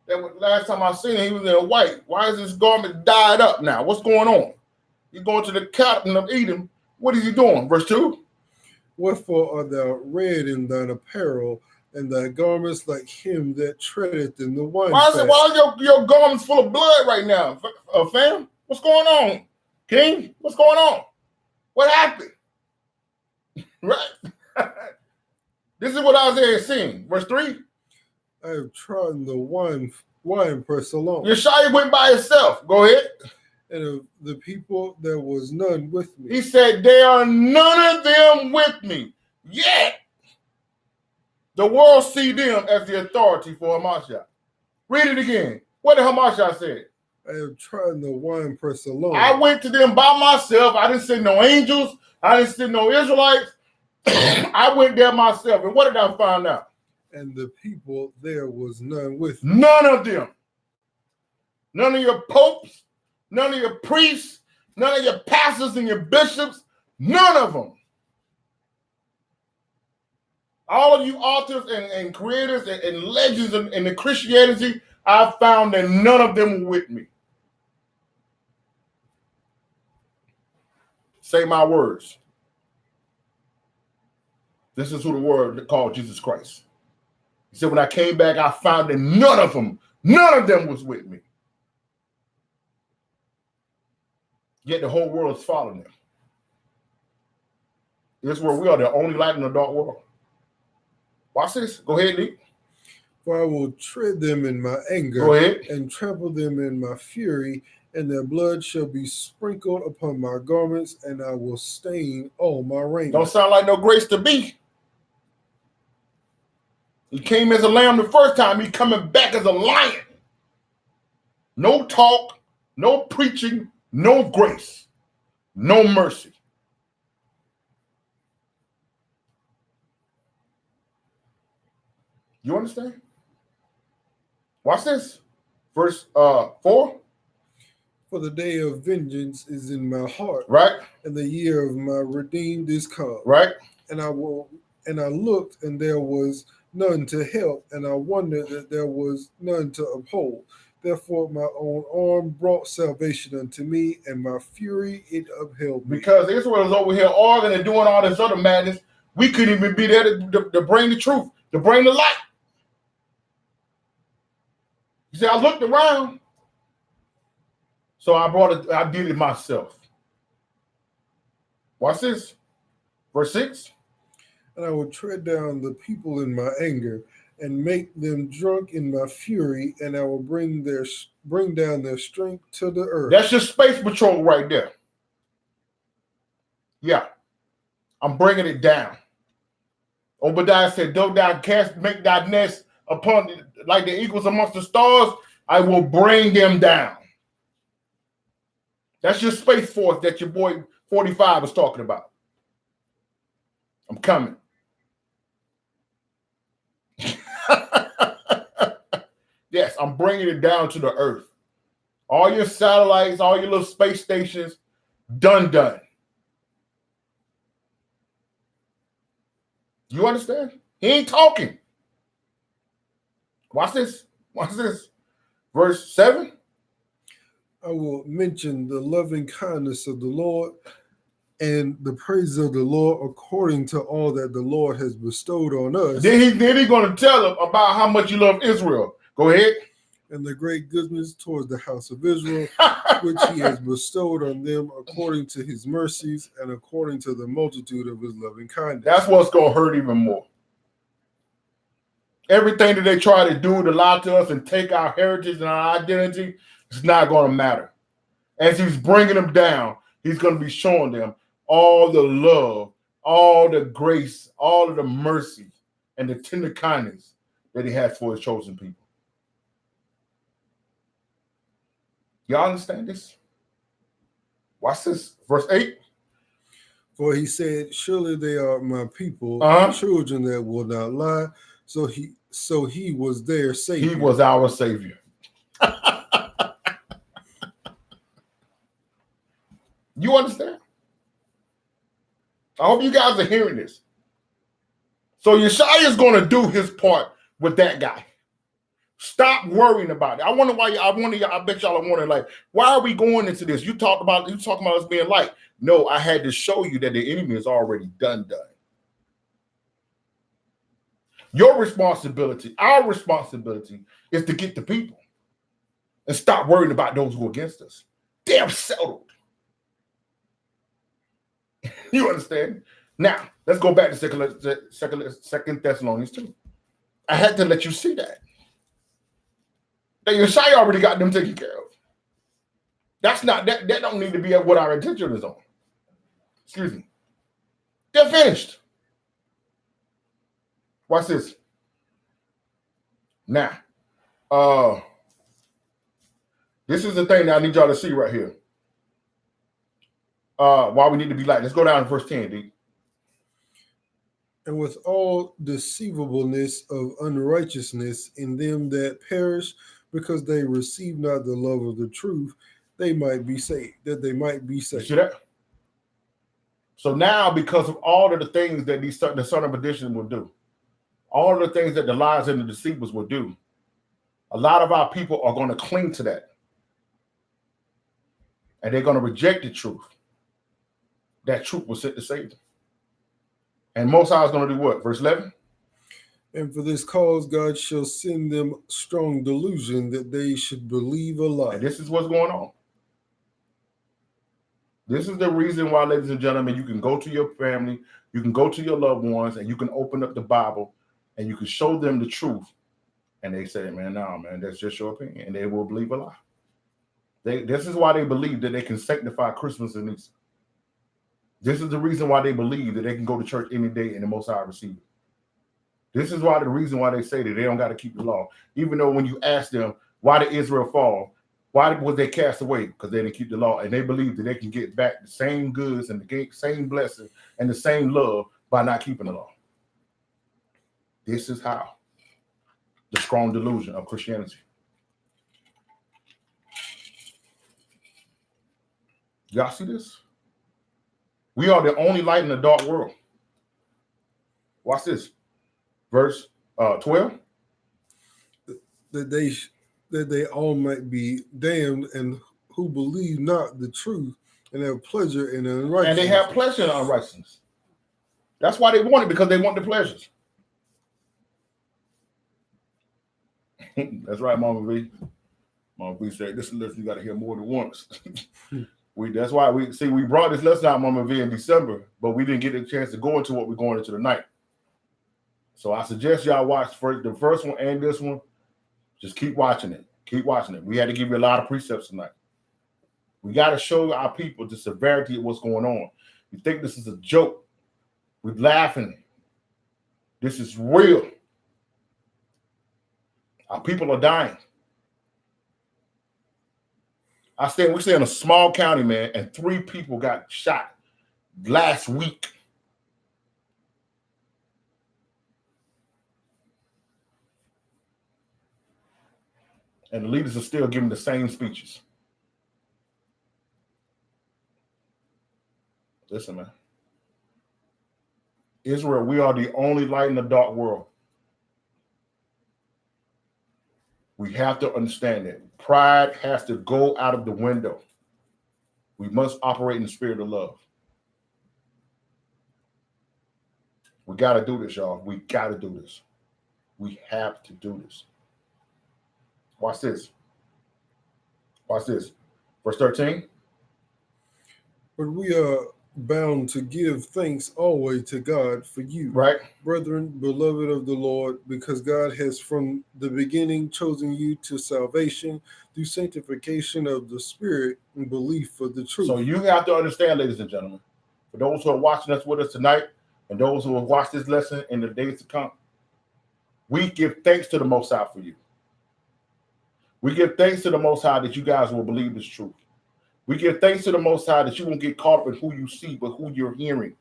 That last time I seen him, he was in white. Why is his garment dyed up now? What's going on? He's going to the captain of Edom. What is he doing? Verse 2. Wherefore art thou red in thine apparel, and thy garments like him that treadeth in the wine. Why is your garments full of blood right now, fam? What's going on? King, what's going on? What happened? Right? This is what Isaiah is saying. Verse 3. I have trodden the wine press alone. Yeshua went by himself. Go ahead. And of the people there was none with me. He said, there are none of them with me. Yet the world see them as the authority for Hamashiach. Read it again. What did Hamashiach say? I have trodden the wine press alone. I went to them by myself. I didn't send no angels. I didn't send no Israelites. I went there myself. And what did I find out? And the people there was none with me. None of them. None of your popes. None of your priests. None of your pastors and your bishops. None of them. All of you authors and creators and legends in the Christianity, I found that none of them were with me. Say my words. This is who the world called Jesus Christ. He said, when I came back, I found that none of them was with me. Yet the whole world is following them. This is where we are the only light in the dark world. Watch this. Go ahead, Lee. For I will tread them in my anger. Go ahead. And trample them in my fury, and their blood shall be sprinkled upon my garments, and I will stain all my raiment. Don't sound like no grace to be. He came as a lamb the first time. He's coming back as a lion. No talk, no preaching, no grace, no mercy. You understand? Watch this. Verse 4. For the day of vengeance is in my heart, Right? and the year of my redeemed is come. Right? And I looked, and there was none to help, and I wondered that there was none to uphold. Therefore my own arm brought salvation unto me, and my fury it upheld me. Because Israel is over here arguing and doing all this other madness, we couldn't even be there to bring the truth, to bring the light. You see, I looked around, so I did it myself. Watch this. Verse 6. And I will tread down the people in my anger, and make them drunk in my fury, and I will bring down their strength to the earth. That's your space patrol right there. Yeah. I'm bringing it down. Obadiah said, though thou make thy nest upon like the eagles amongst the stars, I will bring them down. That's your space force that your boy 45 was talking about. I'm coming. Yes, I'm bringing it down to the earth. All your satellites, all your little space stations, done. You understand? He ain't talking. Watch this. Verse 7. I will mention the loving kindness of the Lord and the praise of the Lord according to all that the Lord has bestowed on us. Then he going to tell them about how much you love Israel. Go ahead. And the great goodness towards the house of Israel, which he has bestowed on them according to his mercies and according to the multitude of his loving kindness. That's what's going to hurt even more. Everything that they try to do to lie to us and take our heritage and our identity, it's not going to matter. As he's bringing them down, he's going to be showing them all the love, all the grace, all of the mercy, and the tender kindness that he has for his chosen people. Y'all understand this? Watch this. Verse 8. For he said, surely they are my people, children that will not lie. So he was their savior. He was our savior. You understand? I hope you guys are hearing this. So Yeshaya is going to do his part with that guy. Stop worrying about it. I bet y'all are wondering, like, why are we going into this? You talking about us being light. No, I had to show you that the enemy is already done. Your responsibility, our responsibility, is to get the people and stop worrying about those who are against us. They're settled. You understand? Now, let's go back to Second Thessalonians 2. I had to let you see that. That Yeshaya already got them taken care of. That's not that don't need to be what our attention is on. Excuse me. They're finished. Watch this. Now, this is the thing that I need y'all to see right here. Why we need to be light. Let's go down to verse 10, D. And with all deceivableness of unrighteousness in them that perish, because they receive not the love of the truth, they might be saved. You see that? So now, because of all of the things that the son of perdition will do, all of the things that the lies and the deceivers will do, a lot of our people are going to cling to that. And they're going to reject the truth. That truth was sent to save them. And Most High is going to do what? Verse 11? And for this cause, God shall send them strong delusion that they should believe a lie. And this is what's going on. This is the reason why, ladies and gentlemen, you can go to your family, you can go to your loved ones, and you can open up the Bible, and you can show them the truth. And they say, man, no, man, that's just your opinion. And they will believe a lie. This is why they believe that they can sanctify Christmas and Easter. This is the reason why they believe that they can go to church any day and the Most High receive it. This is why the reason why they say that they don't got to keep the law. Even though when you ask them, why did Israel fall? Why was they cast away? Because they didn't keep the law. And they believe that they can get back the same goods and the same blessing and the same love by not keeping the law. This is how. The strong delusion of Christianity. Y'all see this? We are the only light in the dark world. Watch this. Verse 12. That they all might be damned, and who believe not the truth, and have pleasure in unrighteousness. And they have pleasure in unrighteousness. That's why they want it, because they want the pleasures. That's right, Mama V. Mama V said, this lesson you got to hear more than once. That's why we brought this lesson out, Mama V, in December, but we didn't get a chance to go into what we're going into tonight. So I suggest y'all watch the first one and this one. Just keep watching it. Keep watching it. We had to give you a lot of precepts tonight. We got to show our people the severity of what's going on. You think this is a joke? We're laughing. This is real. Our people are dying. We stay in a small county, man, and 3 people got shot last week. And the leaders are still giving the same speeches. Listen, man. Israel, we are the only light in the dark world. We have to understand that pride has to go out of the window. We must operate in the spirit of love. We got to do this, y'all. We got to do this. We have to do this. Watch this. Watch this. Verse 13. But we are bound to give thanks always to God for you, right, brethren, beloved of the Lord, because God has from the beginning chosen you to salvation through sanctification of the Spirit and belief for the truth. So you have to understand, ladies and gentlemen, for those who are watching us with us tonight and those who will watch this lesson in the days to come, we give thanks to the Most High for you. We give thanks to the Most High that you guys will believe this truth. We give thanks to the Most High that you won't get caught up in who you see, but who you're hearing.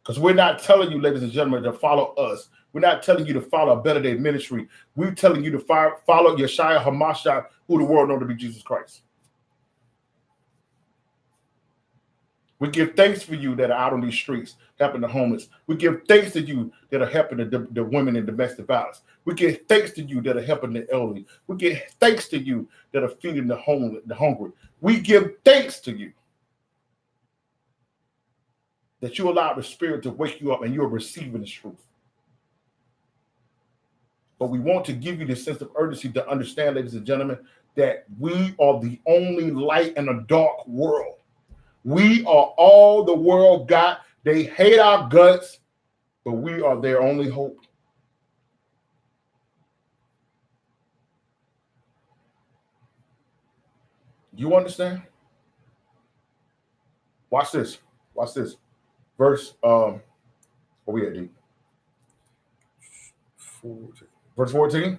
Because we're not telling you, ladies and gentlemen, to follow us. We're not telling you to follow a Better Day ministry. We're telling you to follow Yeshua HaMashiach, who the world knows to be Jesus Christ. We give thanks for you that are out on these streets helping the homeless. We give thanks to you that are helping the women in domestic violence. We give thanks to you that are helping the elderly. We give thanks to you that are feeding the hungry. We give thanks to you that you allow the Spirit to wake you up and you're receiving the truth. But we want to give you this sense of urgency to understand, ladies and gentlemen, that we are the only light in a dark world. We are all the world got. They hate our guts, but we are their only hope. You understand? Watch this. Watch this. Verse, where we at, D? 14. Verse 14.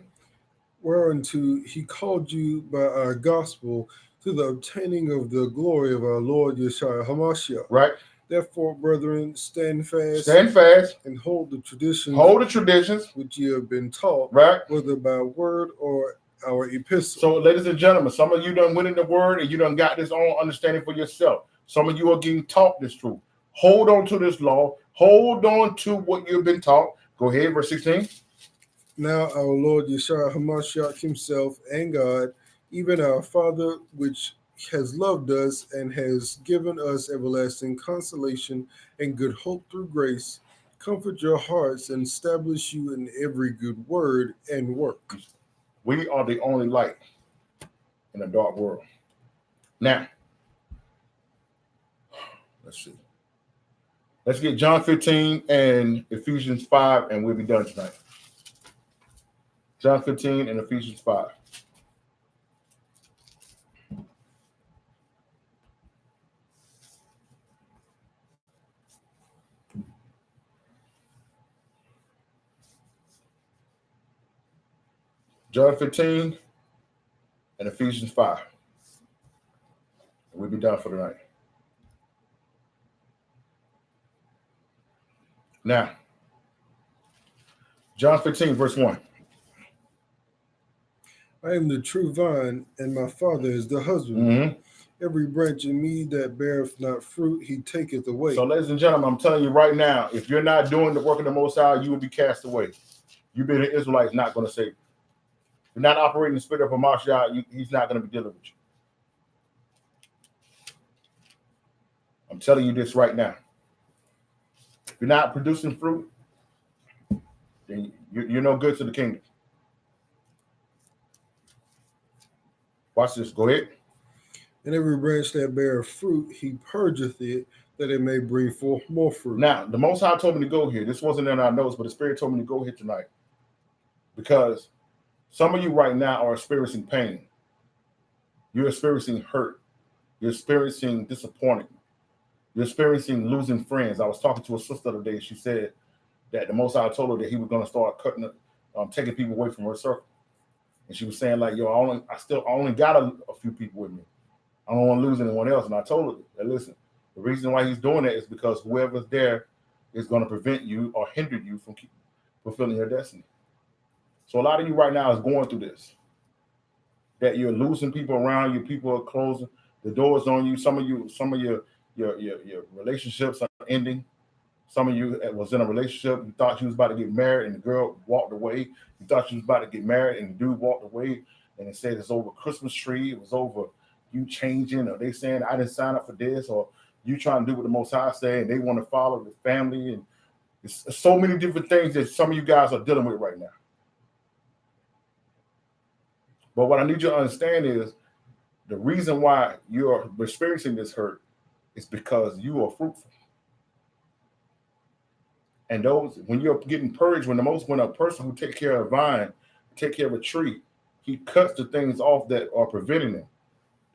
Whereunto he called you by our gospel to the obtaining of the glory of our Lord Yeshua HaMashiach. Right. Therefore, brethren, stand fast. Stand fast. And hold the traditions. Hold the traditions. Which you have been taught. Right. Whether by word or our epistle. So, ladies and gentlemen, some of you done went in the word and you done got this own understanding for yourself. Some of you are getting taught this truth. Hold on to this law. Hold on to what you've been taught. Go ahead, verse 16. Now our Lord Yeshua HaMashiach himself and God, even our Father, which has loved us and has given us everlasting consolation and good hope through grace, comfort your hearts and establish you in every good word and work. We are the only light in a dark world. Now, let's see. Let's get John 15 and Ephesians 5, and we'll be done tonight. John 15 and Ephesians 5. John 15 and Ephesians 5. And we'll be done for tonight. Now, John 15, verse 1. I am the true vine, and my Father is the husbandman. Mm-hmm. Every branch in me that beareth not fruit, he taketh away. So, ladies and gentlemen, I'm telling you right now, if you're not doing the work of the Most High, you will be cast away. You being an Israelite is not going to save you. If you're not operating the spirit of Hamashiach, he's not going to be dealing with you. I'm telling you this right now. If you're not producing fruit, then you're no good to the kingdom. Watch this. Go ahead. And every branch that beareth fruit, he purgeth it, that it may bring forth more fruit. Now, the Most High told me to go here. This wasn't in our notes, but the Spirit told me to go here tonight. Because some of you right now are experiencing pain. You're experiencing hurt. You're experiencing disappointment. You're experiencing losing friends. I was talking to a sister the other day. She said that the Most High told her that he was going to start taking people away from her circle. And she was saying, like, yo, I only got a few people with me. I don't want to lose anyone else. And I told her that, listen, the reason why he's doing that is because whoever's there is going to prevent you or hinder you from fulfilling your destiny. So a lot of you right now is going through this, that you're losing people around you. People are closing the doors on you. Some of your relationships are ending. Some of you was in a relationship. You thought you was about to get married and the girl walked away. You thought you was about to get married and the dude walked away. And it said it's over Christmas tree. It was over you changing, or they saying I didn't sign up for this, or you trying to do what the Most High say, and they want to follow the family. And it's so many different things that some of you guys are dealing with right now. But what I need you to understand is the reason why you're experiencing this hurt is because you are fruitful. And when you're getting purged, when a person who takes care of a vine, take care of a tree, he cuts the things off that are preventing them.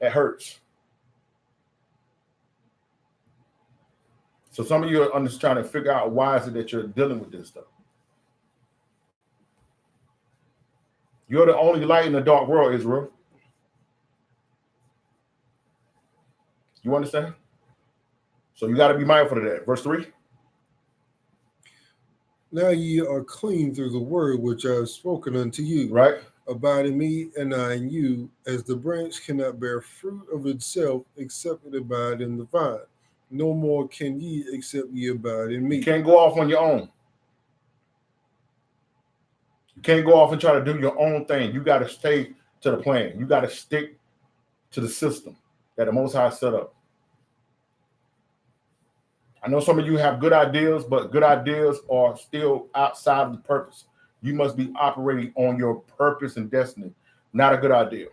That hurts. So some of you are just trying to figure out why is it that you're dealing with this stuff. You're the only light in the dark world, Israel. You understand? So you got to be mindful of that. Verse 3. Now ye are clean through the word which I have spoken unto you. Right. Abide in me, and I in you, as the branch cannot bear fruit of itself except it abide in the vine. No more can ye except ye abide in me. You can't go off on your own. You can't go off and try to do your own thing. You got to stay to the plan. You got to stick to the system that the Most High set up. I know some of you have good ideas, but good ideas are still outside of the purpose. You must be operating on your purpose and destiny. Not a good idea.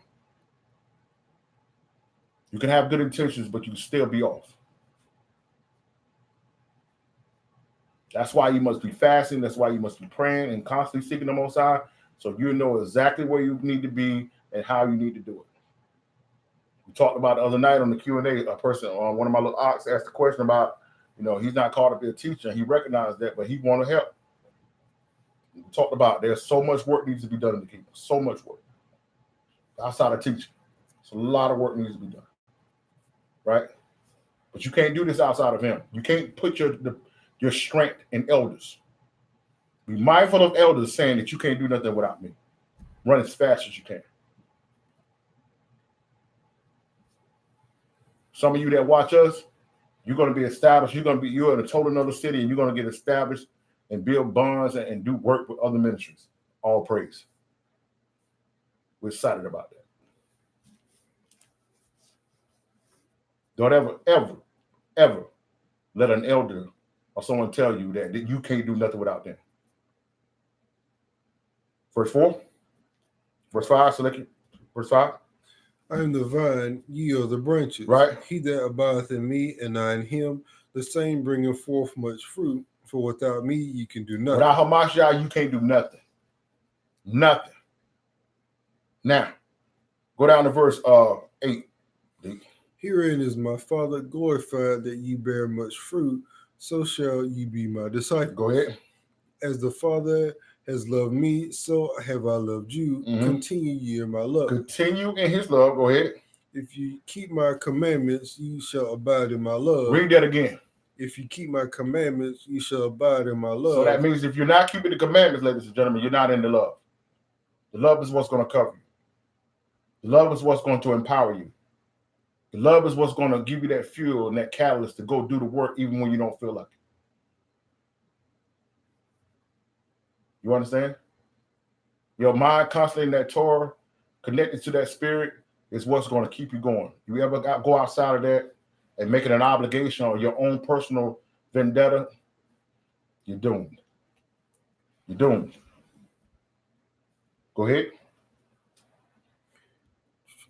You can have good intentions, but you can still be off. That's why you must be fasting. That's why you must be praying and constantly seeking the Most High, so you know exactly where you need to be and how you need to do it. We talked about the other night on the Q&A, a person on one of my little ox asked a question about, he's not called to be a teacher. He recognized that, but he want to help. We talked about there's so much work needs to be done in the kingdom. So much work. Outside of teaching. So a lot of work needs to be done. Right? But you can't do this outside of him. You can't put your strength in elders. Be mindful of elders saying that you can't do nothing without me. Run as fast as you can. Some of you that watch us, you're going to be established. You're in a total another city, and you're going to get established and build bonds and do work with other ministries. All praise. We're excited about that. Don't ever let an elder or someone tell you that you can't do nothing without them. Verse 4. Verse 5. Select it. Verse 5. I am the vine, ye are the branches. Right. He that abideth in me, and I in him, the same bringeth forth much fruit. For without me, you can do nothing. Without Hamashiach, you can't do nothing. Nothing. Now, go down to verse 8. Herein is my Father glorified, that ye bear much fruit, so shall ye be my disciples. Go ahead. As the Father has loved me, so have I loved you. Mm-hmm. Continue ye in my love. Continue in his love. Go ahead. If you keep my commandments, you shall abide in my love. Read that again. If you keep my commandments, you shall abide in my love. So that means if you're not keeping the commandments, ladies and gentlemen, you're not in the love. The love is what's going to cover you. The love is what's going to empower you. Love is what's going to give you that fuel and that catalyst to go do the work even when you don't feel like it. You understand? Your mind constantly in that Torah, connected to that spirit, is what's going to keep you going. You ever go outside of that and make it an obligation or your own personal vendetta, you're doomed. You're doomed. Go ahead.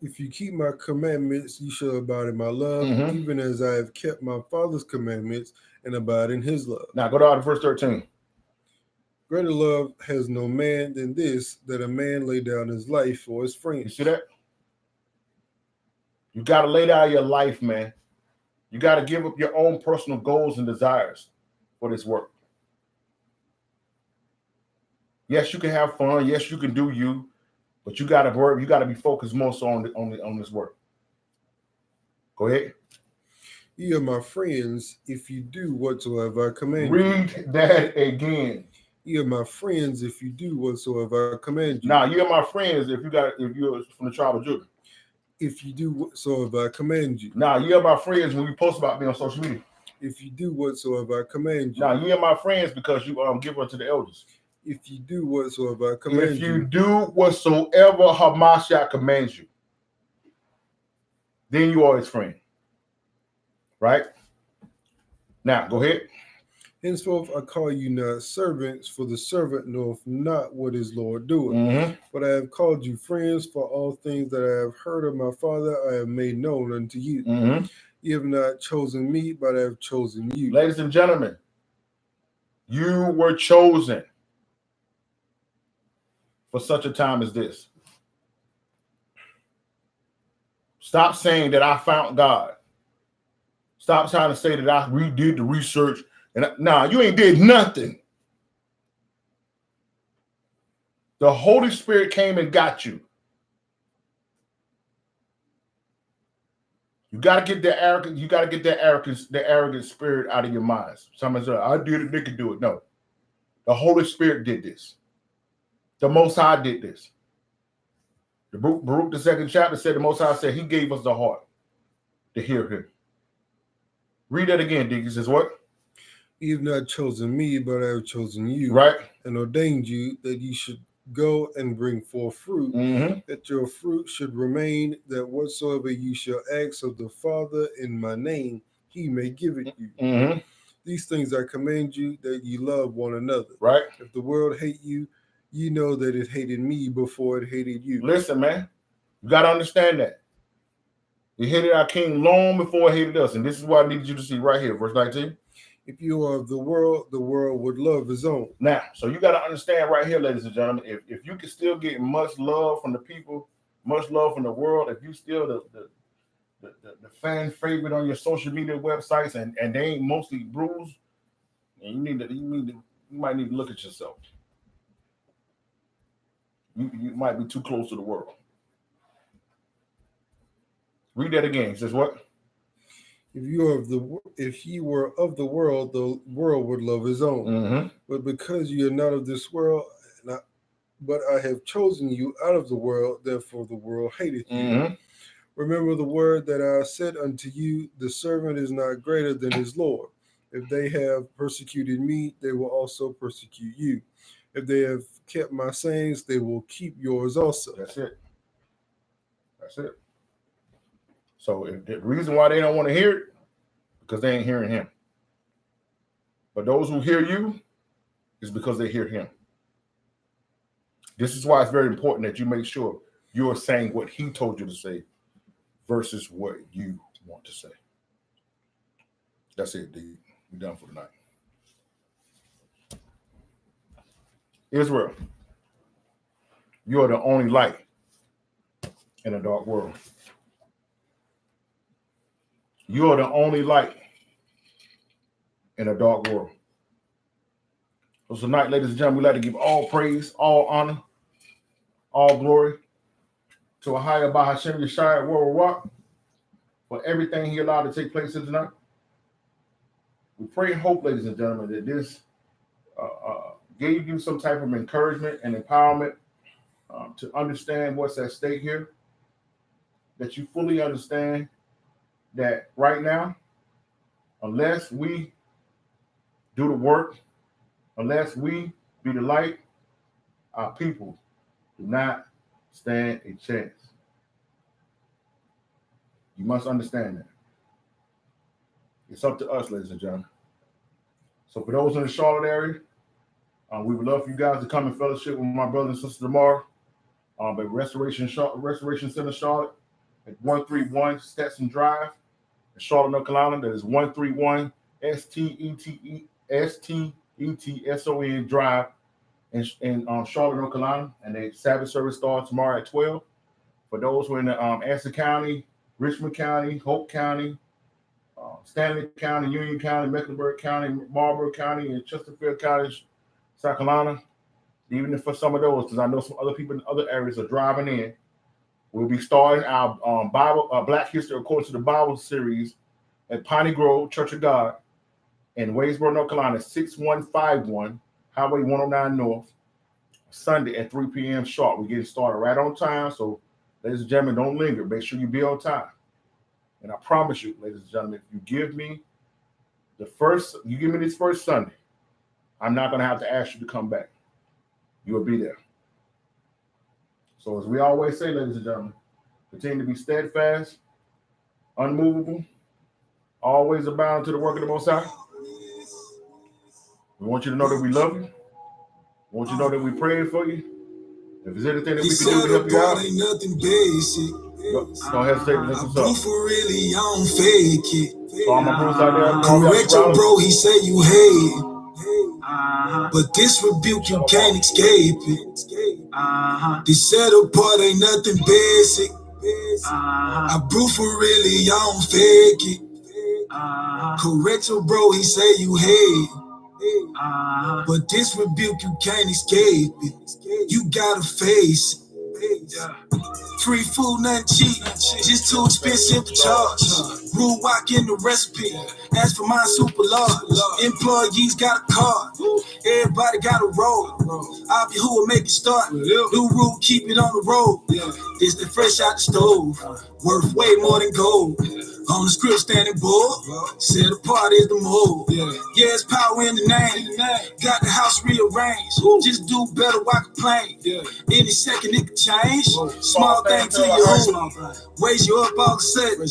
If you keep my commandments, you shall abide in my love, even as I have kept my Father's commandments and abide in his love. Now go down to verse 13. Greater love has no man than this, that a man lay down his life for his friends. You see that? You got to lay down your life, man. You got to give up your own personal goals and desires for this work. Yes, you can have fun. Yes, you can do you. But you got to work. You got to be focused more so on this work. Go ahead. Ye are my friends if you do whatsoever I command you. Read that again. Ye are my friends if you do whatsoever I command you. Now, you are my friends if you're from the tribe of Judah. If you do whatsoever I command you. Now, you are my friends when you post about me on social media. If you do whatsoever I command you. Now, you are my friends because you give unto the elders. If you do whatsoever I command you. If you do whatsoever Hamashiach commands you, then you are his friend. Right? Now, go ahead. Henceforth I call you not servants, for the servant knoweth not what his Lord doeth. But I have called you friends, for all things that I have heard of my Father I have made known unto you. You have not chosen me, but I have chosen you. Ladies and gentlemen, you were chosen for such a time as this. Stop saying that I found God. Stop trying to say that I redid the research. Nah, you ain't did nothing. The Holy Spirit came and got you. You got to get that arrogance. You got to get that arrogance, the arrogant spirit out of your minds. Someone said, I did it, they could do it. No. The Holy Spirit did this. The Most High did this. The Baruch, the second chapter, said the Most High said he gave us the heart to hear him. Read that again, Deacon. It says what? You have not chosen me, but I have chosen you. Right. And ordained you that you should go and bring forth fruit, that your fruit should remain, that whatsoever you shall ask of the Father in my name, he may give it you. These things I command you, that ye love one another. Right. If the world hate you, you know that it hated me before it hated you. Listen, man, you got to understand that. It hated our king long before it hated us. And this is what I need you to see right here, verse 19. If you are of the world would love his own. Now, so you got to understand right here, ladies and gentlemen, if you can still get much love from the people, much love from the world, if you still the fan favorite on your social media websites and they ain't mostly bruised, and you might need to look at yourself. You might be too close to the world. Read that again. It says what? If you were of the world would love his own. But because you are not of this world, but I have chosen you out of the world, therefore the world hateth you. Remember the word that I said unto you, the servant is not greater than his Lord. If they have persecuted me, they will also persecute you. If they have kept my sayings, they will keep yours also. That's it. That's it. So the reason why they don't want to hear it, because they ain't hearing him. But those who hear you is because they hear him. This is why it's very important that you make sure you're saying what he told you to say versus what you want to say. That's it, dude. We're done for tonight. Israel, you are the only light in a dark world. You are the only light in a dark world. So tonight, ladies and gentlemen, we'd like to give all praise, all honor, all glory to Ahaya Bahashem Yeshaya World Rock for everything he allowed to take place tonight. We pray and hope, ladies and gentlemen, that this gave you some type of encouragement and empowerment to understand what's at stake here, that you fully understand that right now, unless we do the work, unless we be the light, our people do not stand a chance. You must understand that. It's up to us, ladies and gentlemen. So for those in the Charlotte area, we would love for you guys to come and fellowship with my brother and sister tomorrow at Restoration Center Charlotte at 131 Stetson Drive in Charlotte, North Carolina. That is 131 STETSON Drive in Charlotte, North Carolina. And the Sabbath service starts tomorrow at 12. For those who are in the Anson County, Richmond County, Hope County, Stanley County, Union County, Mecklenburg County, Marlborough County, and Chesterfield County, South Carolina, even for some of those, because I know some other people in other areas are driving in, we'll be starting our Black History According to the Bible series at Piney Grove Church of God in Waynesboro, North Carolina, 6151 Highway 109 North, Sunday at 3 p.m. sharp. We're getting started right on time, so ladies and gentlemen, don't linger. Make sure you be on time. And I promise you, ladies and gentlemen, if you give me this first Sunday, I'm not going to have to ask you to come back. You will be there. So as we always say, ladies and gentlemen, continue to be steadfast, unmovable, always abound to the work of the Most High. We want you to know that we love you. We want you to know that we pray for you. If there's anything that we can do to help you out, ain't nothing basic. don't hesitate to listen to us. For really, I don't fake it. So all my brothers out there, Correct your bro, he say you hate. But this rebuke, you can't escape it. This set apart ain't nothing basic. I brew for really, I don't fake it. Correct your bro, he say you hate. But this rebuke, you can't escape it. You gotta face it. Free food, nothing cheap, just too expensive to charge. Rule walk in the recipe, ask for mine super large. Employees got a card, everybody got a roll. I'll be who will make it start. New rule, keep it on the road. This the fresh out the stove, worth way more than gold. On the script standing bold, set apart is the mold. Yeah, it's power in the name. Got the house rearranged. Just do better, why complain? Any second it could change. Small thing to your home. Raise you up all of a sudden.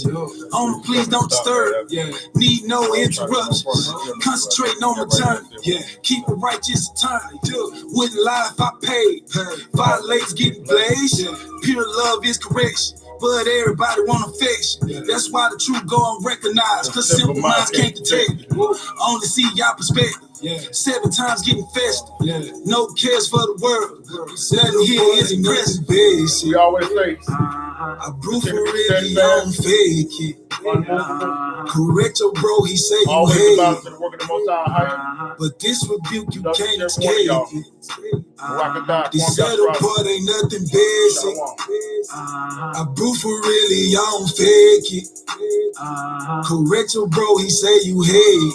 On the please don't disturb. Need no interruptions. Concentrating on my journey. Keep a righteous attorney. Wouldn't lie if I paid. Violates getting blazed. Pure love is correction. But everybody want affection. That's why the truth go unrecognized. Cause simple minds can't detect. Only see y'all perspective. 7 times getting festive. No cares for the world. Nothing here is impressive. we always say, I brew for really, I don't fake it. Correct your bro, he say you always hate. about to the work of the Most High. But this rebuke, you That's can't just one of y'all. escape it. Rock and die. This set apart ain't nothing basic. I brew for really, I don't fake it. Correct your bro, he say you hate.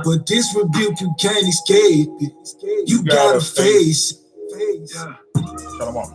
But this rebuke, you can't escape it. You gotta face it. Shalom.